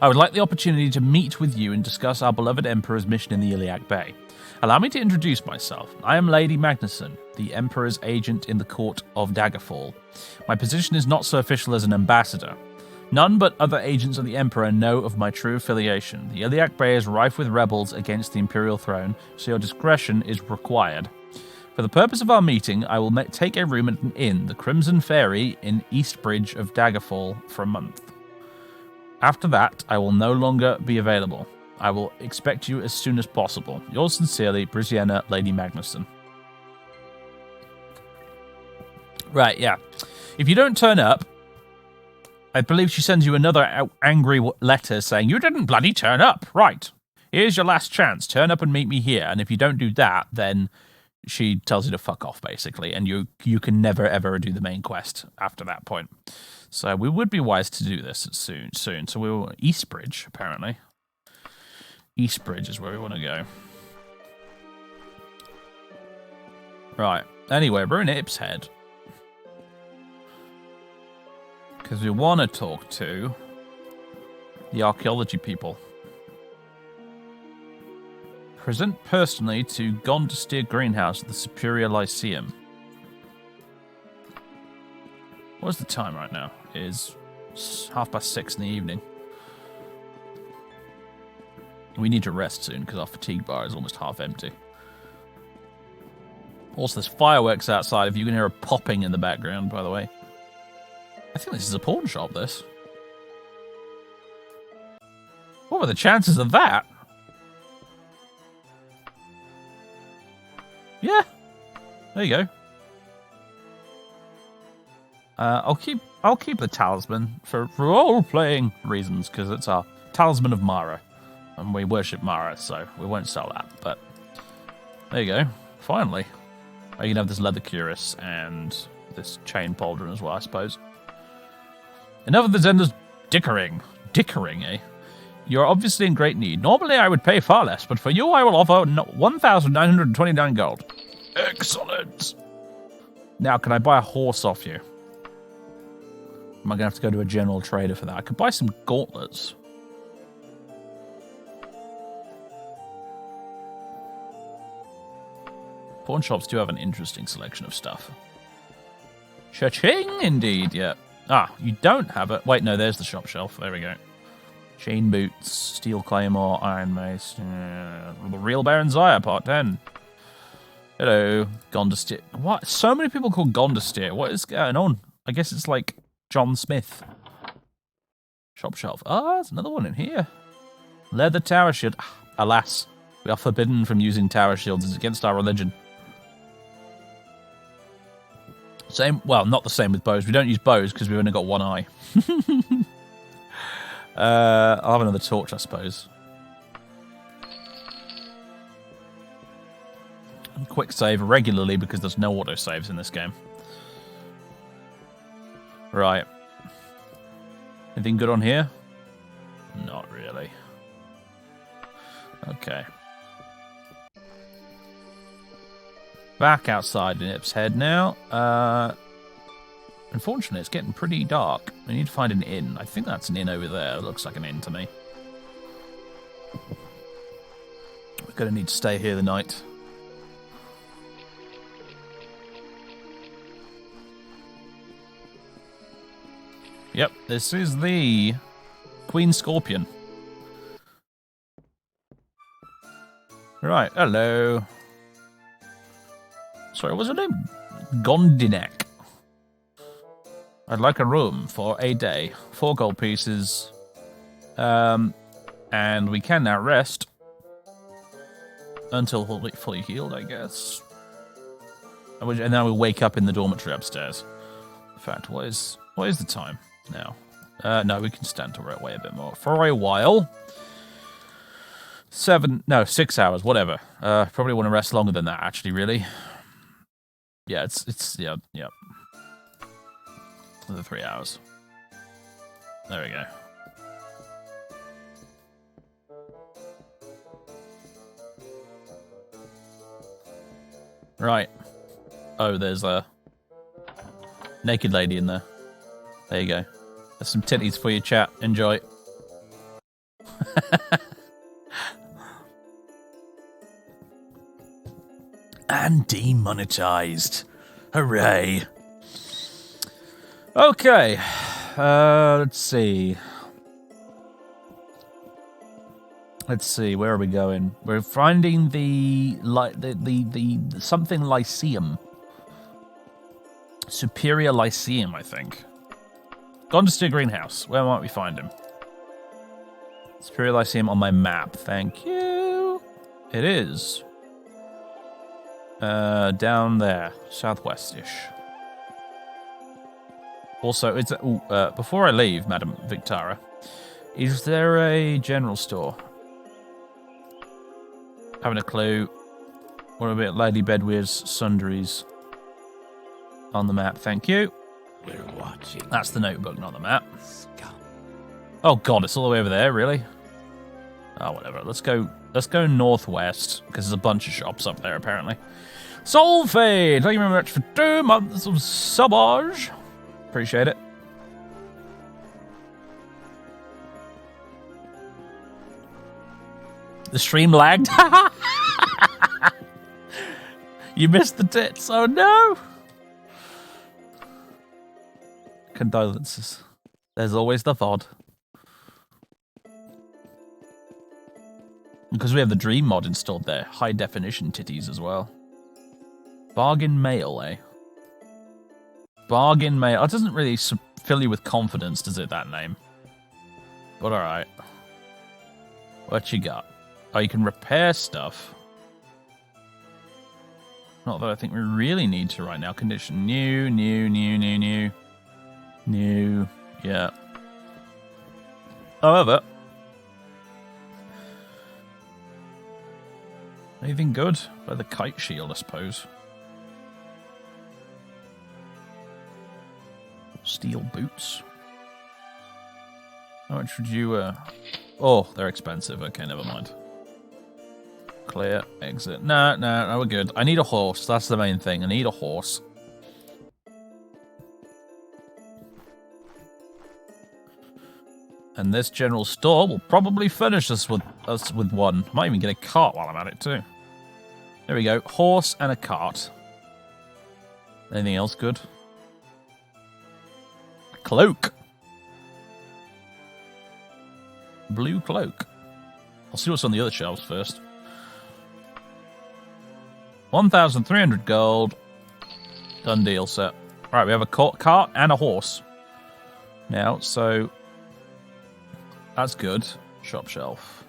I would like the opportunity to meet with you and discuss our beloved Emperor's mission in the Iliac Bay. Allow me to introduce myself. I am Lady Magnuson, the Emperor's agent in the court of Daggerfall. My position is not so official as an ambassador. None but other agents of the Emperor know of my true affiliation. The Iliac Bay is rife with rebels against the Imperial throne, so your discretion is required. For the purpose of our meeting, I will take a room at an inn, the Crimson Fairy, in Eastbridge of Daggerfall, for a month. After that, I will no longer be available. I will expect you as soon as possible. Yours sincerely, Brisienna, Lady Magnuson. Right, yeah. If you don't turn up, I believe she sends you another angry letter saying, you didn't bloody turn up. Right. Here's your last chance. Turn up and meet me here. And if you don't do that, then she tells you to fuck off, basically. And you can never, ever do the main quest after that point. So we would be wise to do this soon. So we will... Eastbridge, apparently. Eastbridge is where we want to go. Right. Anyway, we're in Ipshead. Because we want to talk to the archaeology people. Present personally to Gondestir Greenhouse at the Superior Lyceum. What's the time right now? It is 6:30 in the evening. We need to rest soon because our fatigue bar is almost half empty. Also, there's fireworks outside if you can hear a popping in the background, by the way. I think this is a pawn shop, this. What were the chances of that? Yeah. There you go. I'll keep the talisman for role-playing reasons, because it's our talisman of Mara. And we worship Mara, so we won't sell that. But there you go. Finally. Oh, you can have this leather cuirass and this chain pauldron as well, I suppose. Enough of the Zender's dickering. Dickering, eh? You're obviously in great need. Normally I would pay far less, but for you I will offer 1,929 gold. Excellent. Now, can I buy a horse off you? Am I going to have to go to a general trader for that? I could buy some gauntlets. Pawn shops do have an interesting selection of stuff. Cha-ching, indeed, yeah. Ah, you don't have it. Wait, no, there's the shop shelf. There we go. Chain boots, steel claymore, iron mace. The real Baron Zaya, part 10. Hello, Gondestir. What? So many people call Gondestir. What is going on? I guess it's like John Smith. Shop shelf. Ah, there's another one in here. Leather tower shield. Alas, we are forbidden from using tower shields. It's against our religion. Same, well, not the same with bows. We don't use bows because we've only got one eye. I'll have another torch, I suppose. And quick save regularly because there's no auto saves in this game. Right. Anything good on here? Not really. Okay. Back outside in Ip's Head now. Unfortunately, it's getting pretty dark. We need to find an inn. I think that's an inn over there. It looks like an inn to me. We're going to need to stay here the night. Yep, this is the Queen Scorpion. Right, hello. Sorry, what's her name? Gondinek. I'd like a room for a day. 4 gold pieces. And we can now rest. Until fully healed, I guess. And then we wake up in the dormitory upstairs. In fact, what is the time now? No, we can stand to wait a bit more. For a while. 6 hours, whatever. Probably want to rest longer than that, actually, really. Yeah, yeah. Another 3 hours. There we go. Right. Oh, there's a naked lady in there. There you go. There's some titties for you, chat. Enjoy. And demonetized. Hooray. Okay. Let's see. Where are we going? We're finding the something Lyceum. Superior Lyceum, I think. Gondestir Greenhouse. Where might we find him? Superior Lyceum on my map. Thank you. It is. Down there, southwest-ish. Also, it's before I leave, Madam Victara, is there a general store? Having a clue. What about Lady Bedwere's sundries on the map? Thank you. We're watching. That's the notebook, not the map. Scum. Oh God, it's all the way over there, really? Oh, whatever. Let's go northwest because there's a bunch of shops up there apparently. Solfade, thank you very much for 2 months of subbage. Appreciate it. The stream lagged. You missed the tits. Oh no. Condolences. There's always the VOD. Because we have the Dream mod installed there. High definition titties as well. Bargain Mail, eh? Bargain Mail. It doesn't really fill you with confidence, does it, that name? But alright. What you got? Oh, you can repair stuff. Not that I think we really need to right now. Condition new. Yeah. However, anything good? By the kite shield, I suppose. Steel boots. How much would you, Oh, they're expensive. Okay, never mind. Clear, exit. No, we're good. I need a horse. That's the main thing. I need a horse. And this general store will probably furnish us with one. Might even get a cart while I'm at it, too. There we go. Horse and a cart. Anything else good? A cloak. Blue cloak. I'll see what's on the other shelves first. 1,300 gold. Done deal, set. Right, we have a cart and a horse. Now, so... That's good. Shop shelf.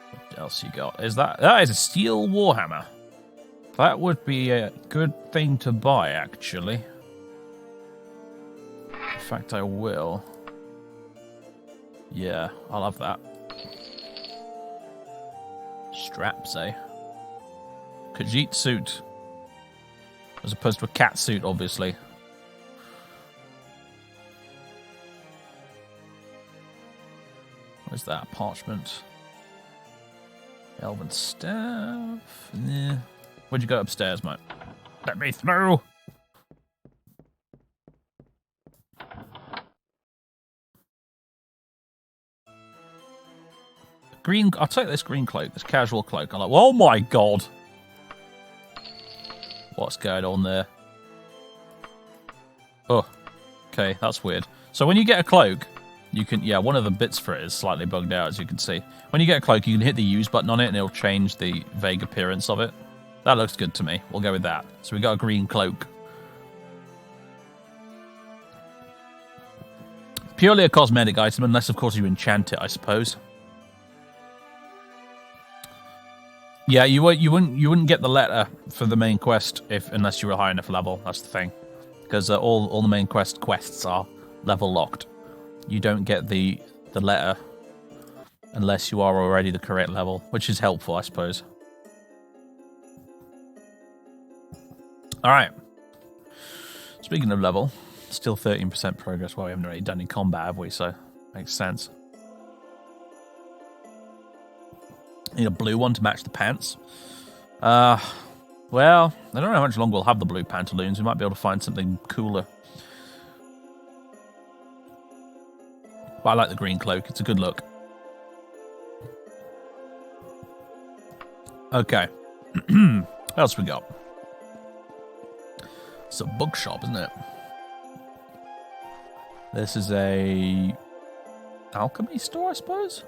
What else you got? That is a steel warhammer. That would be a good thing to buy, actually. In fact, I will. Yeah, I'll have that. Straps, eh? Khajiit suit. As opposed to a cat suit, obviously. Where's that? Parchment. Elven staff. Yeah. Where'd you go upstairs, mate? Let me through! Green. I'll take this green cloak, this casual cloak. I'm like, oh my god! What's going on there? Oh, okay, that's weird. So when you get a cloak, you can, yeah, one of the bits for it is slightly bugged out, as you can see. When you get a cloak, you can hit the use button on it, and it'll change the vague appearance of it. That looks good to me. We'll go with that. So we got a green cloak. Purely a cosmetic item, unless, of course, you enchant it, I suppose. Yeah, you wouldn't get the letter for the main quest unless you were a high enough level. That's the thing, because all the main quests are level locked. You don't get the letter unless you are already the correct level, which is helpful, I suppose. All right. Speaking of level, still 13% progress. Well, we haven't really done any combat, have we? So makes sense. Need a blue one to match the pants. Well, I don't know how much longer we'll have the blue pantaloons. We might be able to find something cooler. But I like the green cloak. It's a good look. Okay. What else we got? It's a bookshop, isn't it? This is a alchemy store, I suppose?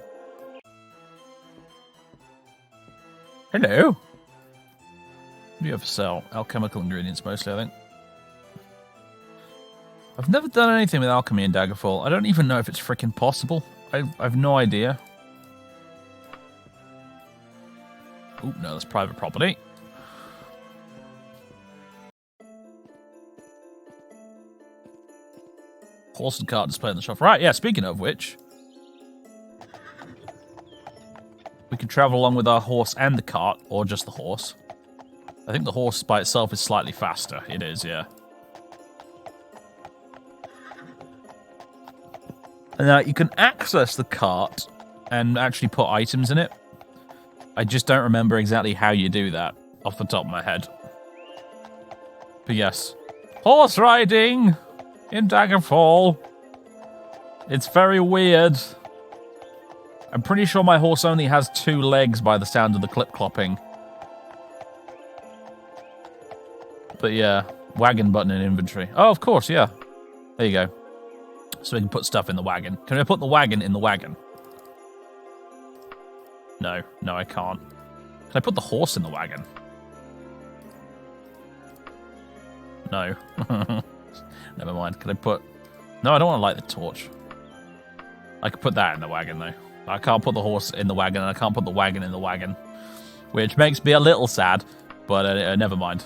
Hello. What do you have for sale? Alchemical ingredients mostly, I think. I've never done anything with alchemy in Daggerfall. I don't even know if it's freaking possible. I've no idea. Oh, no, that's private property. Horse and cart display in the shop. Right, yeah, speaking of which... We can travel along with our horse and the cart, or just the horse. I think the horse by itself is slightly faster. It is, yeah. And now you can access the cart and actually put items in it. I just don't remember exactly how you do that off the top of my head. But yes. Horse riding in Daggerfall. It's very weird. I'm pretty sure my horse only has 2 legs by the sound of the clip-clopping. But yeah, wagon button in inventory. Oh, of course, yeah. There you go. So we can put stuff in the wagon. Can I put the wagon in the wagon? No, I can't. Can I put the horse in the wagon? No. Never mind. Can I put... No, I don't want to light the torch. I could put that in the wagon, though. I can't put the horse in the wagon, and I can't put the wagon in the wagon. Which makes me a little sad, but never mind.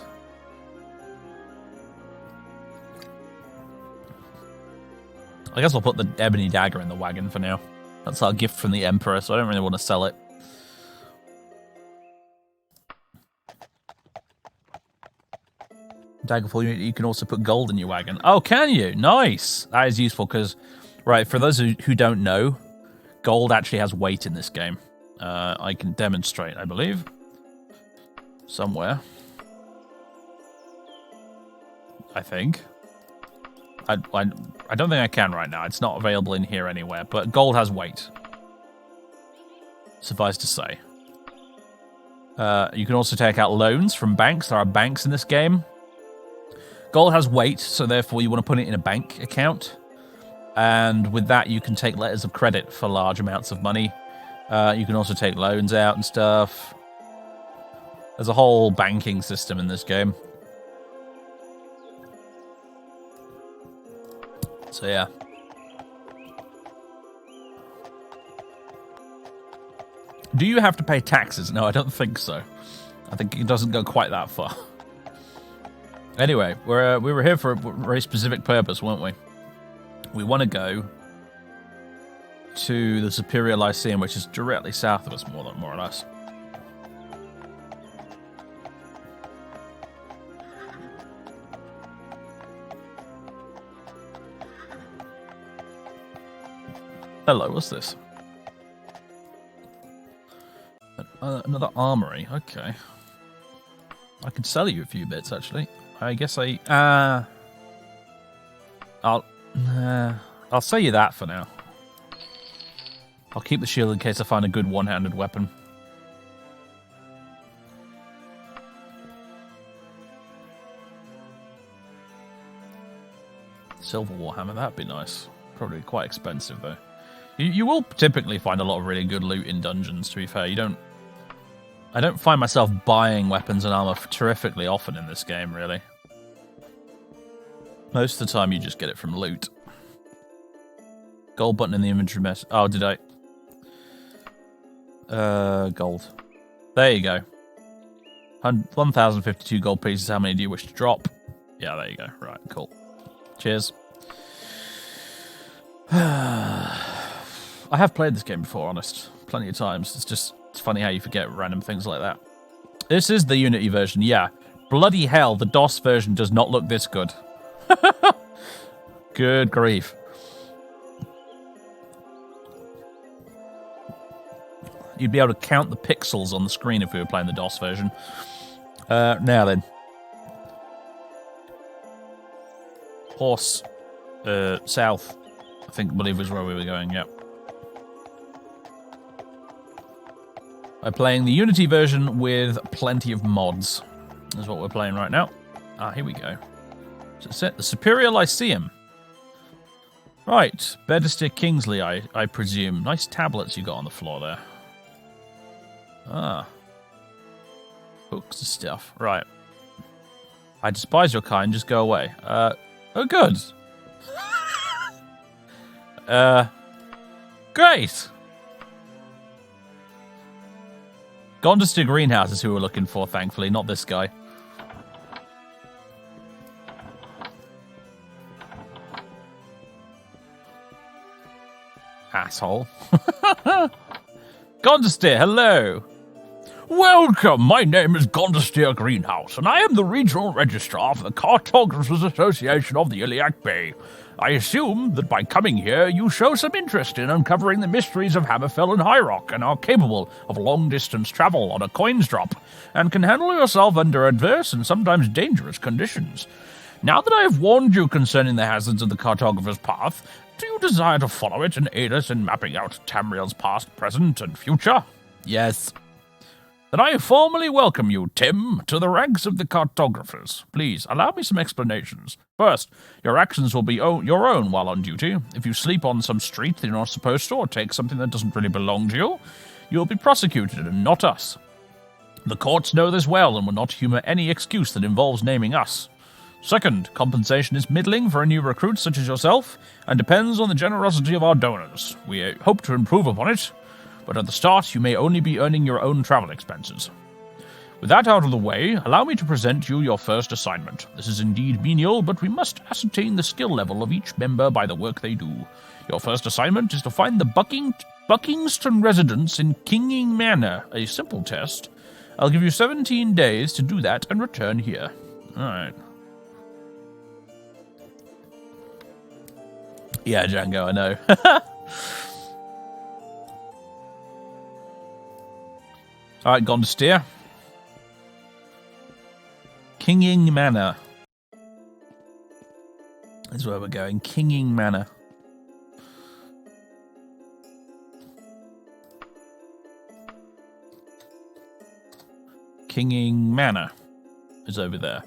I guess I'll put the ebony dagger in the wagon for now. That's our gift from the Emperor, so I don't really want to sell it. Daggerfall, you can also put gold in your wagon. Oh, can you? Nice! That is useful because, right, for those who don't know, gold actually has weight in this game. I can demonstrate, I believe. Somewhere. I think. I don't think I can right now. It's not available in here anywhere, but gold has weight. Suffice to say. You can also take out loans from banks. There are banks in this game. Gold has weight, so therefore you want to put it in a bank account. And with that, you can take letters of credit for large amounts of money. You can also take loans out and stuff. There's a whole banking system in this game. So yeah. Do you have to pay taxes? No, I don't think so. I think it doesn't go quite that far. Anyway, we were here for a very specific purpose, weren't we? We want to go to the Superior Lyceum, which is directly south of us, more or less. Hello, what's this? Another armory, okay. I could sell you a few bits, actually. I guess I'll sell you that for now. I'll keep the shield in case I find a good one-handed weapon. Silver Warhammer, that'd be nice. Probably quite expensive, though. You will typically find a lot of really good loot in dungeons, to be fair. I don't find myself buying weapons and armor terrifically often in this game, really. Most of the time, you just get it from loot. Gold button in the inventory mess. Oh, did I? Gold. There you go. 1,052 gold pieces. How many do you wish to drop? Yeah, there you go. Right, cool. Cheers. I have played this game before, honest. Plenty of times. It's funny how you forget random things like that. This is the Unity version, yeah. Bloody hell, the DOS version does not look this good. Good grief. You'd be able to count the pixels on the screen if we were playing the DOS version. Now then. Horse. South. I believe was where we were going, yep. I'm playing the Unity version with plenty of mods. That's what we're playing right now. Ah, here we go. So it's the Superior Lyceum. Right, Bedestir Kingsley, I presume. Nice tablets you got on the floor there. Ah. Books and stuff. Right. I despise your kind, just go away. Oh, good. Great. Gondestir Greenhouse is who we're looking for, thankfully, not this guy. Asshole. Gondestir, hello. Welcome, my name is Gondestir Greenhouse, and I am the Regional Registrar for the Cartographers Association of the Iliac Bay. I assume that by coming here, you show some interest in uncovering the mysteries of Hammerfell and High Rock, and are capable of long-distance travel on a coin's drop, and can handle yourself under adverse and sometimes dangerous conditions. Now that I have warned you concerning the hazards of the Cartographer's Path, do you desire to follow it and aid us in mapping out Tamriel's past, present, and future? Yes. Then I formally welcome you, Tim, to the ranks of the cartographers. Please, allow me some explanations. First, your actions will be your own while on duty. If you sleep on some street that you're not supposed to, or take something that doesn't really belong to you, you'll be prosecuted, and not us. The courts know this well, and will not humour any excuse that involves naming us. Second, compensation is middling for a new recruit such as yourself, and depends on the generosity of our donors. We hope to improve upon it, but at the start, you may only be earning your own travel expenses. With that out of the way, allow me to present you your first assignment. This is indeed menial, but we must ascertain the skill level of each member by the work they do. Your first assignment is to find the Buckingham Residence in Kinging Manor. A simple test. I'll give you 17 days to do that and return here. Alright. Yeah, Django, I know. Alright, gone to steer. Kinging Manor. That's where we're going. Kinging Manor. Kinging Manor is over there.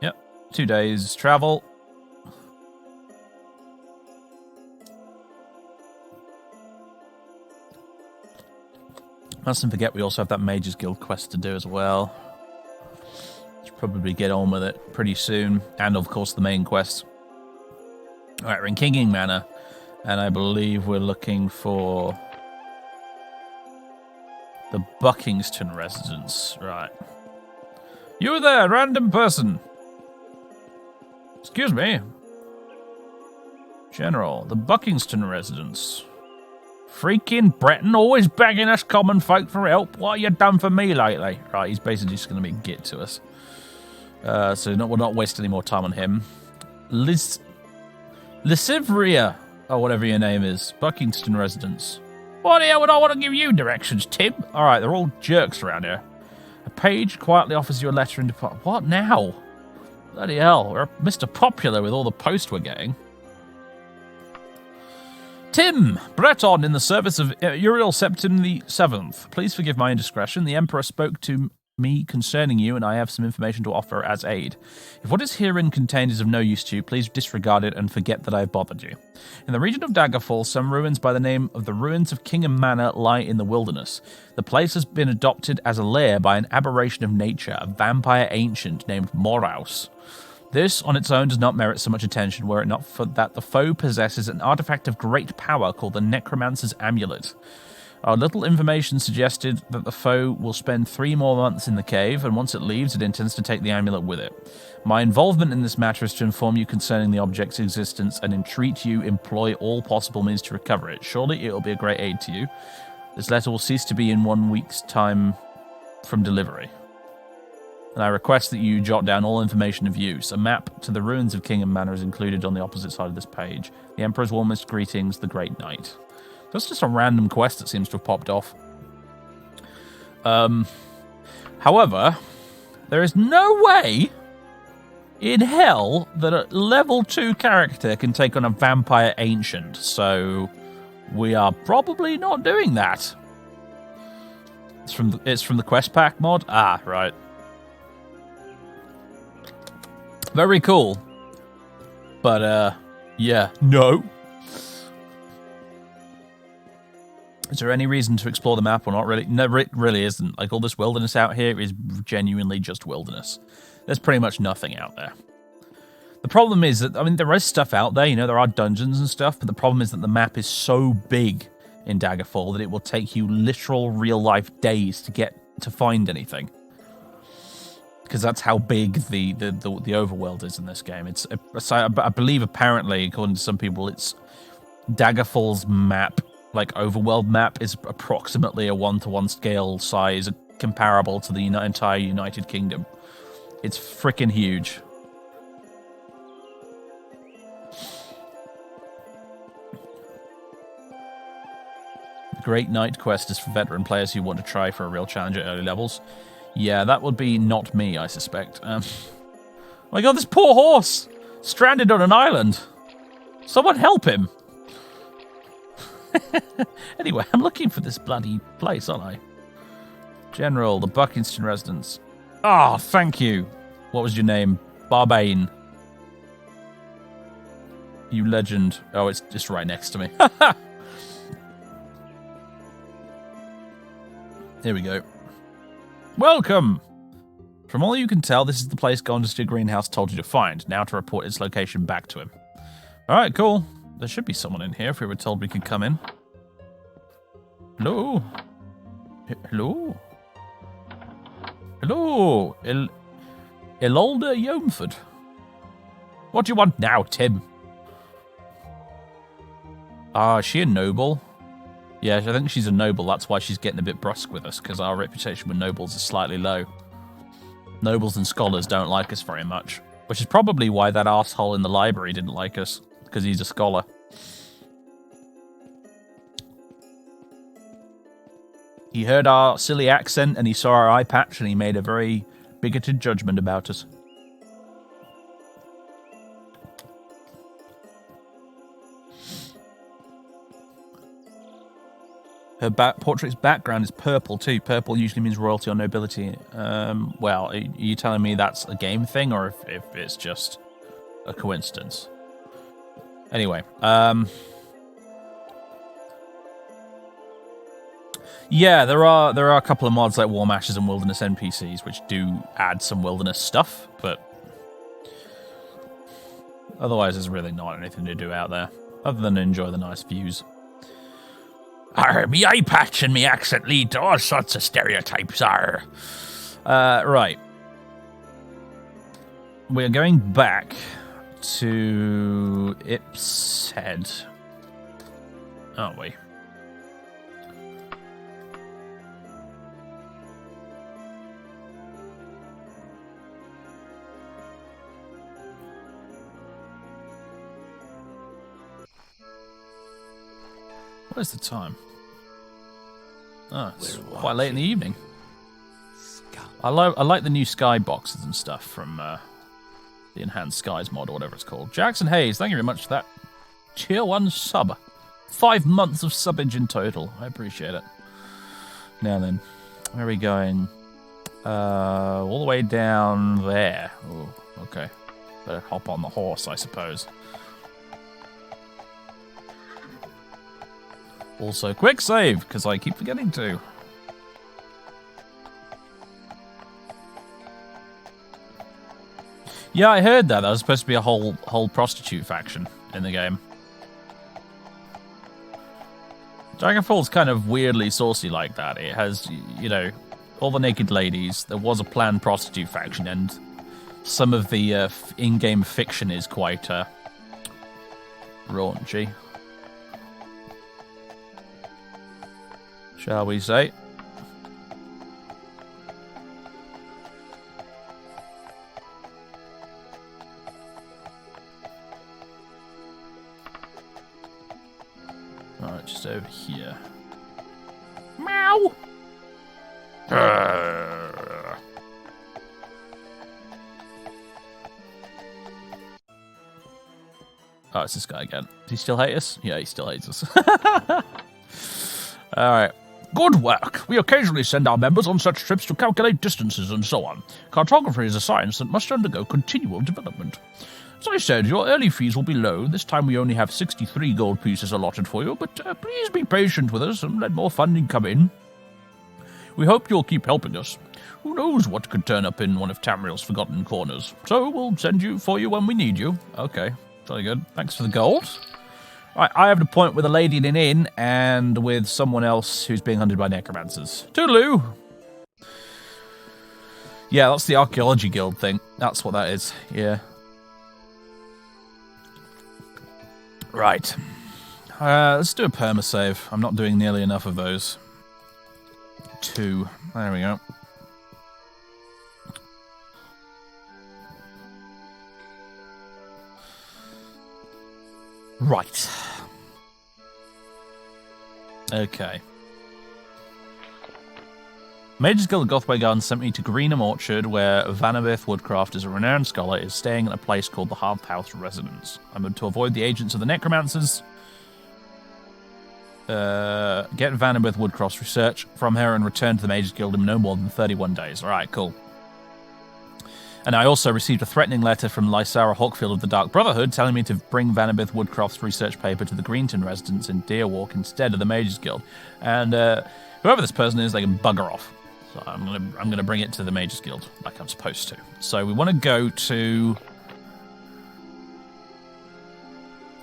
Yep. 2 days travel. Mustn't forget we also have that Mages Guild quest to do as well. Should probably get on with it pretty soon. And of course the main quest. Alright, we're in Kinging Manor. And I believe we're looking for the Buckingham Residence. Right. You there, random person. Excuse me. General, the Buckingham Residence. Freaking Breton, always begging us common folk for help. What you done for me lately? Right, he's basically just going to be git to us. So we'll not waste any more time on him. Lysivria, or whatever your name is. Buckingham Residence. What the hell would I want to give you directions, Tim? Alright, they're all jerks around here. A page quietly offers you a letter in department. What now? Bloody hell, we're Mr. Popular with all the post we're getting. Tim, Breton in the service of Uriel Septim the 7th. Please forgive my indiscretion. The Emperor spoke to me concerning you, and I have some information to offer as aid. If what is herein contained is of no use to you, please disregard it and forget that I have bothered you. In the region of Daggerfall, some ruins by the name of the Ruins of Kingham Manor lie in the wilderness. The place has been adopted as a lair by an aberration of nature, a vampire ancient named Moraus. This, on its own, does not merit so much attention, were it not for that the foe possesses an artifact of great power called the Necromancer's Amulet. Our little information suggested that the foe will spend 3 more months in the cave, and once it leaves, it intends to take the amulet with it. My involvement in this matter is to inform you concerning the object's existence and entreat you employ all possible means to recover it. Surely it will be a great aid to you. This letter will cease to be in 1 week's time from delivery. And I request that you jot down all information of use. A map to the ruins of Kingham Manor is included on the opposite side of this page. The Emperor's warmest greetings, the Great Knight. That's just a random quest that seems to have popped off. However, there is no way in hell that a level 2 character can take on a vampire ancient, so we are probably not doing that. It's from the quest pack mod? Ah, right. Very cool. But, yeah, no. Is there any reason to explore the map or not really? No, it really isn't. Like, all this wilderness out here is genuinely just wilderness. There's pretty much nothing out there. The problem is that, I mean, there is stuff out there, you know, there are dungeons and stuff, but the problem is that the map is so big in Daggerfall that it will take you literal real-life days to find anything. Because that's how big the overworld is in this game. I believe, apparently, according to some people, it's Daggerfall's map, like overworld map, is approximately a 1-to-1 scale size comparable to the entire United Kingdom. It's freaking huge. The Great Knight quest is for veteran players who want to try for a real challenge at early levels. Yeah, that would be not me, I suspect. Oh my god, this poor horse! Stranded on an island! Someone help him! Anyway, I'm looking for this bloody place, aren't I? General, the Buckingham Residence. Ah, oh, thank you! What was your name? Barbane. You legend. Oh, it's just right next to me. Here we go. Welcome! From all you can tell, this is the place Gondestir Greenhouse told you to find. Now to report its location back to him. Alright, cool. There should be someone in here if we were told we could come in. Hello? Hello? Hello, Ilolda Yomford. What do you want now, Tim? Is she a noble? Yeah, I think she's a noble. That's why she's getting a bit brusque with us, because our reputation with nobles is slightly low. Nobles and scholars don't like us very much, which is probably why that asshole in the library didn't like us, because he's a scholar. He heard our silly accent and he saw our eye patch and he made a very bigoted judgment about us. Her portrait's background is purple too. Purple usually means royalty or nobility. Well, are you telling me that's a game thing or if it's just a coincidence? Anyway, yeah, there are a couple of mods like Warm Ashes and Wilderness NPCs which do add some wilderness stuff, but otherwise there's really not anything to do out there other than enjoy the nice views. Me eye patch and me accent lead to all sorts of stereotypes. Right. We're going back to Ipshead, aren't we? What is the time? Oh, it's quite late in the evening. I like the new sky boxes and stuff from the Enhanced Skies mod or whatever it's called. Jackson Hayes, thank you very much for that tier 1 sub. 5 months of subbage in total. I appreciate it. Now then, where are we going? All the way down there. Oh, okay. Better hop on the horse, I suppose. Also, quick save, because I keep forgetting to. Yeah, I heard that. That was supposed to be a whole prostitute faction in the game. Daggerfall's kind of weirdly saucy like that. It has, you know, all the naked ladies. There was a planned prostitute faction, and some of the in-game fiction is quite raunchy, shall we say. Alright, just over here. Meow! Oh, it's this guy again. Does he still hate us? Yeah, he still hates us. Alright. Good work. We occasionally send our members on such trips to calculate distances and so on. Cartography is a science that must undergo continual development. As I said, your early fees will be low. This time we only have 63 gold pieces allotted for you, but please be patient with us and let more funding come in. We hope you'll keep helping us. Who knows what could turn up in one of Tamriel's forgotten corners. So we'll send you for you when we need you. Okay, very good. Thanks for the gold. Right, I have an appointment with a lady in an inn and with someone else who's being hunted by necromancers. Toodaloo! Yeah, that's the Archaeology Guild thing. That's what that is. Yeah. Right. Let's do a permasave. I'm not doing nearly enough of those. 2. There we go. Right. Okay. Mage's Guild of Gothway Garden sent me to Greenham Orchard, where Vanabith Woodcraft, is a renowned scholar, is staying at a place called the Handpainted Residence. I'm to avoid the agents of the Necromancers. Get Vanabith Woodcraft's research from her and return to the Mage's Guild in no more than 31 days. Alright, cool. And I also received a threatening letter from Lysara Hawkfield of the Dark Brotherhood telling me to bring Vanabith Woodcraft's research paper to the Greenton residence in Deerwalk instead of the Mage's Guild. And whoever this person is, they can bugger off. So I'm gonna bring it to the Mage's Guild like I'm supposed to. So we want to go to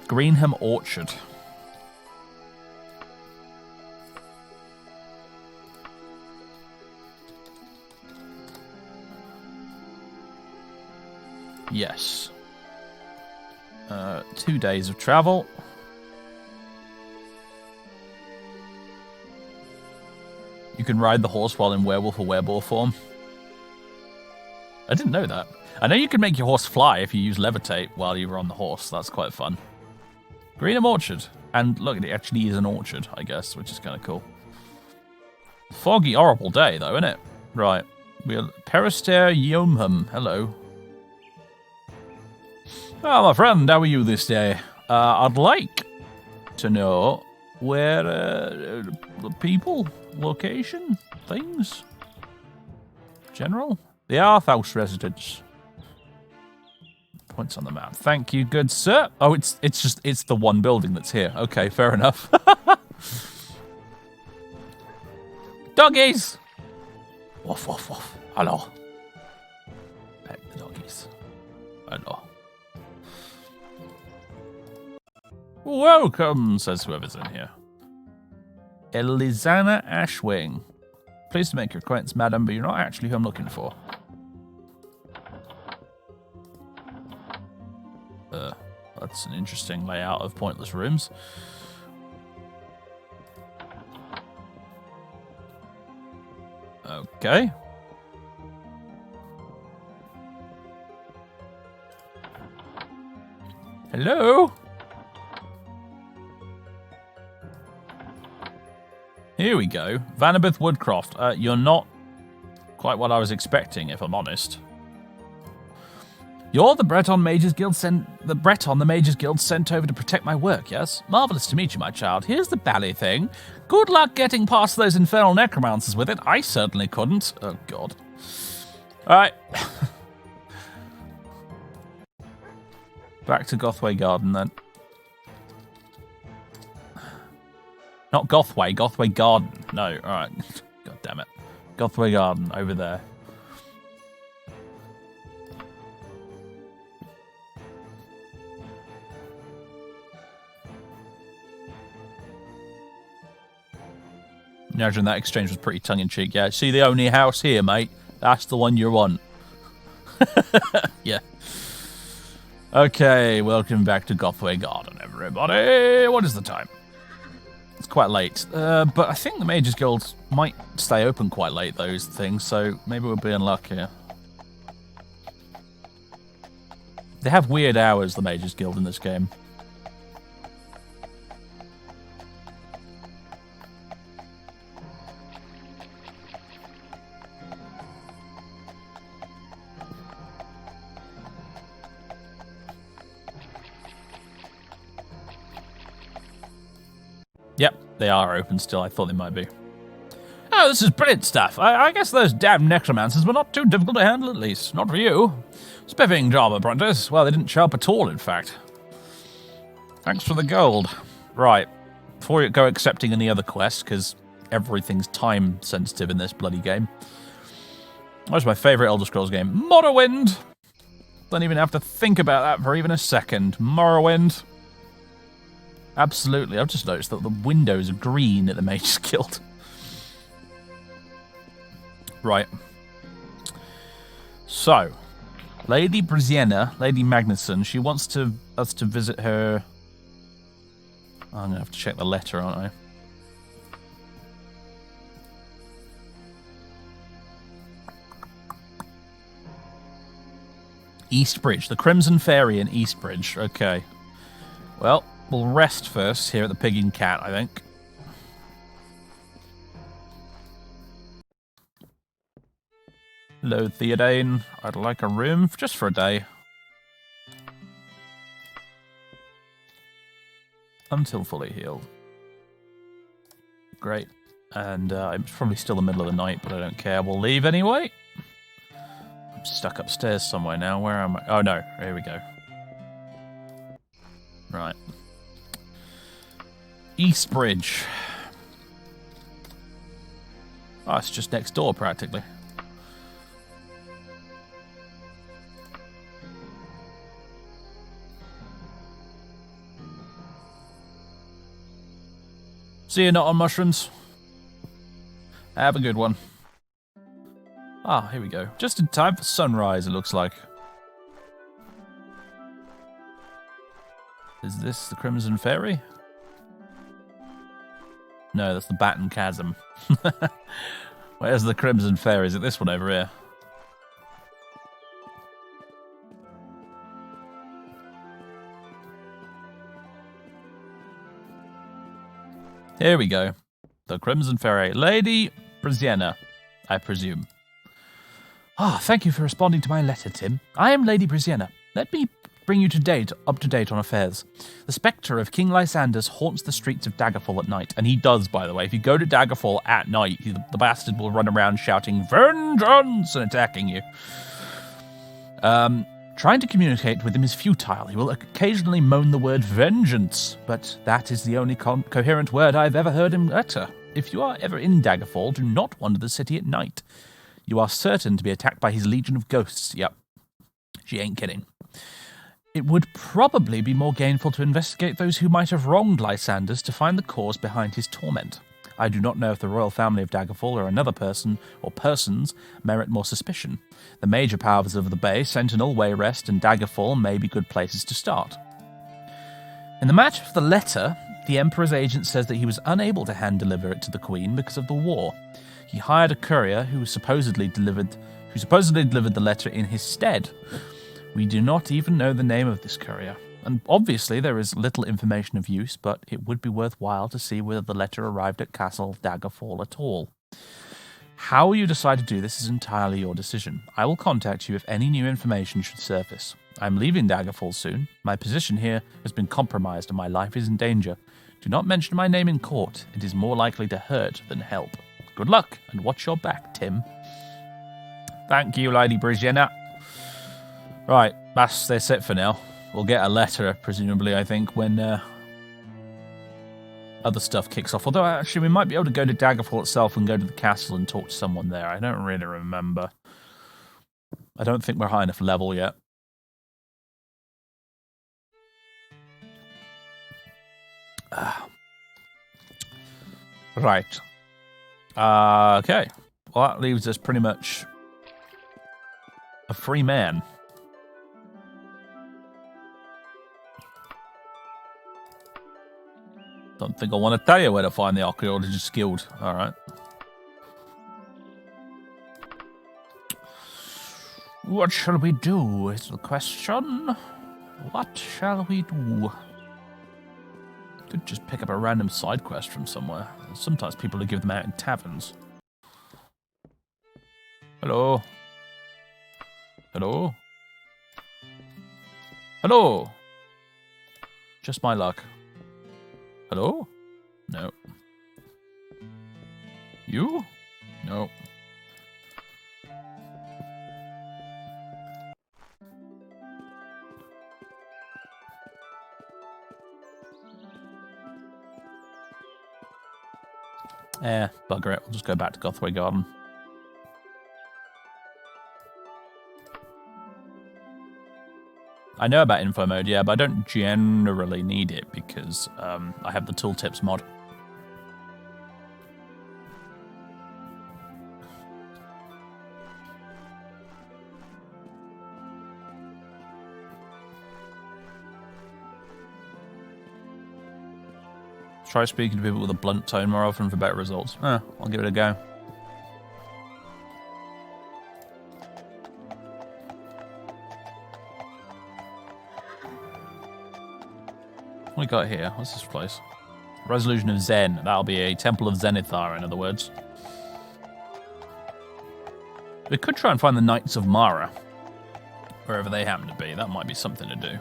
Greenham Orchard. Yes. 2 days of travel. You can ride the horse while in werewolf or werewolf form. I didn't know that. I know you can make your horse fly if you use levitate while you were on the horse. That's quite fun. Greenham Orchard. And look, it actually is an orchard, I guess, which is kind of cool. Foggy, horrible day, though, isn't it? Right. We're Perister Yomham. Hello. Oh, my friend, how are you this day? I'd like to know where the people, location, things, general, the Arth House residence. Points on the map. Thank you, good sir. Oh, it's the one building that's here. Okay, fair enough. Doggies! Woof, woof, woof. Hello. Pet the doggies. Hello. Welcome, says whoever's in here. Elizana Ashwing. Pleased to make your acquaintance, madam, but you're not actually who I'm looking for. That's an interesting layout of pointless rooms. Okay. Hello? Here we go. Vanabeth Woodcroft. You're not quite what I was expecting, if I'm honest. You're the Breton Mages Guild the Mages Guild sent over to protect my work, yes? Marvelous to meet you, my child. Here's the bally thing. Good luck getting past those infernal necromancers with it. I certainly couldn't. Oh, God. All right. Back to Gothway Garden, then. Not Gothway, Gothway Garden. No, all right. God damn it. Gothway Garden, over there. Imagine that exchange was pretty tongue-in-cheek. Yeah, see the only house here, mate? That's the one you want. Yeah. Okay, welcome back to Gothway Garden, everybody. What is the time? It's quite late. But I think the Mages Guild might stay open quite late, those things, so maybe we'll be in luck here. They have weird hours, the Mages Guild, in this game. Yep, they are open still. I thought they might be. Oh, this is brilliant stuff. I guess those damn necromancers were not too difficult to handle, at least. Not for you. Spiffing job, apprentice. Well, they didn't show up at all, in fact. Thanks for the gold. Right. Before you go accepting any other quests, because everything's time sensitive in this bloody game. What's my favourite Elder Scrolls game? Morrowind! Don't even have to think about that for even a second. Morrowind. Absolutely. I've just noticed that the windows are green at the Mages Guild. Right. So, Lady Briziana, Lady Magnusson, she wants us to visit her. I'm going to have to check the letter, aren't I? Eastbridge. The Crimson Fairy in Eastbridge. Okay. Well, we'll rest first here at the Pig and Cat, I think. Hello, Theodane. I'd like a room just for a day. Until fully healed. Great. And it's probably still the middle of the night, but I don't care. We'll leave anyway. I'm stuck upstairs somewhere now. Where am I? Oh, no. Here we go. Right. Eastbridge. Oh, it's just next door, practically. See you not on mushrooms. Have a good one. Ah, here we go. Just in time for sunrise, it looks like. Is this the Crimson Fairy? No, that's the Baton Chasm. Where's the Crimson Fairy? Is it this one over here? Here we go. The Crimson Fairy. Lady Briziana, I presume. Ah, thank you for responding to my letter, Tim. I am Lady Briziana. Let me bring you up to date on affairs. The spectre of King Lysander haunts the streets of Daggerfall at night. And he does, by the way. If you go to Daggerfall at night, the bastard will run around shouting, "Vengeance!" and attacking you. Trying to communicate with him is futile. He will occasionally moan the word vengeance, but that is the only coherent word I've ever heard him utter. If you are ever in Daggerfall, do not wander the city at night. You are certain to be attacked by his legion of ghosts. Yep. She ain't kidding. It would probably be more gainful to investigate those who might have wronged Lysanders to find the cause behind his torment. I do not know if the royal family of Daggerfall or another person or persons merit more suspicion. The major powers of the Bay, Sentinel, Wayrest, and Daggerfall may be good places to start. In the matter of the letter, the Emperor's agent says that he was unable to hand-deliver it to the Queen because of the war. He hired a courier who supposedly delivered the letter in his stead. We do not even know the name of this courier. And obviously there is little information of use, but it would be worthwhile to see whether the letter arrived at Castle Daggerfall at all. How you decide to do this is entirely your decision. I will contact you if any new information should surface. I'm leaving Daggerfall soon. My position here has been compromised and my life is in danger. Do not mention my name in court. It is more likely to hurt than help. Good luck, and watch your back, Tim. Thank you, Lady Briziana. Right, that's it for now. We'll get a letter, presumably, I think, when other stuff kicks off. Although, actually, we might be able to go to Daggerfall itself and go to the castle and talk to someone there. I don't really remember. I don't think we're high enough level yet. Right. Okay. Well, that leaves us pretty much a free man. Don't think I want to tell you where to find the Archaeologists Guild. Alright. What shall we do is the question. What shall we do? Could just pick up a random side quest from somewhere. Sometimes people give them out in taverns. Hello? Hello? Hello? Just my luck. Hello? No. You? No. Bugger it. We'll just go back to Gothway Garden. I know about info mode, yeah, but I don't generally need it because I have the Tooltips mod. Try speaking to people with a blunt tone more often for better results. I'll give it a go. What we got here? What's this place? Resolution of Zen. That'll be a Temple of Zenithar, in other words. We could try and find the Knights of Mara. Wherever they happen to be. That might be something to do.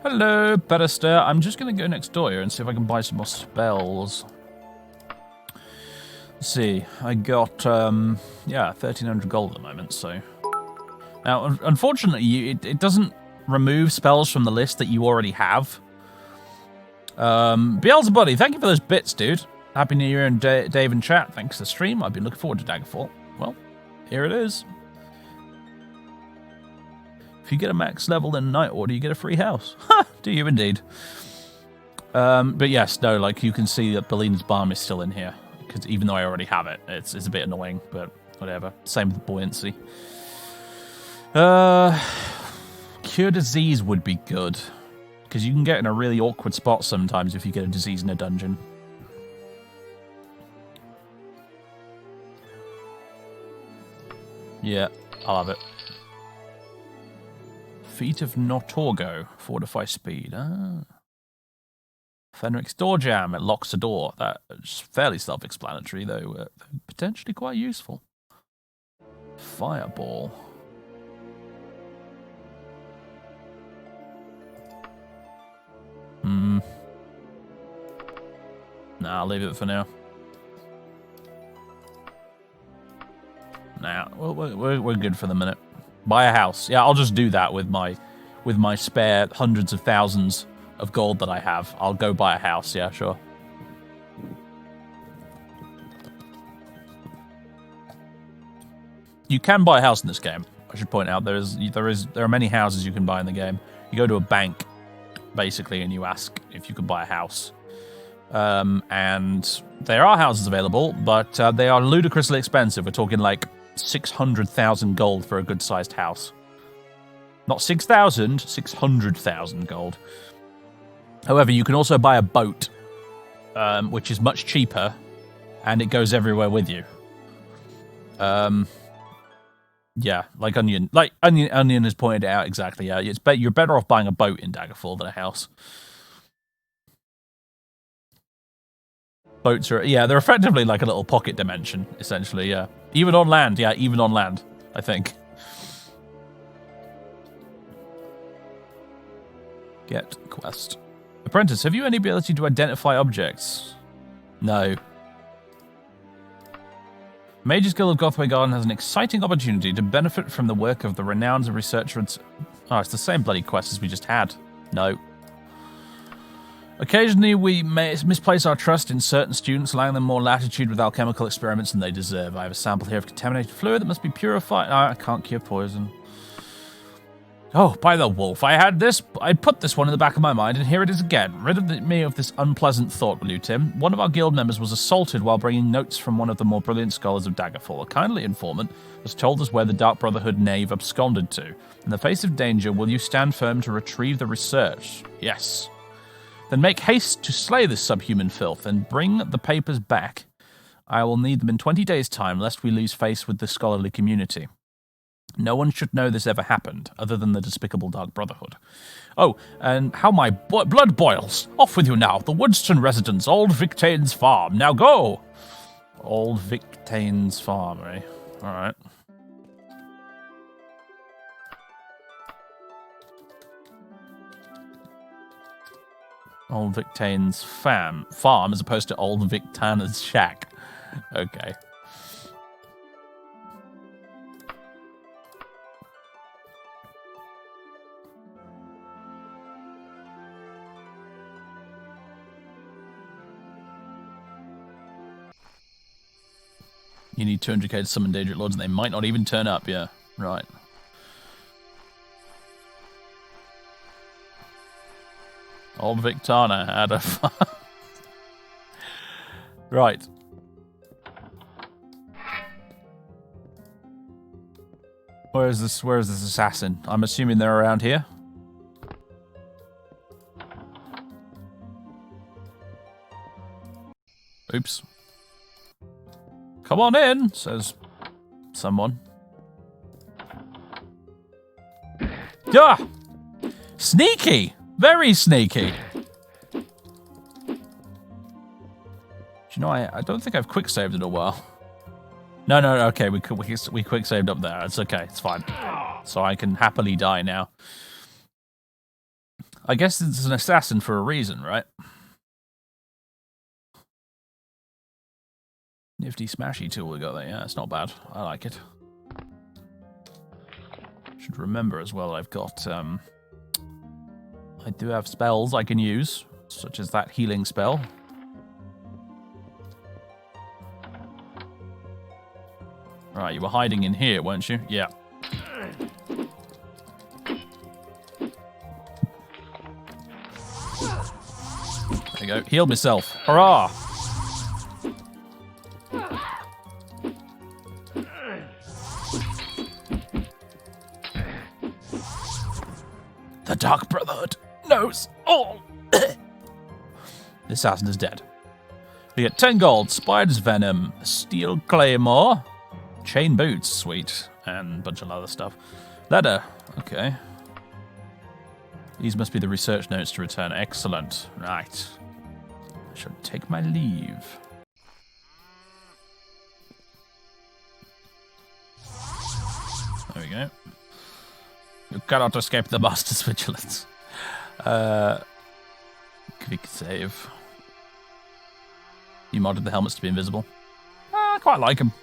Hello, Barrister. I'm just going to go next door here and see if I can buy some more spells. Let's see. I got, 1,300 gold at the moment, so... Now, unfortunately, it doesn't remove spells from the list that you already have. Beelzebuddy, thank you for those bits, dude. Happy New Year, and Dave in chat. Thanks for the stream. I've been looking forward to Daggerfall. Well, here it is. If you get a max level in Night Order, you get a free house. Ha! Do you indeed. But yes, no, like you can see that Bellina's Balm is still in here. Because even though I already have it, it's a bit annoying, but whatever. Same with buoyancy. Cure disease would be good. Because you can get in a really awkward spot sometimes if you get a disease in a dungeon. Yeah, I'll have it. Feet of Notorgo. Fortify speed. Ah. Fenric's door jam. It locks a door. That's fairly self-explanatory, though potentially quite useful. Fireball. Nah, I'll leave it for now. Nah, we're good for the minute. Buy a house. Yeah, I'll just do that with my spare hundreds of thousands of gold that I have. I'll go buy a house. Yeah, sure. You can buy a house in this game. I should point out there are many houses you can buy in the game. You go to a bank, basically, and you ask if you can buy a house. And there are houses available, but they are ludicrously expensive. We're talking like 600,000 gold for a good-sized house. Not 6,000, 600,000 gold. However, you can also buy a boat, which is much cheaper, and it goes everywhere with you. Yeah, like Onion has pointed out exactly. Yeah, you're better off buying a boat in Daggerfall than a house. Boats are, they're effectively like a little pocket dimension, essentially. Yeah, even on land. Yeah, even on land, I think. Get quest. Apprentice, have you any ability to identify objects? No. Mage's Guild of Gothway Garden has an exciting opportunity to benefit from the work of the renowned researcher. Oh, it's the same bloody quest as we just had. No. Occasionally, we may misplace our trust in certain students, allowing them more latitude with alchemical experiments than they deserve. I have a sample here of contaminated fluid that must be purified. Oh, I can't cure poison. Oh, by the wolf, I'd put this one in the back of my mind, and here it is again. Rid me of this unpleasant thought, will you, Tim? One of our guild members was assaulted while bringing notes from one of the more brilliant scholars of Daggerfall. A kindly informant has told us where the Dark Brotherhood knave absconded to. In the face of danger, will you stand firm to retrieve the research? Yes. Then make haste to slay this subhuman filth, and bring the papers back. I will need them in 20 days' time, lest we lose face with the scholarly community. No one should know this ever happened, other than the despicable Dark Brotherhood. Oh, and how my blood boils. Off with you now. The Woodston residence, Old Victane's farm. Now go! Old Victane's farm, eh? Alright. Old Victane's farm as opposed to Old Victana's shack. Okay. You need 200k to summon Daedric Lords, and they might not even turn up, yeah. Right. Old Victana had a farm. Right. Where is this assassin? I'm assuming they're around here. Oops. Come on in, says someone. Yeah! Sneaky! Very sneaky! Do you know, I don't think I've quick-saved in a while. No, okay, we quick-saved up there. It's okay, it's fine. So I can happily die now. I guess it's an assassin for a reason, right? Nifty smashy tool we got there. Yeah, it's not bad. I like it. Should remember as well I've got, I do have spells I can use, such as that healing spell. Right, you were hiding in here, weren't you? Yeah. There you go. Healed myself. Hurrah! The Dark Brotherhood knows all. The assassin is dead. We get 10 gold, Spider's Venom, Steel Claymore, Chain Boots, sweet, and a bunch of other stuff. Letter, okay. These must be the research notes to return. Excellent. Right. I shall take my leave. There we go. You cannot escape the Master's vigilance. Quick save. You modded the helmets to be invisible. I quite like them.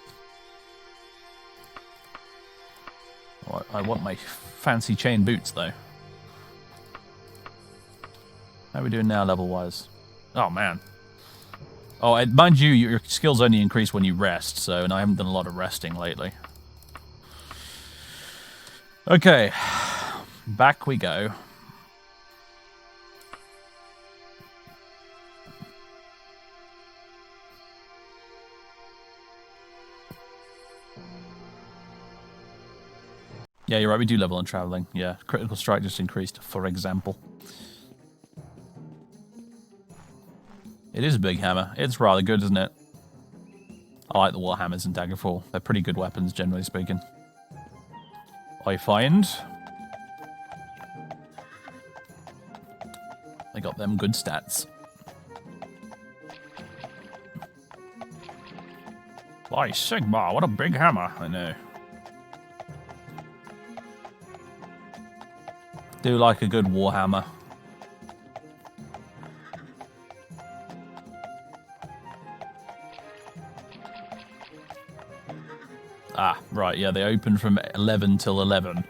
I want my fancy chain boots, though. How are we doing now, level-wise? Oh, man. Oh, mind you, your skills only increase when you rest, so, and I haven't done a lot of resting lately. Okay. Back we go. Yeah, you're right, we do level on traveling. Yeah, critical strike just increased, for example. It is a big hammer. It's rather good, isn't it? I like the warhammers in Daggerfall. They're pretty good weapons, generally speaking. I find I got them good stats. By Sigma, what a big hammer. I know. Do like a good warhammer. Ah, right, yeah, they open from 11 till 11.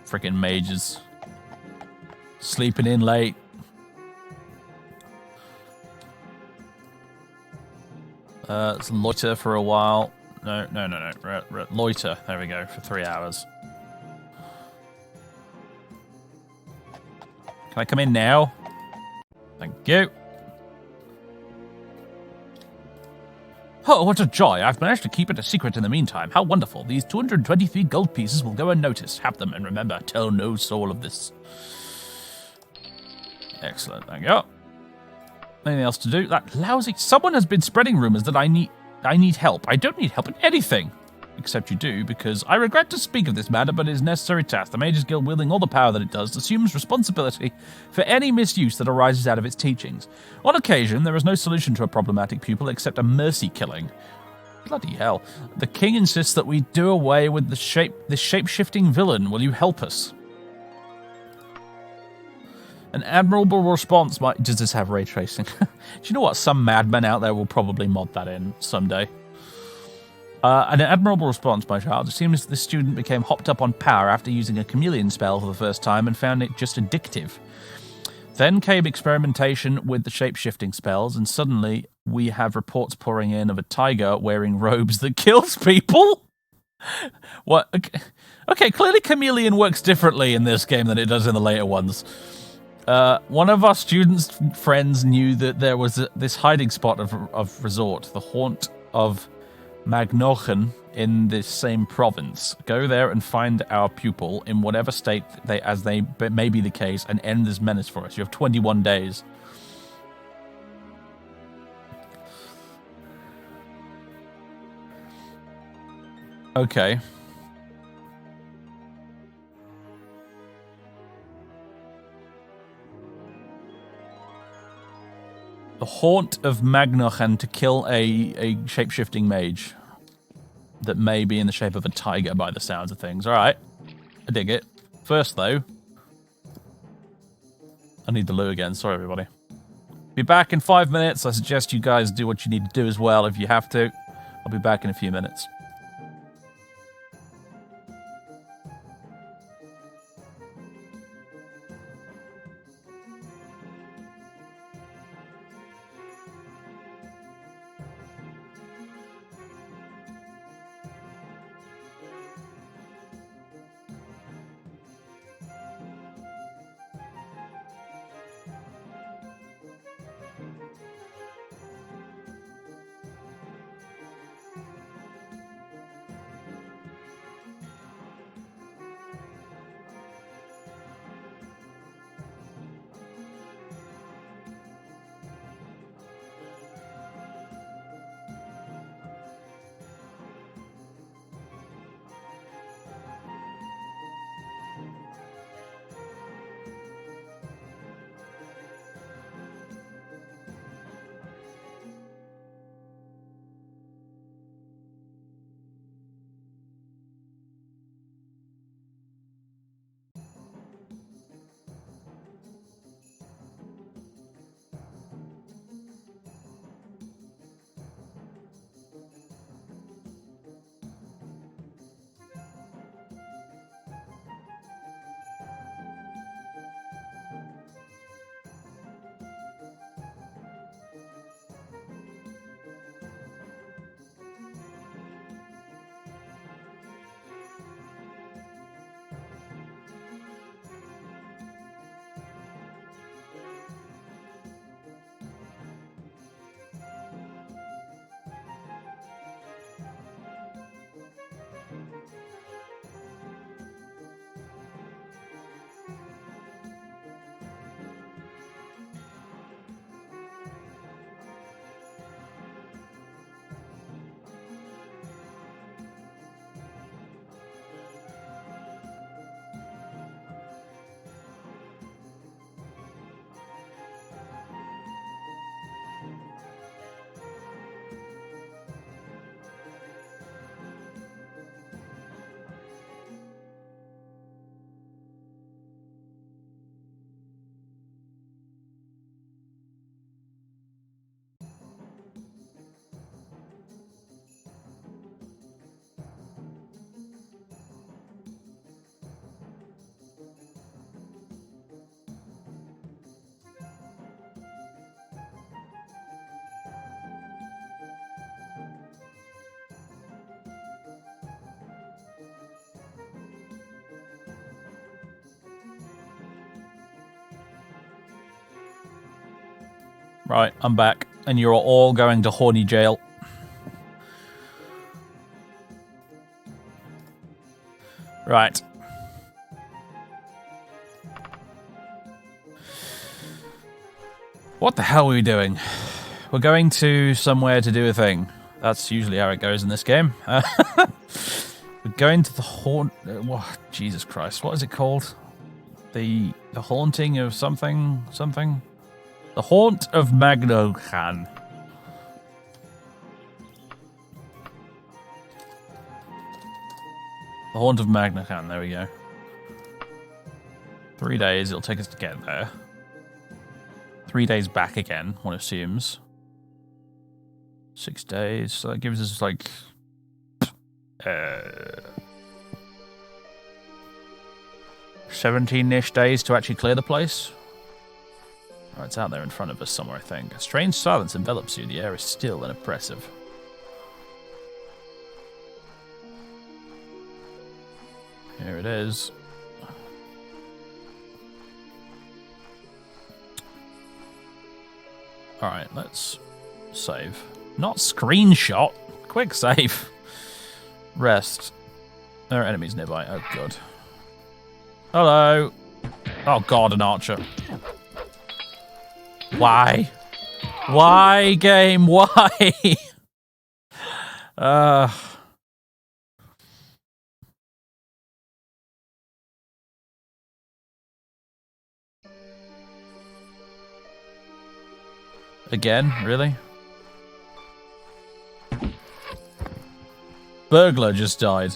Frickin' mages. Sleeping in late. Let's loiter for a while. No. Loiter, there we go, for 3 hours. Can I come in now? Thank you. Oh, what a joy. I've managed to keep it a secret in the meantime. How wonderful. These 223 gold pieces will go unnoticed. Have them, and remember, tell no soul of this. Excellent, thank you. Anything else to do? That lousy... Someone has been spreading rumors that I need help. I don't need help in anything. Except you do, because I regret to speak of this matter, but it is a necessary task. The Mages Guild, wielding all the power that it does, assumes responsibility for any misuse that arises out of its teachings. On occasion, there is no solution to a problematic pupil except a mercy killing. Bloody hell. The king insists that we do away with this shape-shifting villain. Will you help us? An admirable response might... Does this have ray tracing? Do you know what? Some madman out there will probably mod that in someday. An admirable response, my child. It seems the student became hopped up on power after using a chameleon spell for the first time and found it just addictive. Then came experimentation with the shape-shifting spells, and suddenly we have reports pouring in of a tiger wearing robes that kills people? What? Okay, clearly chameleon works differently in this game than it does in the later ones. One of our students' friends knew that there was this hiding spot of resort, the haunt of Magnochen in this same province. Go there and find our pupil in whatever state they may be the case and end this menace for us. You have 21 days. Okay. The haunt of Magnochen to kill a shape-shifting mage that may be in the shape of a tiger by the sounds of things. Alright, I dig it. First, though, I need the loo again. Sorry, everybody. Be back in 5 minutes. I suggest you guys do what you need to do as well if you have to. I'll be back in a few minutes. Right, I'm back. And you're all going to horny jail. Right. What the hell are we doing? We're going to somewhere to do a thing. That's usually how it goes in this game. We're going to the haunt... Jesus Christ, what is it called? The haunting of something? Something? The Haunt of Magnochan. The Haunt of Magnochan, there we go. 3 days it'll take us to get there. 3 days back again, one assumes. 6 days, so that gives us like... 17-ish days to actually clear the place. Oh, it's out there in front of us somewhere, I think. A strange silence envelops you. The air is still and oppressive. Here it is. Alright, let's save. Not screenshot! Quick save! Rest. There are enemies nearby. Oh, God. Hello! Oh, God, an archer. Why? Why, game? Why? Again? Really? Burglar just died.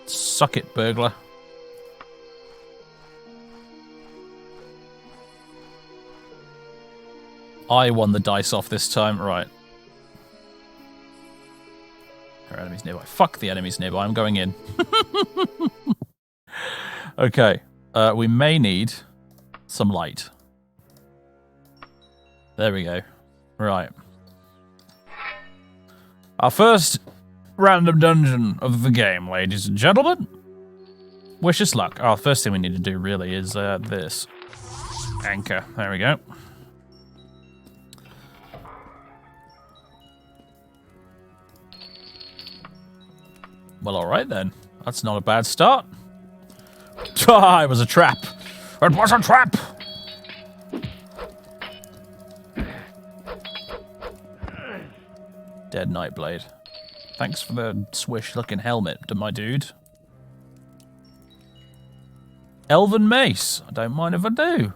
Suck it, burglar. I won the dice off this time. Right. There are enemies nearby. Fuck the enemies nearby. I'm going in. Okay. We may need some light. There we go. Right. Our first random dungeon of the game, ladies and gentlemen. Wish us luck. Oh, the first thing we need to do really is this. Anchor. There we go. Well, alright then. That's not a bad start. Ah, it was a trap. It was a trap! Dead Nightblade. Thanks for the swish-looking helmet, my dude. Elven Mace. I don't mind if I do.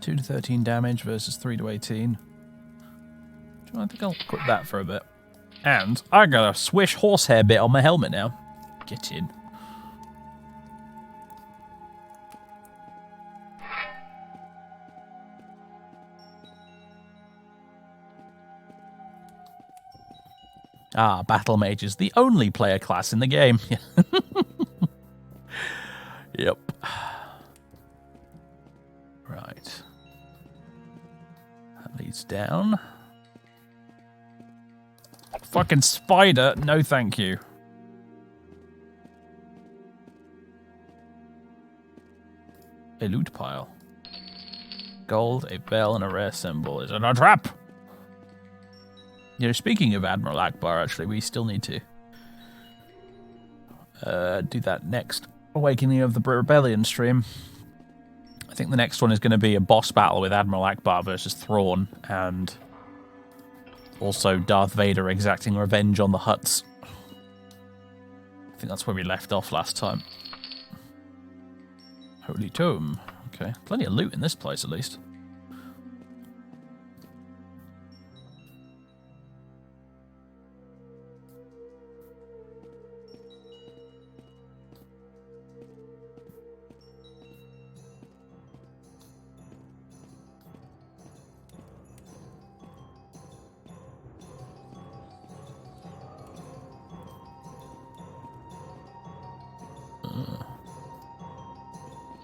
Two to 13 damage versus 3 to 18. I think I'll equip that for a bit. And I got a swish horsehair bit on my helmet now. Get in. Ah, Battle Mage is the only player class in the game. Yep. Right. That leads down. Fucking spider. No, thank you. A loot pile. Gold, a bell, and a rare symbol. Is it a trap? You know, speaking of Admiral Akbar, actually, we still need to do that next Awakening of the Rebellion stream. I think the next one is going to be a boss battle with Admiral Akbar versus Thrawn, and also Darth Vader exacting revenge on the Hutts. I think that's where we left off last time. Holy Tome. Okay, plenty of loot in this place, at least.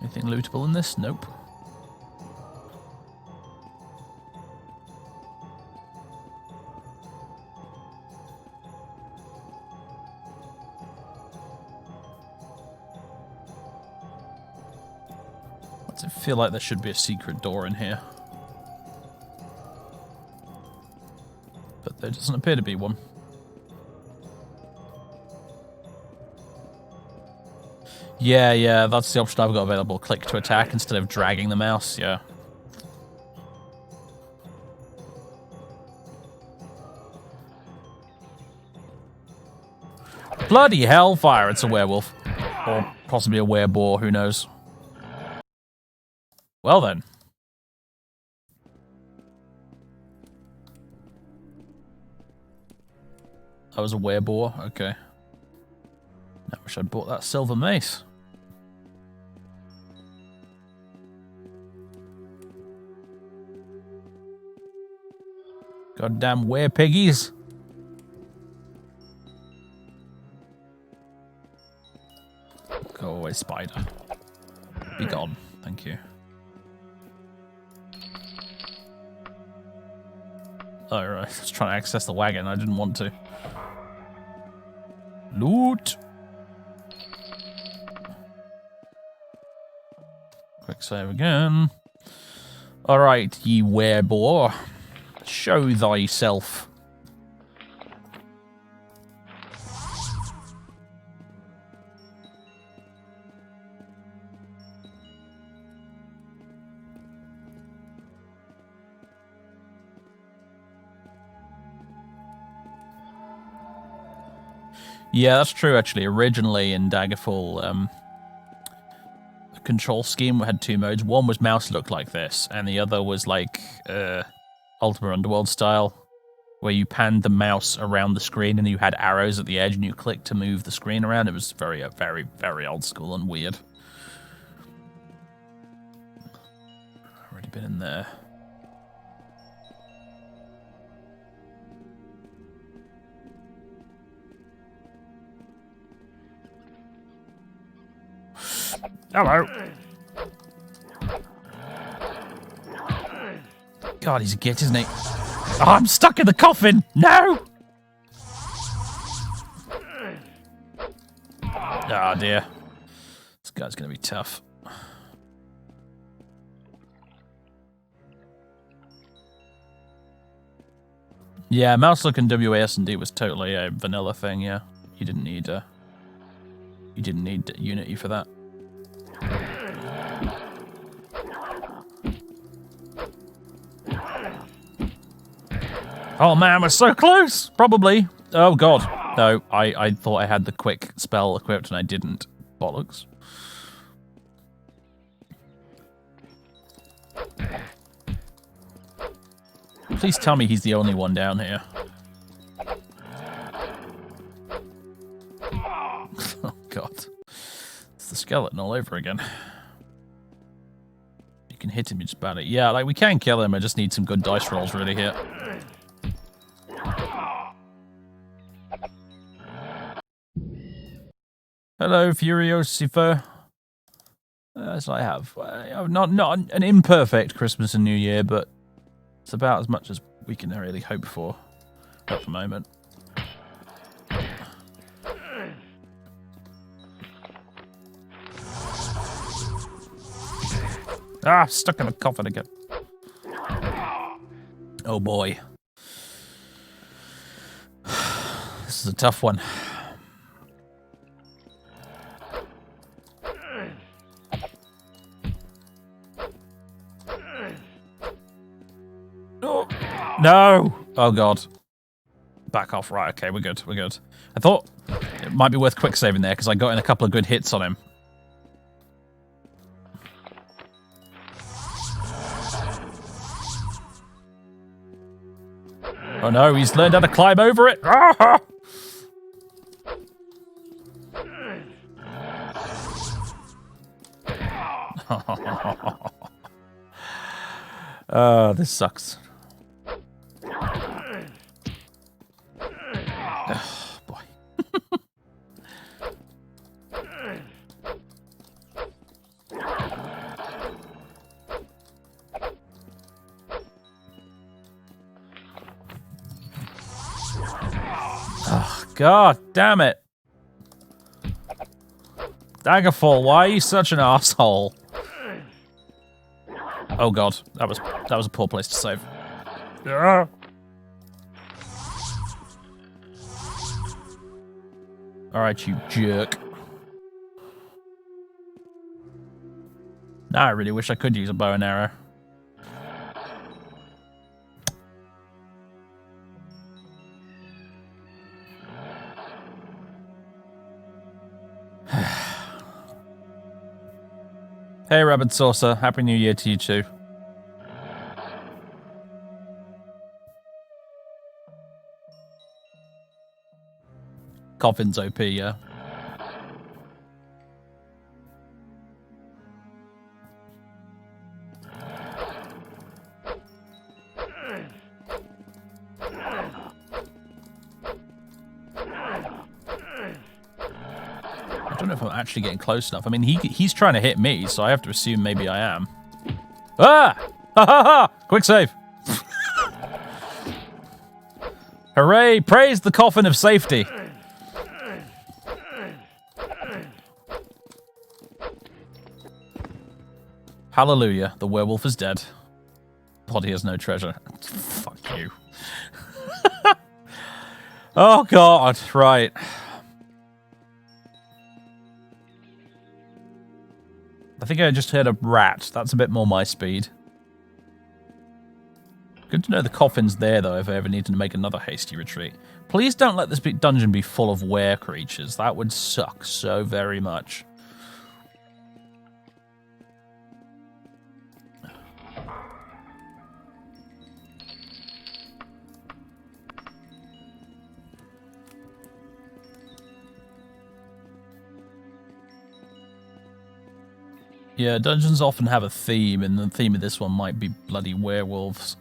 Anything lootable in this? Nope. I feel like there should be a secret door in here. But there doesn't appear to be one. Yeah, that's the option I've got available. Click to attack instead of dragging the mouse, yeah. Bloody hellfire, it's a werewolf. Or possibly a wereboar, who knows. Well then. That was a wereboar, okay. I wish I'd bought that silver mace. Goddamn werepiggies. Go away, spider. Be gone. Thank you. Oh, right. I was trying to access the wagon. I didn't want to. Loot. Quick save again. Alright, ye wereboar. Show thyself. Yeah, that's true, actually. Originally in Daggerfall, the control scheme had two modes. One was mouse looked like this, and the other was like Ultima Underworld style, where you panned the mouse around the screen and you had arrows at the edge and you clicked to move the screen around. It was very, very old school and weird. Already been in there. Hello. God, he's a git, isn't he? Oh, I'm stuck in the coffin! No! Oh, dear. This guy's going to be tough. Yeah, mouse look and WASD was totally a vanilla thing, yeah. You didn't need Unity for that. Oh man, we're so close! Probably. Oh god. No, I thought I had the quick spell equipped and I didn't. Bollocks. Please tell me he's the only one down here. Oh god. It's the skeleton all over again. You can hit him just about it. Yeah, like we can kill him, I just need some good dice rolls really here. Hello, Furiosifer. As I have. Not an imperfect Christmas and New Year, but it's about as much as we can really hope for at the moment. Ah, stuck in the coffin again. Oh boy. This is a tough one. No! Oh god. Back off. Right, okay, we're good, we're good. I thought it might be worth quick saving there because I got in a couple of good hits on him. Oh no, he's learned how to climb over it! Ah! This sucks. Oh, boy. Oh, god damn it. Daggerfall, why are you such an asshole? Oh god, that was a poor place to save. Yeah. Alright, you jerk. Now I really wish I could use a bow and arrow. Hey, Rabbit Saucer. Happy New Year to you too. Coffin's OP, yeah. I don't know if I'm actually getting close enough. I mean, he's trying to hit me, so I have to assume maybe I am. Ah! Ha ha ha! Quick save! Hooray! Praise the coffin of safety! Hallelujah, the werewolf is dead. Body has no treasure. Fuck you. Oh god, right. I think I just heard a rat. That's a bit more my speed. Good to know the coffin's there, though, if I ever need to make another hasty retreat. Please don't let this dungeon be full of were creatures. That would suck so very much. Yeah, dungeons often have a theme, and the theme of this one might be bloody werewolves.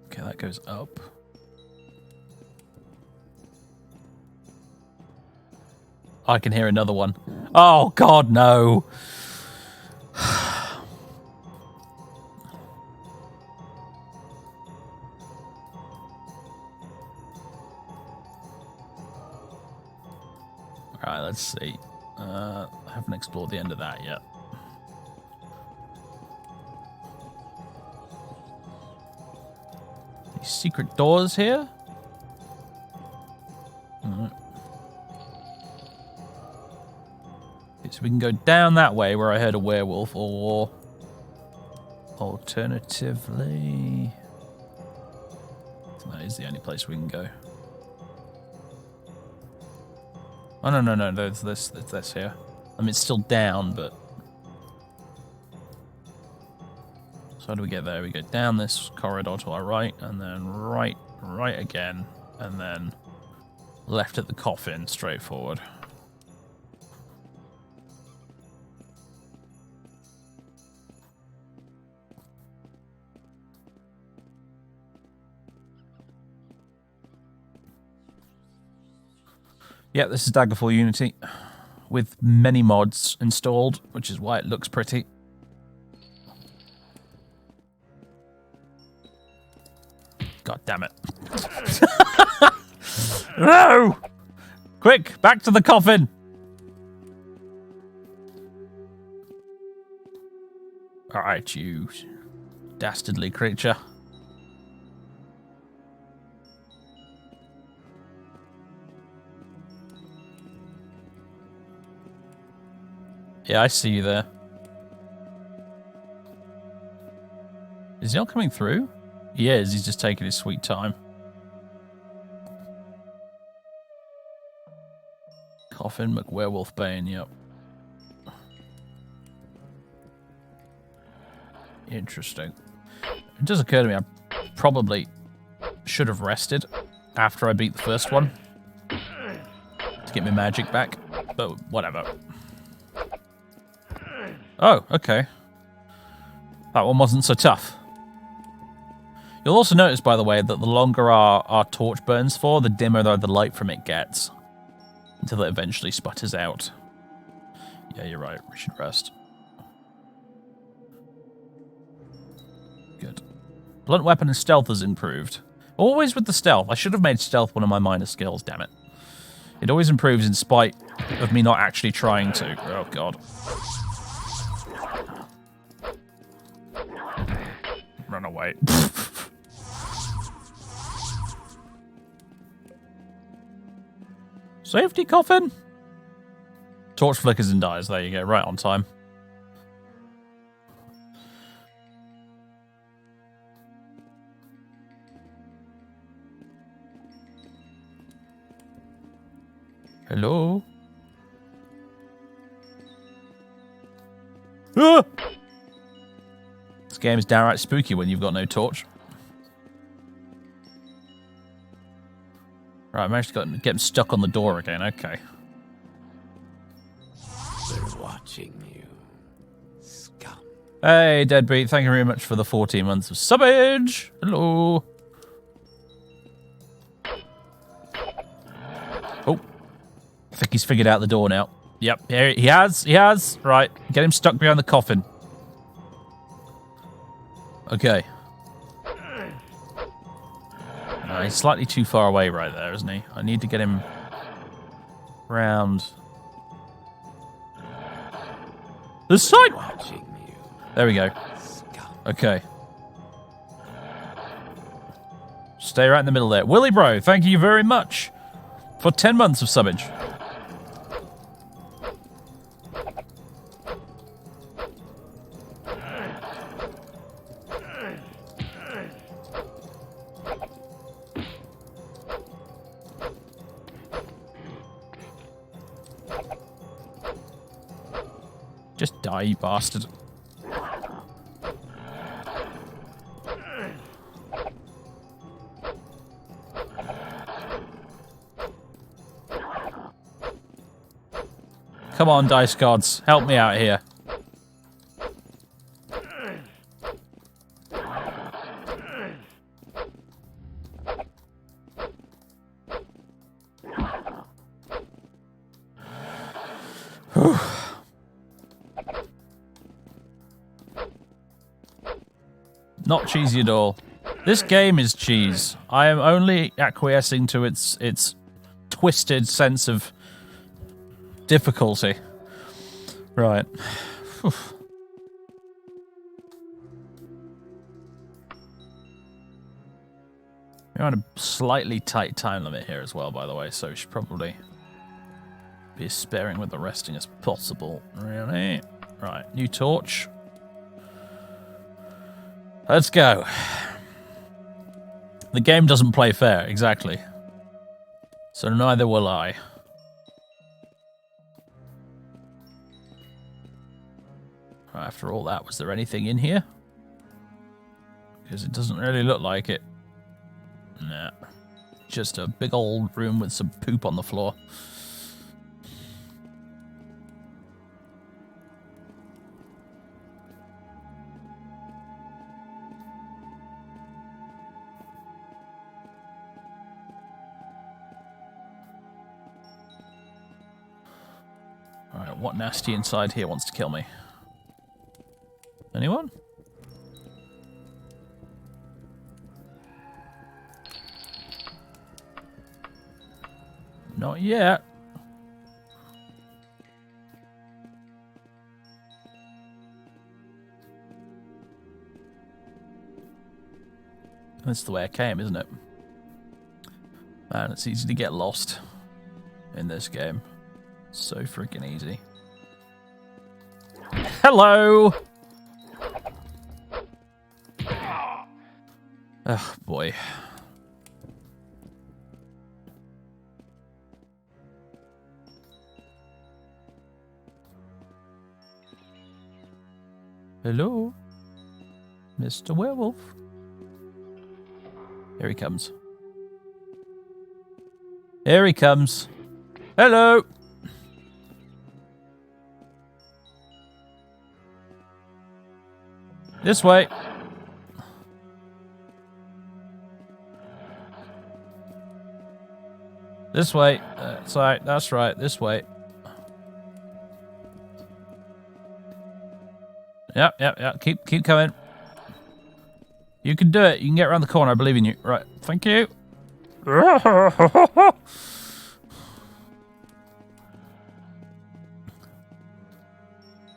Okay, that goes up. I can hear another one. Oh, God, no. Alright, let's see. I haven't explored the end of that yet. Any secret doors here? Alright. Okay, so we can go down that way where I heard a werewolf, or alternatively... that is the only place we can go. Oh, no, there's this here. I mean, it's still down, but... So how do we get there? We go down this corridor to our right, and then right again, and then left at the coffin, straight forward. Yeah, this is Daggerfall Unity with many mods installed, which is why it looks pretty. God damn it. No! Quick, back to the coffin! Alright, you dastardly creature. Yeah, I see you there. Is he not coming through? He is, he's just taking his sweet time. Coffin, McWerewolf Bane, yep. Interesting. It does occur to me I probably should have rested after I beat the first one to get my magic back, but whatever. Oh, okay. That one wasn't so tough. You'll also notice, by the way, that the longer our torch burns for, the dimmer the light from it gets. Until it eventually sputters out. Yeah, you're right. We should rest. Good. Blunt weapon and stealth has improved. Always with the stealth. I should have made stealth one of my minor skills, damn it. It always improves in spite of me not actually trying to. Oh, God. Run away. Safety coffin? Torch flickers and dies. There you go. Right on time. Hello? Ah! This game is downright spooky when you've got no torch. Right, I managed to get him stuck on the door again. Okay. We're watching you, scum. Hey, Deadbeat. Thank you very much for the 14 months of subbage. Hello. Oh. I think he's figured out the door now. Yep, here he has. He has. Right, get him stuck behind the coffin. Okay. He's slightly too far away right there, isn't he? I need to get him round the side. Watching you, there we go. scum. Okay. Stay right in the middle there. Willy Bro, thank you very much for 10 months of subbage. Just die, you bastard. Come on, dice gods. Help me out here. Not cheesy at all. This game is cheese. I am only acquiescing to its twisted sense of difficulty. Right. Whew. We're on a slightly tight time limit here as well, by the way, so we should probably be as sparing with the resting as possible. Really? Right, new torch. Let's go. The game doesn't play fair, exactly. So neither will I. After all that, was there anything in here? Because it doesn't really look like it. Nah. Just a big old room with some poop on the floor. Alright, what nasty inside here wants to kill me? Anyone? Not yet. That's the way I came, isn't it? Man, it's easy to get lost in this game. So freaking easy. Hello! Oh, boy. Hello? Mr. Werewolf? Here he comes. Here he comes. Hello! This way. This way. That's right. That's right. This way. Yep. Keep coming. You can do it. You can get around the corner. I believe in you. Right. Thank you.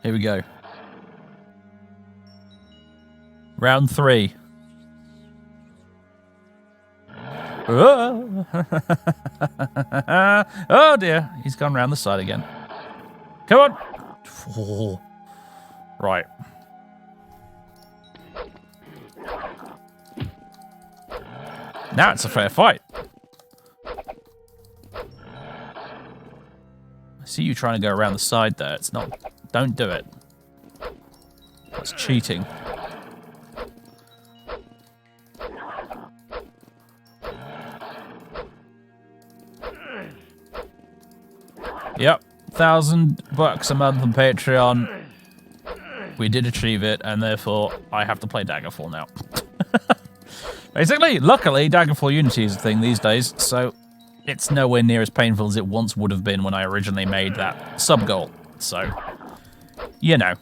Here we go. Round 3. Oh dear. He's gone round the side again. Come on. Oh. Right. Now it's a fair fight. I see you trying to go around the side there. It's not... Don't do it. That's cheating. Yep. $1,000 a month on Patreon. We did achieve it, and therefore I have to play Daggerfall now. Basically, luckily, Daggerfall Unity is a thing these days, so it's nowhere near as painful as it once would have been when I originally made that sub-goal. So, you know.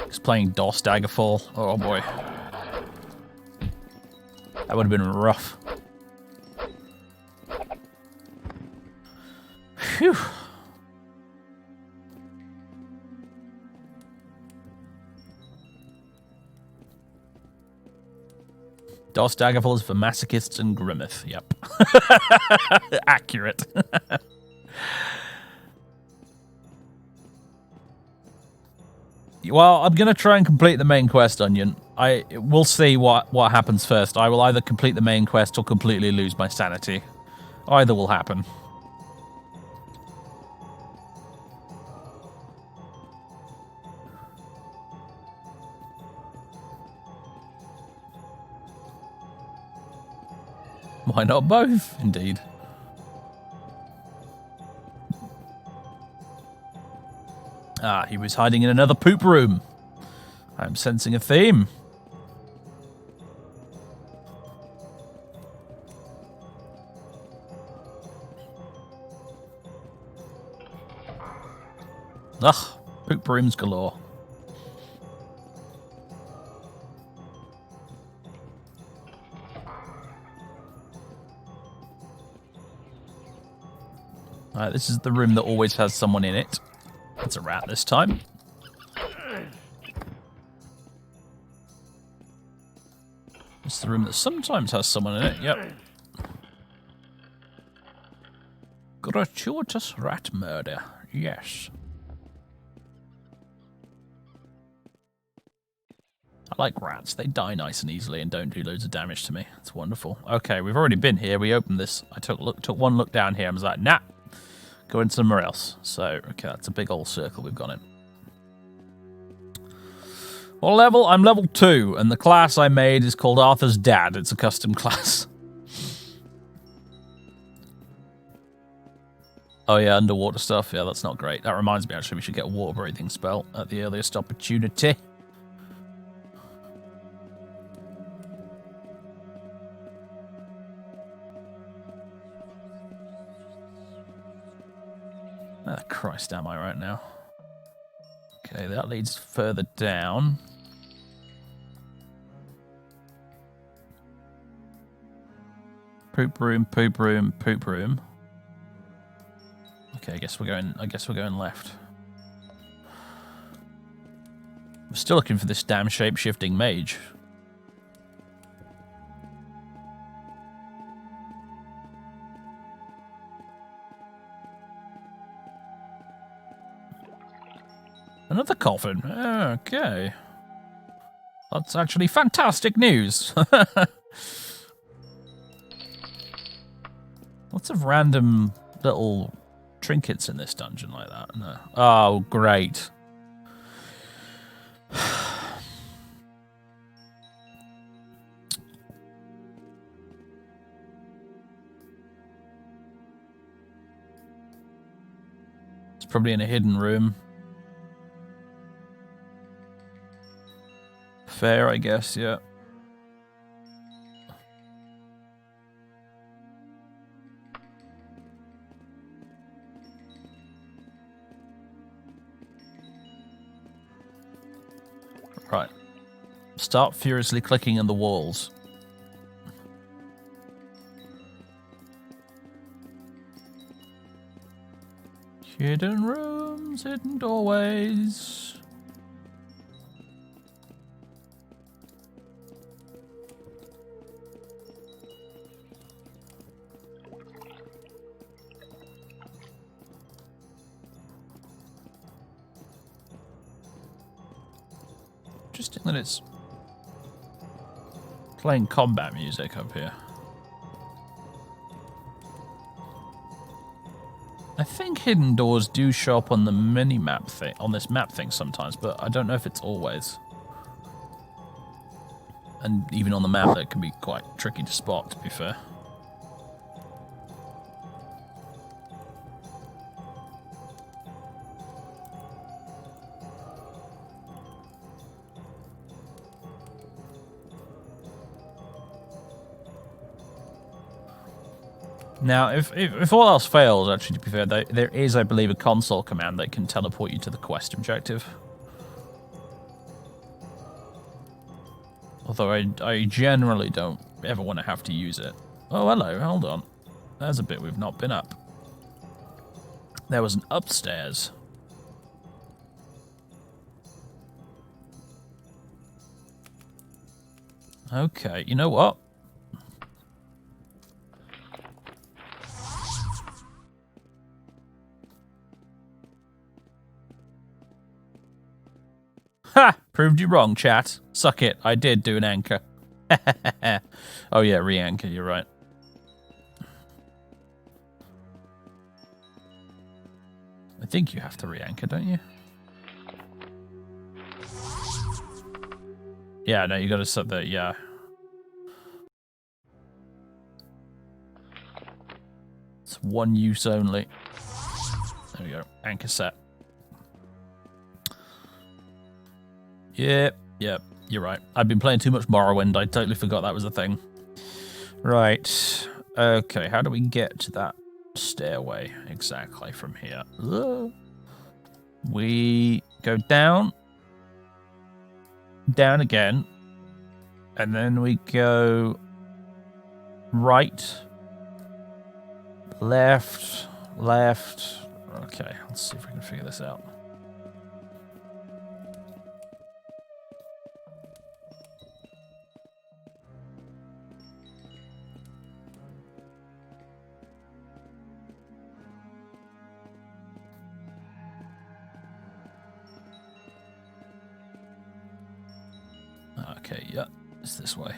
Just playing DOS Daggerfall. Oh boy. That would have been rough. Phew. DOS Daggerfall is for masochists and grimmeth. Yep. Accurate. Well, I'm going to try and complete the main quest, Onion. We'll see what happens first. I will either complete the main quest or completely lose my sanity. Either will happen. Why not both, indeed? Ah, he was hiding in another poop room. I'm sensing a theme. Ugh, poop rooms galore. This is the room that always has someone in it. It's a rat this time. It's the room that sometimes has someone in it, yep. Gratuitous rat murder, yes. I like rats. They die nice and easily and don't do loads of damage to me. It's wonderful. Okay, we've already been here. We opened this. I took one look down here and was like, nah. Going somewhere else. So, okay, that's a big old circle we've gone in. What level? I'm level 2, and the class I made is called Arthur's Dad. It's a custom class. Oh yeah, underwater stuff. Yeah, that's not great. That reminds me, actually, we should get a water breathing spell at the earliest opportunity. Ah, Christ, am I right now? Okay, that leads further down. Poop room, poop room, poop room. Okay, I guess we're going left. We're still looking for this damn shape-shifting mage. Another coffin. Okay. That's actually fantastic news. Lots of random little trinkets in this dungeon like that. No. Oh, great. It's probably in a hidden room. Fair, I guess, yeah. Right. Start furiously clicking in the walls. Hidden rooms, hidden doorways. Interesting that it's playing combat music up here. I think hidden doors do show up on the mini-map thing, on this map thing sometimes, but I don't know if it's always. And even on the map, that can be quite tricky to spot, to be fair. Now, if all else fails, actually, to be fair, there is, I believe, a console command that can teleport you to the quest objective. Although I generally don't ever want to have to use it. Oh, hello, hold on. There's a bit we've not been up. There was an upstairs. Okay, you know what? Ha! Proved you wrong, chat. Suck it. I did do an anchor. Oh yeah, re-anchor, you're right. I think you have to re-anchor, don't you? Yeah, no, you gotta set that, yeah. It's one use only. There we go. Anchor set. Yep, you're right. I've been playing too much Morrowind. I totally forgot that was a thing. Right. Okay, how do we get to that stairway exactly from here? We go down. Down again. And then we go right. Left. Left. Okay, let's see if we can figure this out. Okay, yeah, it's this way.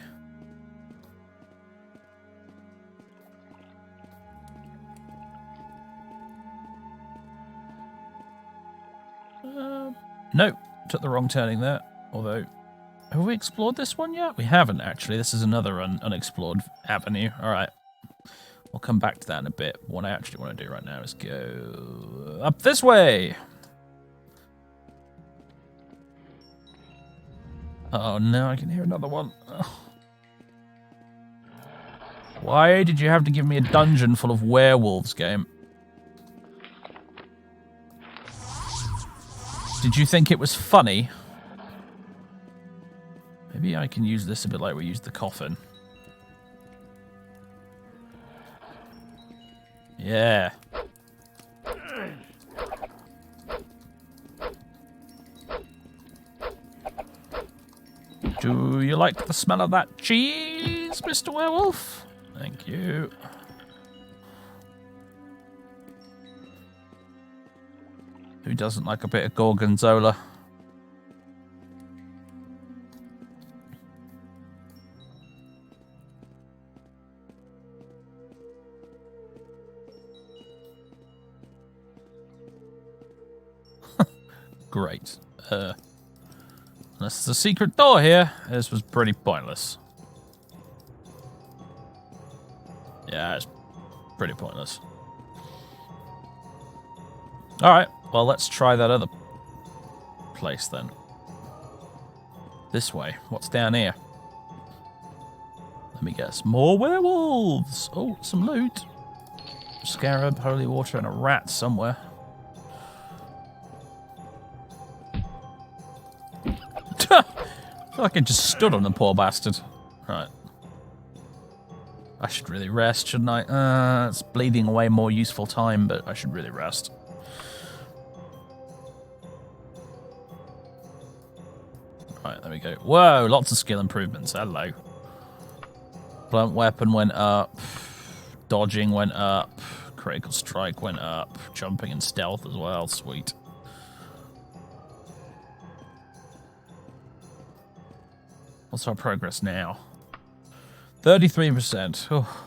No, took the wrong turning there. Although, have we explored this one yet? We haven't, actually. This is another unexplored avenue. All right. We'll come back to that in a bit. What I actually want to do right now is go up this way. Oh, no, I can hear another one. Ugh. Why did you have to give me a dungeon full of werewolves, game? Did you think it was funny? Maybe I can use this a bit like we used the coffin. Yeah. Do you like the smell of that cheese, Mr. Werewolf? Thank you. Who doesn't like a bit of gorgonzola? Great. Unless there's a secret door here, this was pretty pointless. Yeah, it's pretty pointless. Alright, well, let's try that other place then. This way. What's down here? Let me guess. More werewolves! Oh, some loot. Scarab, holy water, and a rat somewhere. feel like I just stood on the poor bastard. Right. I should really rest, shouldn't I? It's bleeding away more useful time, but I should really rest. Right, there we go. Whoa, lots of skill improvements. Hello. Blunt weapon went up. Dodging went up. Critical strike went up. Jumping and stealth as well. Sweet. What's our progress now? 33%. Oh.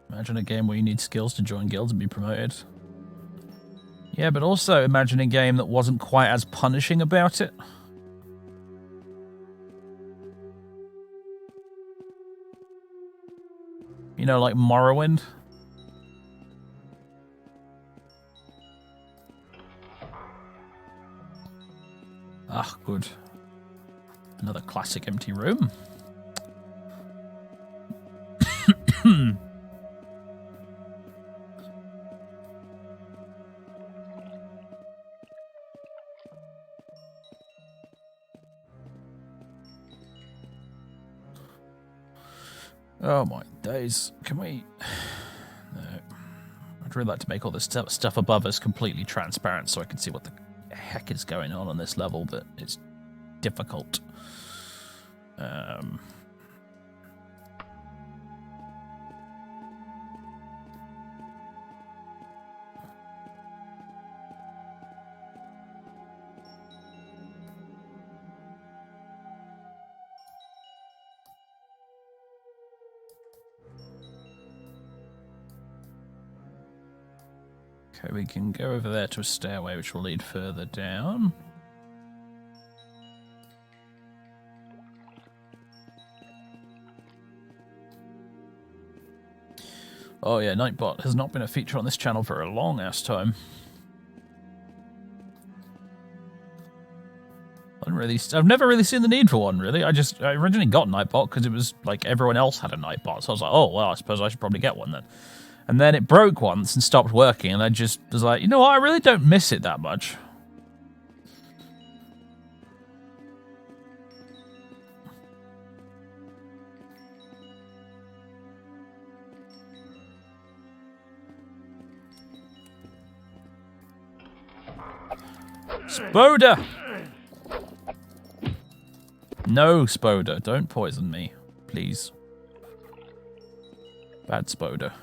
Imagine a game where you need skills to join guilds and be promoted. Yeah, but also imagine a game that wasn't quite as punishing about it. You know, like Morrowind. Ah, good. Another classic empty room. Oh my days. Can we... No. I'd really like to make all this stuff above us completely transparent so I can see what the heck is going on this level, but it's difficult. Okay, we can go over there to a stairway which will lead further down. Oh yeah, Nightbot has not been a feature on this channel for a long ass time. I've never really seen the need for one, really. I originally got Nightbot because it was like everyone else had a Nightbot, so I was like, oh well, I suppose I should probably get one then. And then it broke once and stopped working, and I just was like, you know what, I really don't miss it that much. Spoda! No, Spoda, don't poison me, please. Bad Spoda.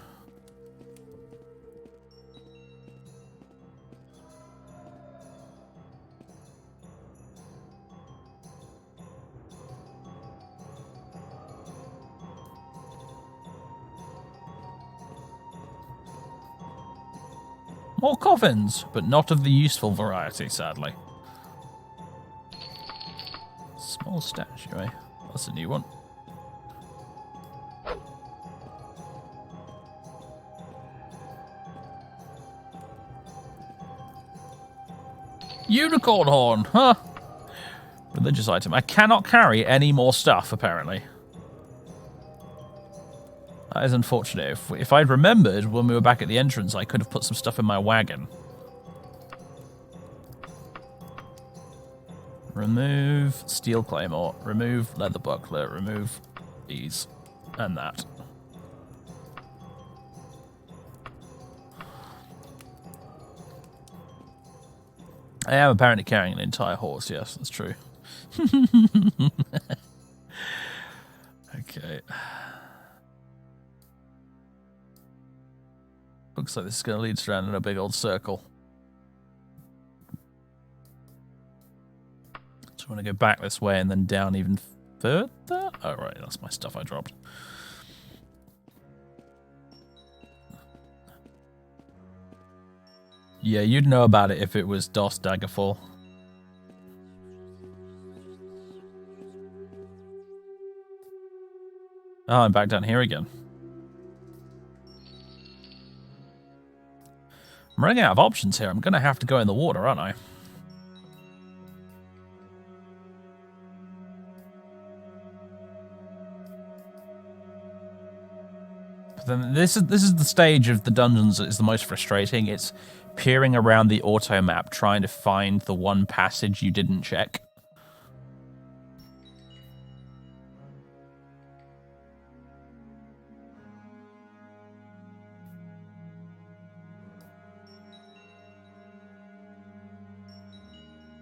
More coffins, but not of the useful variety, sadly. Small statue, eh? That's a new one. Unicorn horn, huh? Religious item. I cannot carry any more stuff, apparently. That is unfortunate. If I'd remembered when we were back at the entrance, I could have put some stuff in my wagon. Remove steel claymore. Remove leather buckler. Remove these and that. I am apparently carrying an entire horse. Yes, that's true. Okay. Looks like this is going to lead us around in a big old circle. So I want to go back this way and then down even further. Oh, right, that's my stuff I dropped. Yeah, you'd know about it if it was DOS Daggerfall. Oh, I'm back down here again. I'm running out of options here. I'm going to have to go in the water, aren't I? Then this is the stage of the dungeons that is the most frustrating. It's peering around the auto map trying to find the one passage you didn't check.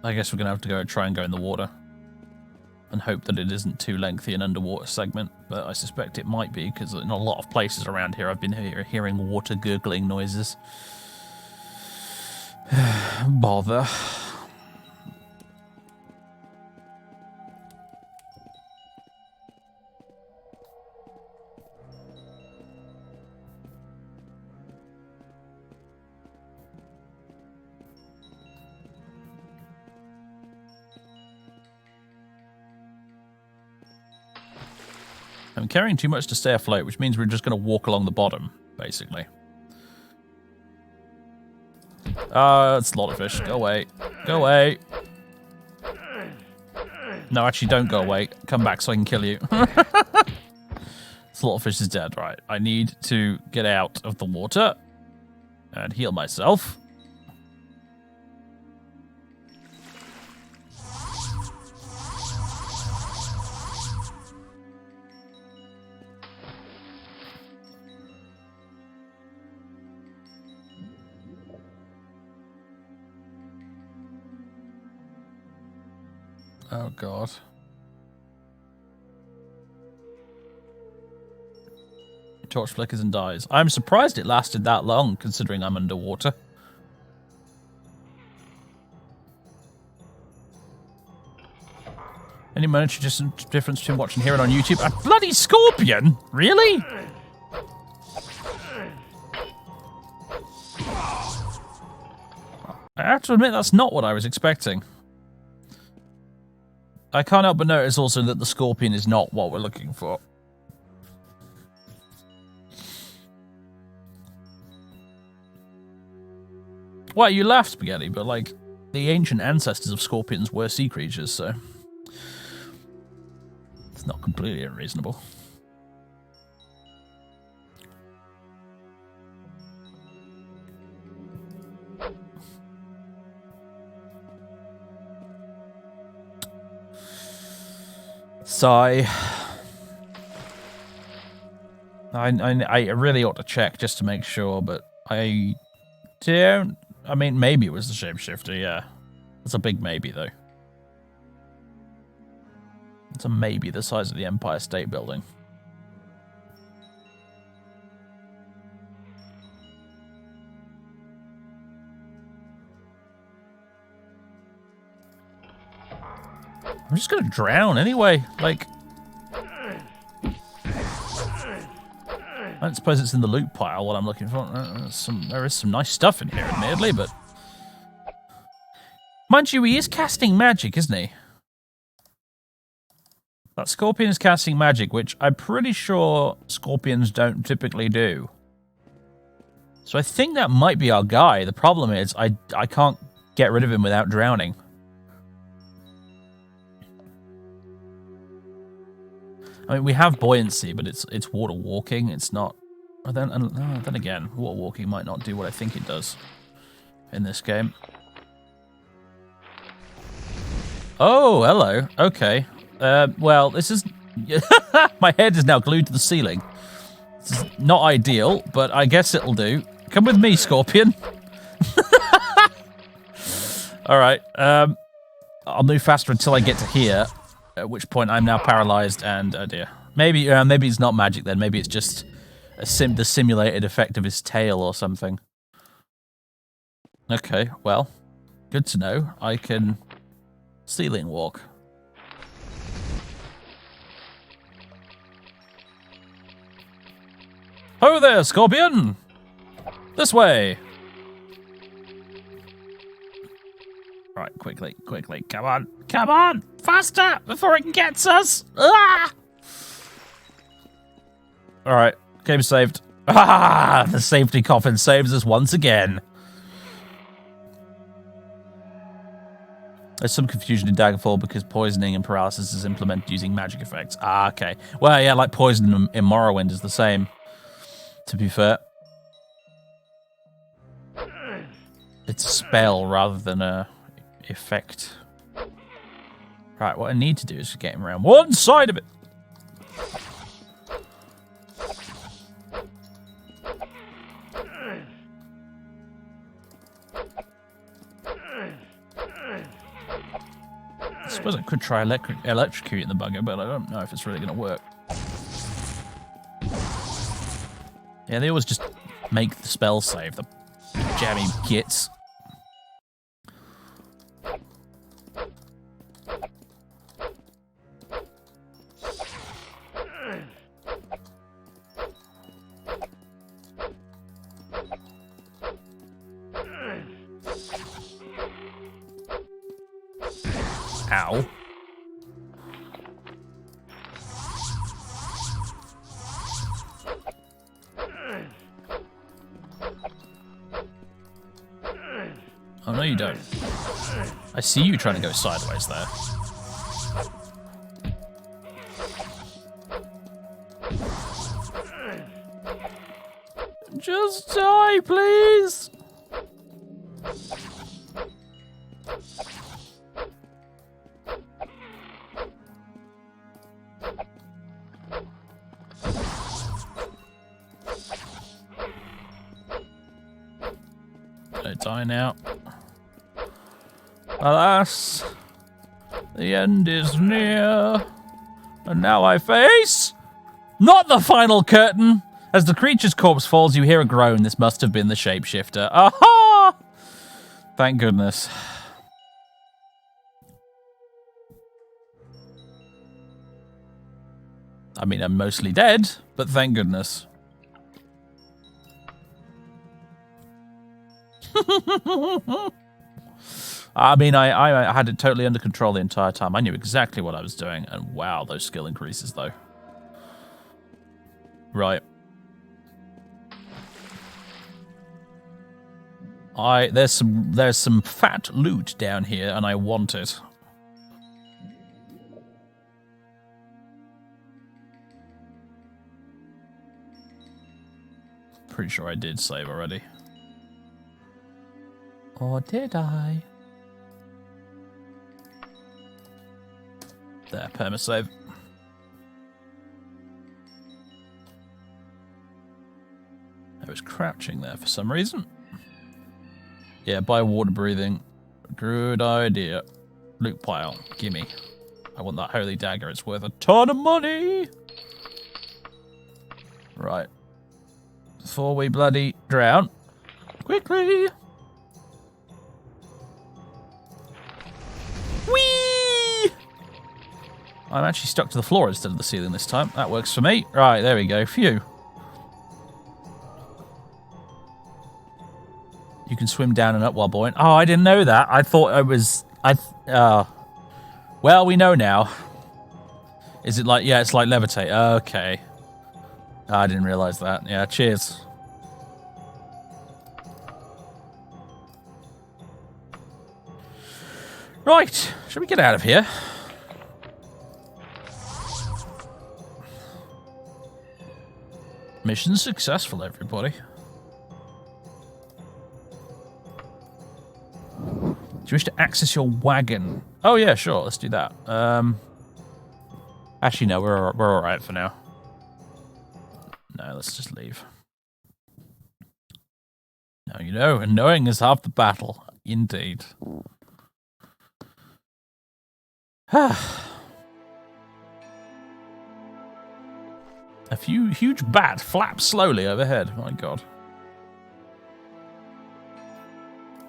I guess we're going to have to try and go in the water and hope that it isn't too lengthy an underwater segment, but I suspect it might be, because in a lot of places around here I've been hearing water gurgling noises. Bother. I'm carrying too much to stay afloat, which means we're just going to walk along the bottom, basically. It's a lot of fish. Go away. Go away. No, actually, don't go away. Come back so I can kill you. Slaughterfish is dead. Right. I need to get out of the water and heal myself. Oh, God. Torch flickers and dies. I'm surprised it lasted that long, considering I'm underwater. Any monetary difference between watching here and on YouTube? A bloody scorpion? Really? I have to admit, that's not what I was expecting. I can't help but notice also that the scorpion is not what we're looking for. Well, you laugh, Spaghetti, but, like, the ancient ancestors of scorpions were sea creatures, so it's not completely unreasonable. Sigh. I really ought to check just to make sure, but I don't. I mean, maybe it was the shapeshifter, yeah. It's a big maybe, though. It's a maybe the size of the Empire State Building. I'm just gonna drown anyway, like... I don't suppose it's in the loot pile what I'm looking for. There is some nice stuff in here, admittedly, but... Mind you, he is casting magic, isn't he? That scorpion is casting magic, which I'm pretty sure scorpions don't typically do. So I think that might be our guy. The problem is, I can't get rid of him without drowning. I mean, we have buoyancy, but it's water walking. It's not. Then again, water walking might not do what I think it does in this game. Oh, hello. Okay. Well, this is. My head is now glued to the ceiling. This is not ideal, but I guess it'll do. Come with me, Scorpion. All right. I'll move faster until I get to here. At which point I'm now paralyzed and, oh dear. Maybe it's not magic then. Maybe it's just the simulated effect of his tail or something. Okay, well, good to know. I can ceiling walk. Ho there, Scorpion! This way! Right, quickly, come on, faster, before it gets us! Ah! Alright, game saved. Ah, the safety coffin saves us once again. There's some confusion in Daggerfall because poisoning and paralysis is implemented using magic effects. Ah, okay. Well, yeah, like poison in Morrowind is the same. To be fair. It's a spell rather than a effect. Right, what I need to do is get him around one side of it. I suppose I could try electrocuting the bugger, but I don't know if it's really going to work. Yeah, they always just make the spell save, the jammy gits. Ow. Oh, no, you don't. I see you trying to go sideways there. Just die, please! Don't die now. Alas, the end is near. And now I face... not the final curtain! As the creature's corpse falls, you hear a groan. This must have been the shapeshifter. Aha! Thank goodness. I mean, I'm mostly dead, but thank goodness. I mean, I had it totally under control the entire time. I knew exactly what I was doing, and wow, those skill increases, though. Right. There's some fat loot down here, and I want it. Pretty sure I did save already. Or did I? There, permasave. I was crouching there for some reason. Yeah, by water breathing. Good idea. Loot pile, gimme. I want that holy dagger, it's worth a ton of money! Right. Before we bloody drown. Quickly! Whee! I'm actually stuck to the floor instead of the ceiling this time. That works for me. Right, there we go. Phew. You can swim down and up while buoyant. Oh, I didn't know that. I thought I was... well, we know now. Is it like... yeah, it's like levitate. Okay. I didn't realise that. Yeah, cheers. Right. Shall we get out of here? Mission successful, everybody. Do you wish to access your wagon? Oh yeah, sure. Let's do that. Actually, no. We're all right for now. No, let's just leave. Now you know, and knowing is half the battle. Indeed. A huge bat flaps slowly overhead. My God.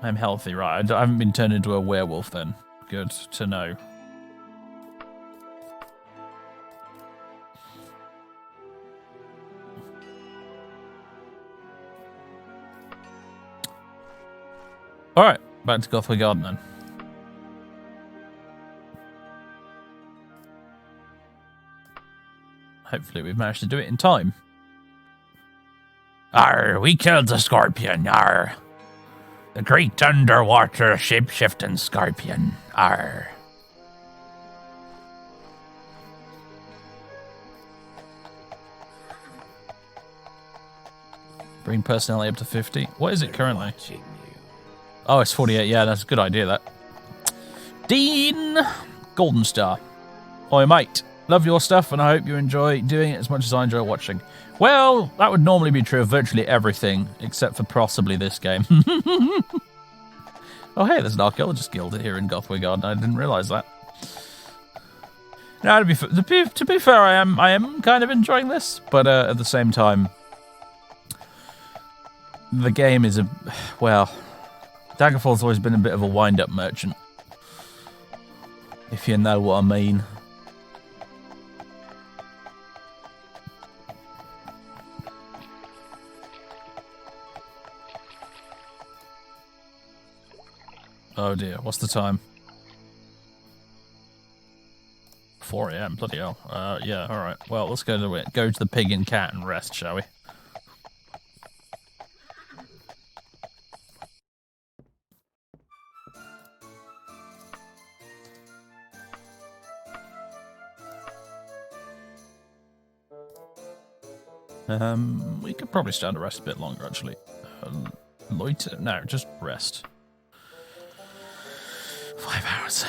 I'm healthy, right? I haven't been turned into a werewolf then. Good to know. Alright, back to Gothway Garden then. Hopefully we've managed to do it in time. Arr, we killed the scorpion, arr. The great underwater shape-shifting scorpion, arr. Bring personality up to 50. What is it currently? Watching you. Oh, it's 48. Yeah, that's a good idea, that. Dean Golden Star. Oi, mate. Love your stuff, and I hope you enjoy doing it as much as I enjoy watching. Well, that would normally be true of virtually everything, except for possibly this game. Oh, hey, there's an Archaeologist Guild here in Gothway Garden. I didn't realise that. Now, to be fair, I am kind of enjoying this, but at the same time, the game is well, Daggerfall's always been a bit of a wind-up merchant, if you know what I mean. Oh dear, what's the time? 4 AM, bloody hell. Yeah, alright. Well, let's go to the pig and cat and rest, shall we? We could probably stand to rest a bit longer, actually. Loiter? No, just rest. 5 hours.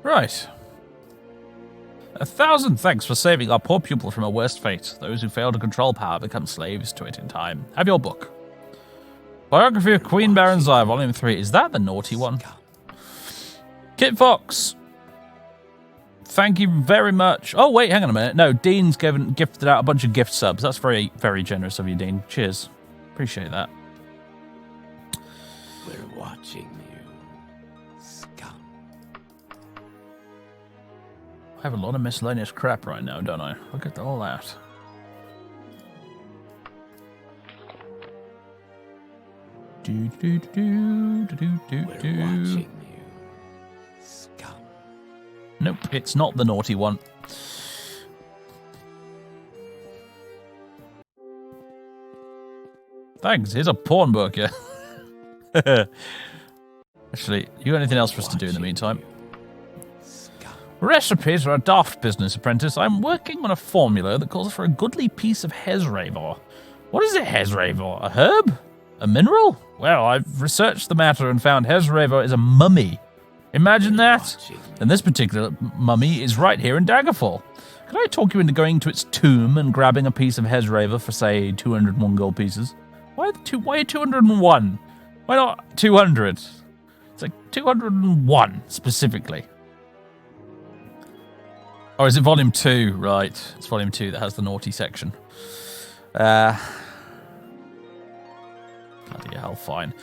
Right. 1,000 thanks for saving our poor pupil from a worse fate. Those who fail to control power become slaves to it in time. Have your book. Biography of Queen Baronzai, Volume 3. Is that the naughty one? Kit Fox. Thank you very much. Oh, wait, hang on a minute. No, Dean's gifted out a bunch of gift subs. That's very, very generous of you, Dean. Cheers. Appreciate that. We're watching you, scum. I have a lot of miscellaneous crap right now, don't I? Look at all that. We're watching you, scum. Nope, it's not the naughty one. Thanks, here's a porn book, yeah. Actually, you got anything else for us to do in the meantime? Recipes are a daft business, apprentice. I'm working on a formula that calls for a goodly piece of Hezravor. What is a Hezravor? A herb? A mineral? Well, I've researched the matter and found Hezravor is a mummy. Imagine that. And this particular mummy is right here in Daggerfall. Could I talk you into going to its tomb and grabbing a piece of Hezravor for, say, 201 gold pieces? Why 201? Why not 200? It's like 201 specifically. Oh, is it volume 2? Right. It's volume 2 that has the naughty section. Bloody hell, fine.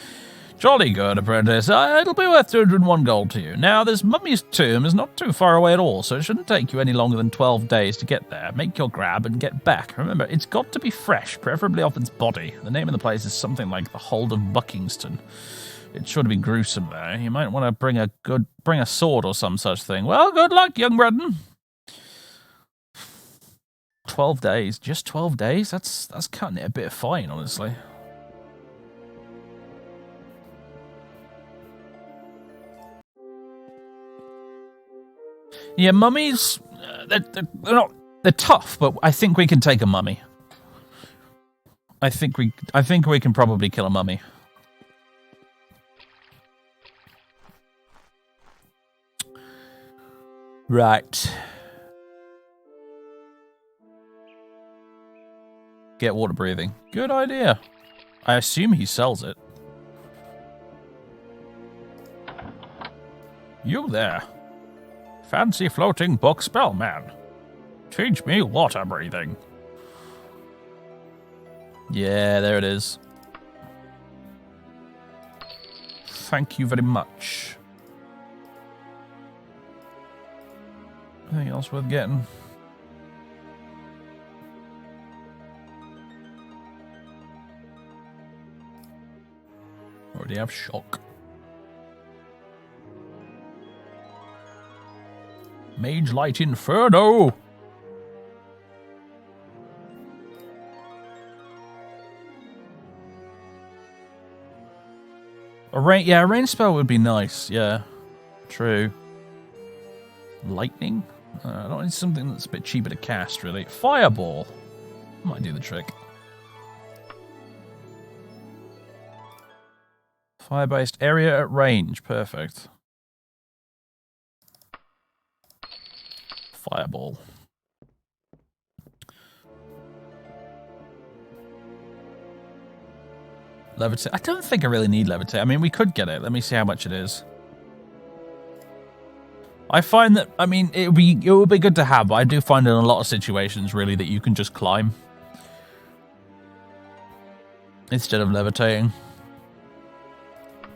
Jolly good, apprentice. It'll be worth 201 gold to you. Now, this mummy's tomb is not too far away at all, so it shouldn't take you any longer than 12 days to get there. Make your grab and get back. Remember, it's got to be fresh, preferably off its body. The name of the place is something like the Hold of Buckingston. It's sure to be gruesome there. You might want to bring a sword or some such thing. Well, good luck, young Bredden. 12 days. Just 12 days? That's cutting it a bit fine, honestly. Yeah, mummies, they're tough, but I think we can take a mummy. I think we can probably kill a mummy. Right. Get water breathing. Good idea. I assume he sells it. You there. Fancy floating book spell, man. Teach me water breathing. Yeah, there it is. Thank you very much. Anything else worth getting? Already have shock. Mage Light Inferno! A rain spell would be nice, yeah. True. Lightning? I don't need something that's a bit cheaper to cast, really. Fireball! Might do the trick. Fire-based area at range. Perfect. Fireball. Levitate. I don't think I really need levitate. I mean, we could get it. Let me see how much it is. I find that, I mean, it would be good to have, but I do find in a lot of situations, really, that you can just climb instead of levitating.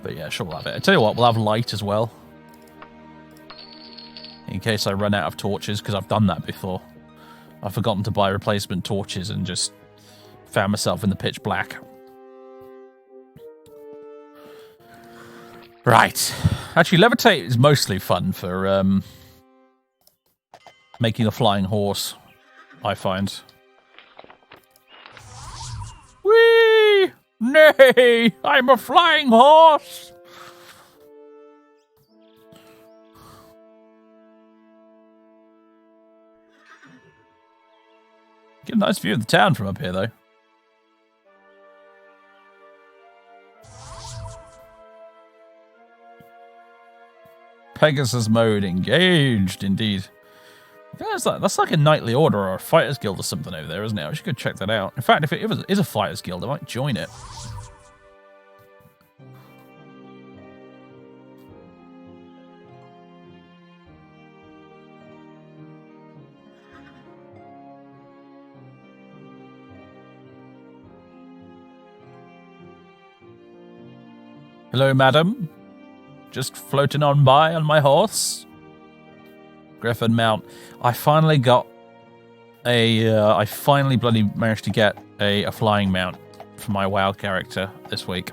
But yeah, sure, we'll have it. I tell you what, we'll have light as well. In case I run out of torches, because I've done that before. I've forgotten to buy replacement torches and just found myself in the pitch black. Right. Actually, levitate is mostly fun for making a flying horse, I find. Whee! Nay! I'm a flying horse! Get a nice view of the town from up here, though. Pegasus mode engaged, indeed. Yeah, that's like a knightly order or a fighters guild or something over there, isn't it? I should go check that out. In fact, if it is a fighters guild, I might join it. Hello, madam. Just floating on by on my horse. Griffin mount. I finally got I finally bloody managed to get a flying mount for my WoW character this week.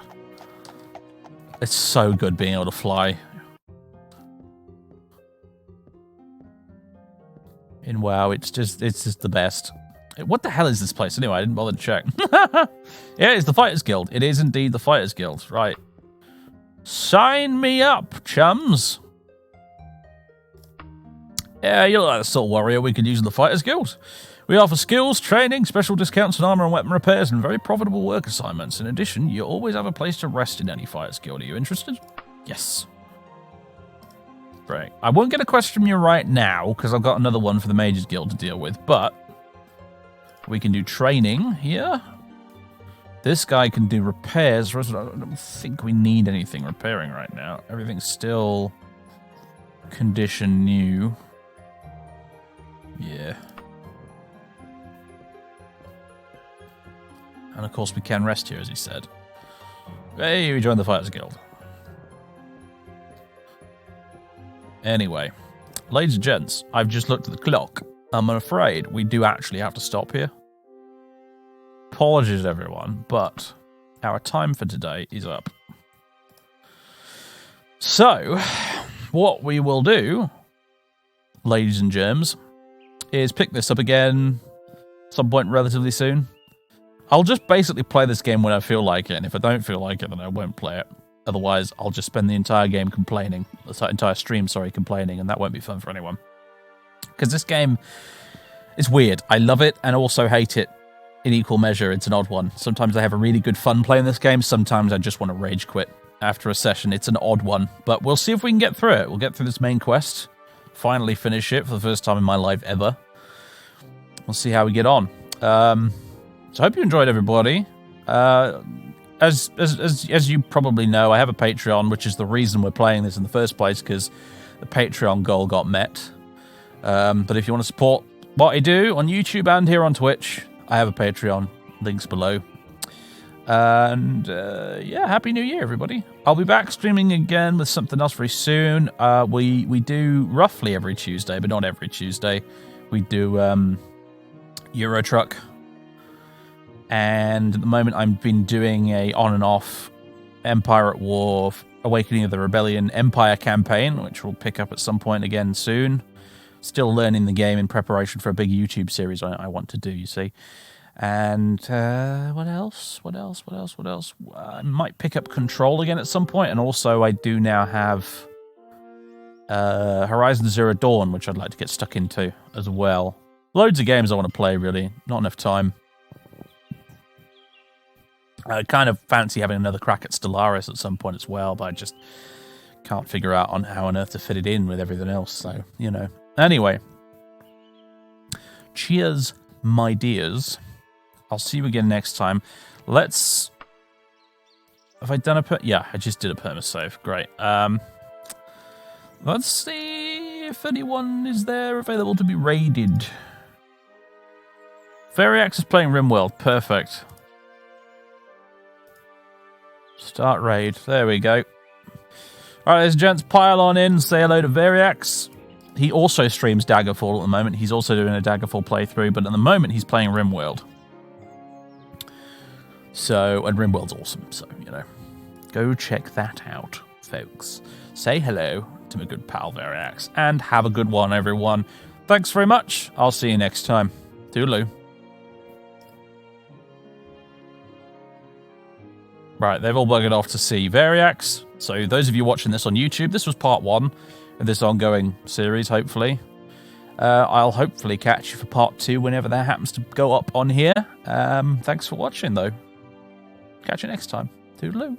It's so good being able to fly. In WoW, it's just the best. What the hell is this place anyway? I didn't bother to check. Yeah, it's the Fighters Guild. It is indeed the Fighters Guild. Right. Sign me up, chums. Yeah, you look like the sort of warrior we could use in the Fighters Guild. We offer skills, training, special discounts on armor and weapon repairs, and very profitable work assignments. In addition, you always have a place to rest in any Fighters Guild. Are you interested? Yes. Great. I won't get a quest from you right now, because I've got another one for the Mages Guild to deal with, but we can do training here. This guy can do repairs. I don't think we need anything repairing right now. Everything's still condition new. Yeah. And of course we can rest here, as he said. Hey, we joined the Fighters Guild. Anyway, ladies and gents, I've just looked at the clock. I'm afraid we do actually have to stop here. Apologies, everyone, but our time for today is up. So, what we will do, ladies and germs, is pick this up again some point relatively soon. I'll just basically play this game when I feel like it, and if I don't feel like it, then I won't play it. Otherwise, I'll just spend the entire game complaining. The entire stream, sorry, complaining, and that won't be fun for anyone. Because this game is weird. I love it and also hate it in equal measure. It's an odd one. Sometimes I have a really good fun playing this game. Sometimes I just want to rage quit after a session. It's an odd one, but we'll see if we can get through it. We'll get through this main quest, finally finish it for the first time in my life ever. We'll see how we get on. So I hope you enjoyed, everybody. As you probably know, I have a Patreon, which is the reason we're playing this in the first place, because the Patreon goal got met. But if you want to support what I do on YouTube and here on Twitch, I have a Patreon. Links below. And yeah, Happy New Year, everybody. I'll be back streaming again with something else very soon. We do roughly every Tuesday, but not every Tuesday. We do Euro Truck. And at the moment, I've been doing a on and off Empire at War, Awakening of the Rebellion Empire campaign, which we'll pick up at some point again soon. Still learning the game in preparation for a big YouTube series I want to do, you see. And what else? I might pick up Control again at some point, and also I do now have Horizon Zero Dawn, which I'd like to get stuck into as well. Loads of games I want to play, really. Not enough time. I kind of fancy having another crack at Stellaris at some point as well, but I just can't figure out on how on earth to fit it in with everything else, so, you know. Anyway. Cheers, my dears. I'll see you again next time. Let's... Have I done a... Yeah, I just did a perma-save. Great. Let's see if anyone is there available to be raided. Variax is playing RimWorld. Perfect. Start raid. There we go. Alright, ladies and gents, pile on in. Say hello to Variax. He also streams Daggerfall at the moment. He's also doing a Daggerfall playthrough, but at the moment he's playing RimWorld. So, and RimWorld's awesome, so, you know. Go check that out, folks. Say hello to my good pal Variax, and have a good one, everyone. Thanks very much. I'll see you next time. Toodaloo. Right, they've all buggered off to see Variax. So those of you watching this on YouTube, this was part 1 of this ongoing series, hopefully. I'll hopefully catch you for part 2 whenever that happens to go up on here. Thanks for watching, though. Catch you next time. Toodaloo.